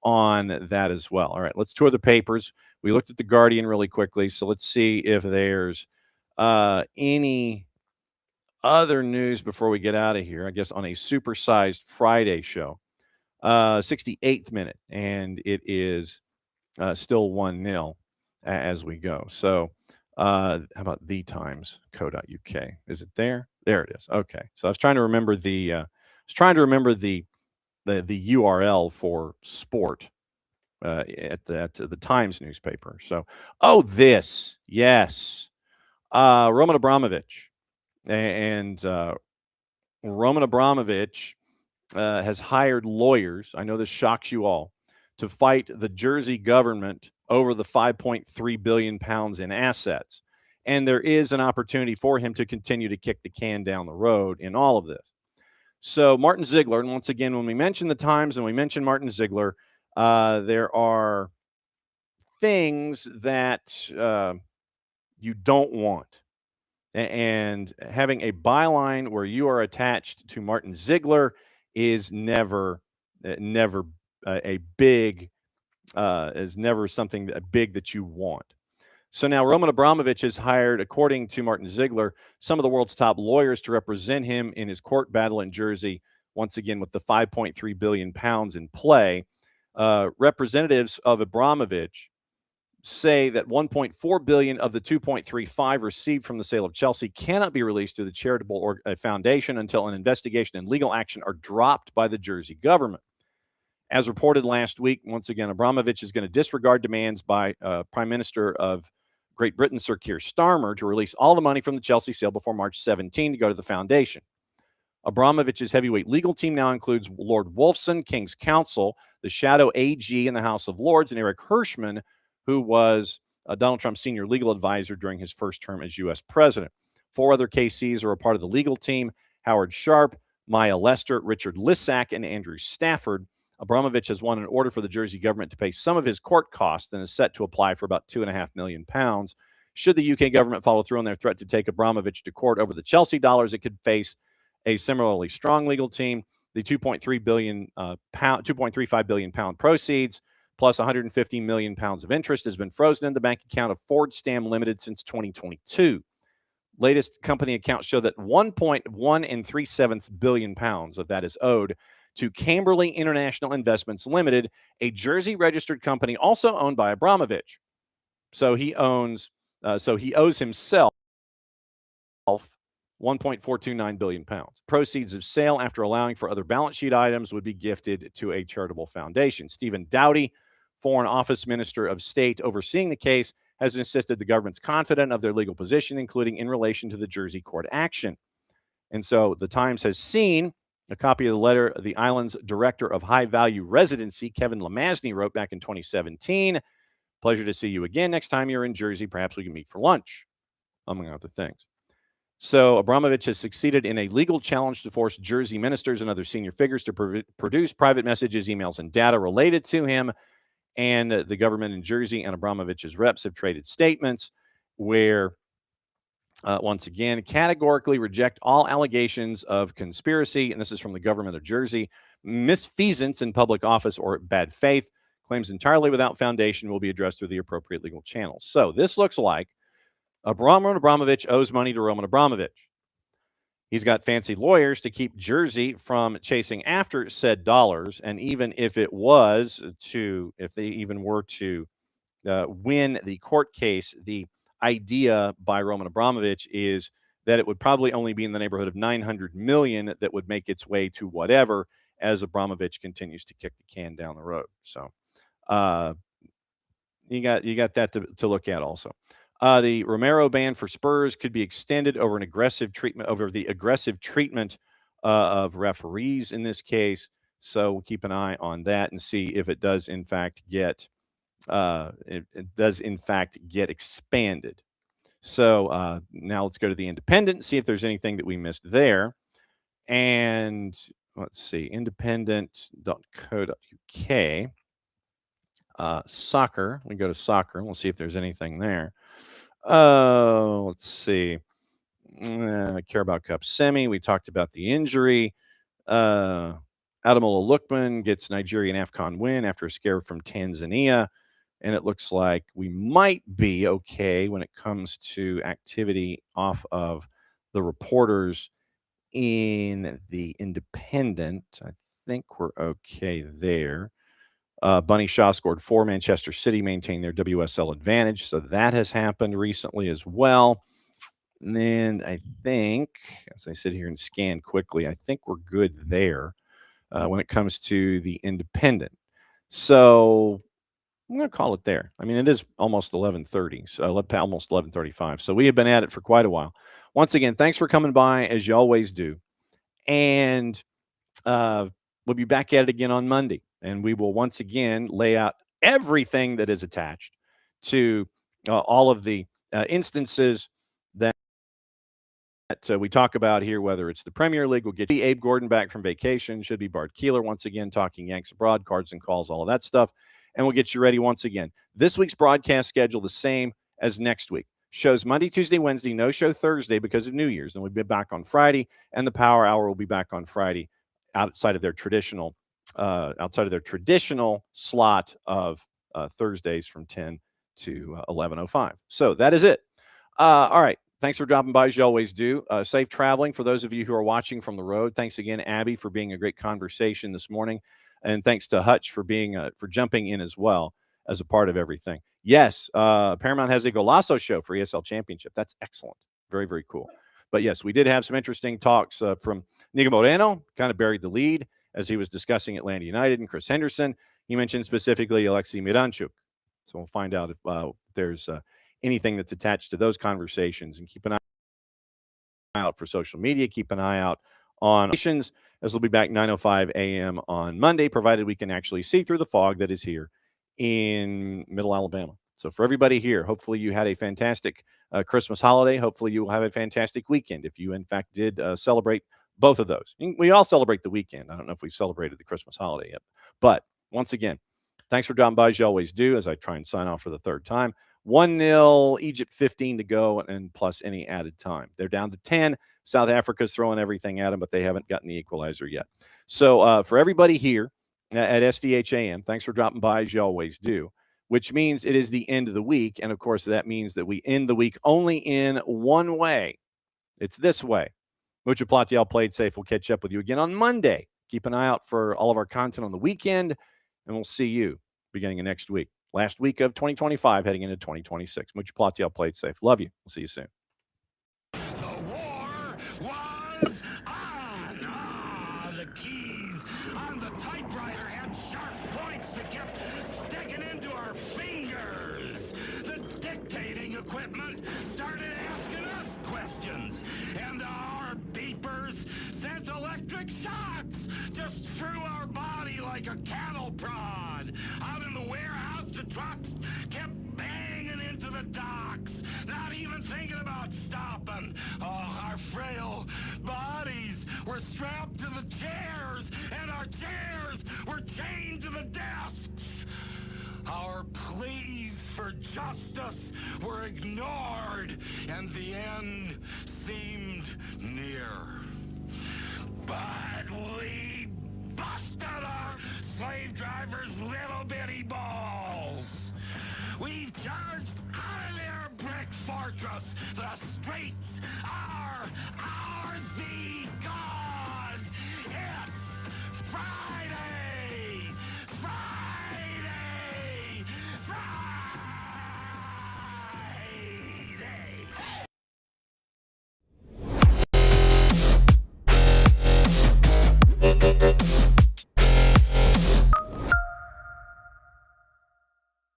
on that as well. All right, let's tour the papers. We looked at the Guardian really quickly, so let's see if there's any other news before we get out of here. I guess on a supersized Friday show, 68th minute, and it is still 1-0 as we go. So how about thetimes.co.uk? Is it there? There it is. Okay. So I was trying to remember the URL for sport at the Times newspaper. So, yes, Roman Abramovich, and Roman Abramovich has hired lawyers. I know this shocks you all, to fight the Jersey government over the 5.3 billion pounds in assets, and there is an opportunity for him to continue to kick the can down the road in all of this. So Martin Ziegler, and once again, when we mention the Times and we mention Martin Ziegler, there are things that you don't want. And having a byline where you are attached to Martin Ziegler is never a big, is never something big that you want. So now Roman Abramovich has hired, according to Martin Ziegler, some of the world's top lawyers to represent him in his court battle in Jersey, once again with the 5.3 billion pounds in play. Representatives of Abramovich say that 1.4 billion of the 2.35 received from the sale of Chelsea cannot be released to the charitable foundation until an investigation and legal action are dropped by the Jersey government. As reported last week, once again, Abramovich is going to disregard demands by Prime Minister of Great Britain, Sir Keir Starmer, to release all the money from the Chelsea sale before March 17 to go to the foundation. Abramovich's heavyweight legal team now includes Lord Wolfson, King's Counsel, the shadow AG in the House of Lords, and Eric Hirschman, who was Donald Trump's senior legal advisor during his first term as U.S. president. 4 other KCs are a part of the legal team: Howard Sharp, Maya Lester, Richard Lissack, and Andrew Stafford. Abramovich has won an order for the Jersey government to pay some of his court costs and is set to apply for about £2.5 million. Should the UK government follow through on their threat to take Abramovich to court over the Chelsea dollars, it could face a similarly strong legal team. The 2.35 billion pound proceeds plus 150 million pounds of interest has been frozen in the bank account of Ford Stam Limited since 2022. Latest company accounts show that 1.137 billion pounds of that is owed to Camberley International Investments Limited, a Jersey-registered company also owned by Abramovich. So he owes himself 1.429 billion pounds. Proceeds of sale, after allowing for other balance sheet items, would be gifted to a charitable foundation. Stephen Dowdy, Foreign Office Minister of State overseeing the case, has insisted the government's confident of their legal position, including in relation to the Jersey court action. And so the Times has seen a copy of the letter the island's director of high-value residency, Kevin Lamazny, wrote back in 2017. Pleasure to see you again. Next time you're in Jersey, perhaps we can meet for lunch, among other things. So Abramovich has succeeded in a legal challenge to force Jersey ministers and other senior figures to produce private messages, emails, and data related to him. And the government in Jersey and Abramovich's reps have traded statements where, once again, categorically reject all allegations of conspiracy. And this is from the government of Jersey. Misfeasance in public office or bad faith, claims entirely without foundation, will be addressed through the appropriate legal channels. So this looks like Roman Abramovich owes money to Roman Abramovich. He's got fancy lawyers to keep Jersey from chasing after said dollars. And even if they even were to win the court case, the idea by Roman Abramovich is that it would probably only be in the neighborhood of 900 million that would make its way to whatever, as Abramovich continues to kick the can down the road. So you got that to look at also. The Romero ban for Spurs could be extended over the aggressive treatment of referees in this case. So we'll keep an eye on that and see if it does in fact get expanded. So now let's go to the Independent, see if there's anything that we missed there. And let's see, independent.co.uk. Soccer. We go to soccer and we'll see if there's anything there. Let's see. Carabao Cup semi. We talked about the injury. Ademola Lookman gets Nigerian AFCON win after a scare from Tanzania. And it looks like we might be okay when it comes to activity off of the reporters in the Independent. I think we're okay there. Bunny Shaw scored 4. Manchester City maintained their WSL advantage. So that has happened recently as well. And then I think, as I sit here and scan quickly, I think we're good there when it comes to the Independent. So I'm going to call it there. I mean, it is almost 11:30, so almost 11:35. So we have been at it for quite a while. Once again, thanks for coming by, as you always do. And we'll be back at it again on Monday. And we will once again lay out everything that is attached to all of the instances that we talk about here, whether it's the Premier League. We'll get Abe Gordon back from vacation. Should be Bart Keeler once again talking Yanks abroad, cards and calls, all of that stuff. And we'll get you ready once again. This week's broadcast schedule the same as next week. Shows Monday, Tuesday, Wednesday, no show Thursday because of New Year's. And we'll be back on Friday. And the Power Hour will be back on Friday outside of their traditional slot of Thursdays from 10 to 11:05. So that is it. All right. Thanks for dropping by, as you always do. Safe traveling for those of you who are watching from the road. Thanks again, Abby, for being a great conversation this morning, and thanks to Hutch for being for jumping in as well as a part of everything. Yes, Paramount has a Golasso show for ESL Championship. That's excellent. Very, very cool. But yes, we did have some interesting talks from Niko Moreno, kind of buried the lead as he was discussing Atlanta United and Chris Henderson. He mentioned specifically Alexei Miranchuk. So we'll find out if there's anything that's attached to those conversations, and keep an eye out for social media. Keep an eye out on stations, as we'll be back 9:05 a.m. on Monday, provided we can actually see through the fog that is here in Middle Alabama. So for everybody here, hopefully you had a fantastic Christmas holiday. Hopefully you will have a fantastic weekend if you, in fact, did celebrate both of those. We all celebrate the weekend. I don't know if we've celebrated the Christmas holiday yet. But once again, thanks for dropping by, as you always do, as I try and sign off for the third time. 1-0, Egypt 15 to go, and plus any added time. They're down to 10. South Africa's throwing everything at them, but they haven't gotten the equalizer yet. So for everybody here at SDH AM, thanks for dropping by, as you always do, which means it is the end of the week. And, of course, that means that we end the week only in one way. It's this way. Mucho Platiel played safe. We'll catch up with you again on Monday. Keep an eye out for all of our content on the weekend, and we'll see you beginning of next week. Last week of 2025, heading into 2026. Mucho Platiel played safe. Love you. We'll see you soon. The war was on. The keys on the typewriter had sharp points that kept sticking into our fingers. The dictating equipment started asking us questions, and our beepers sent electric shocks just through our body like a cattle prod. Out in the warehouse, the trucks kept banging into the docks, not even thinking about stopping. Oh, our frail bodies were strapped to the chairs, and our chairs were chained to the desks. Our pleas for justice were ignored, and the end seemed near. But we busted our slave drivers' little bitty balls. We've charged out of their brick fortress. The streets are ours. Be gone.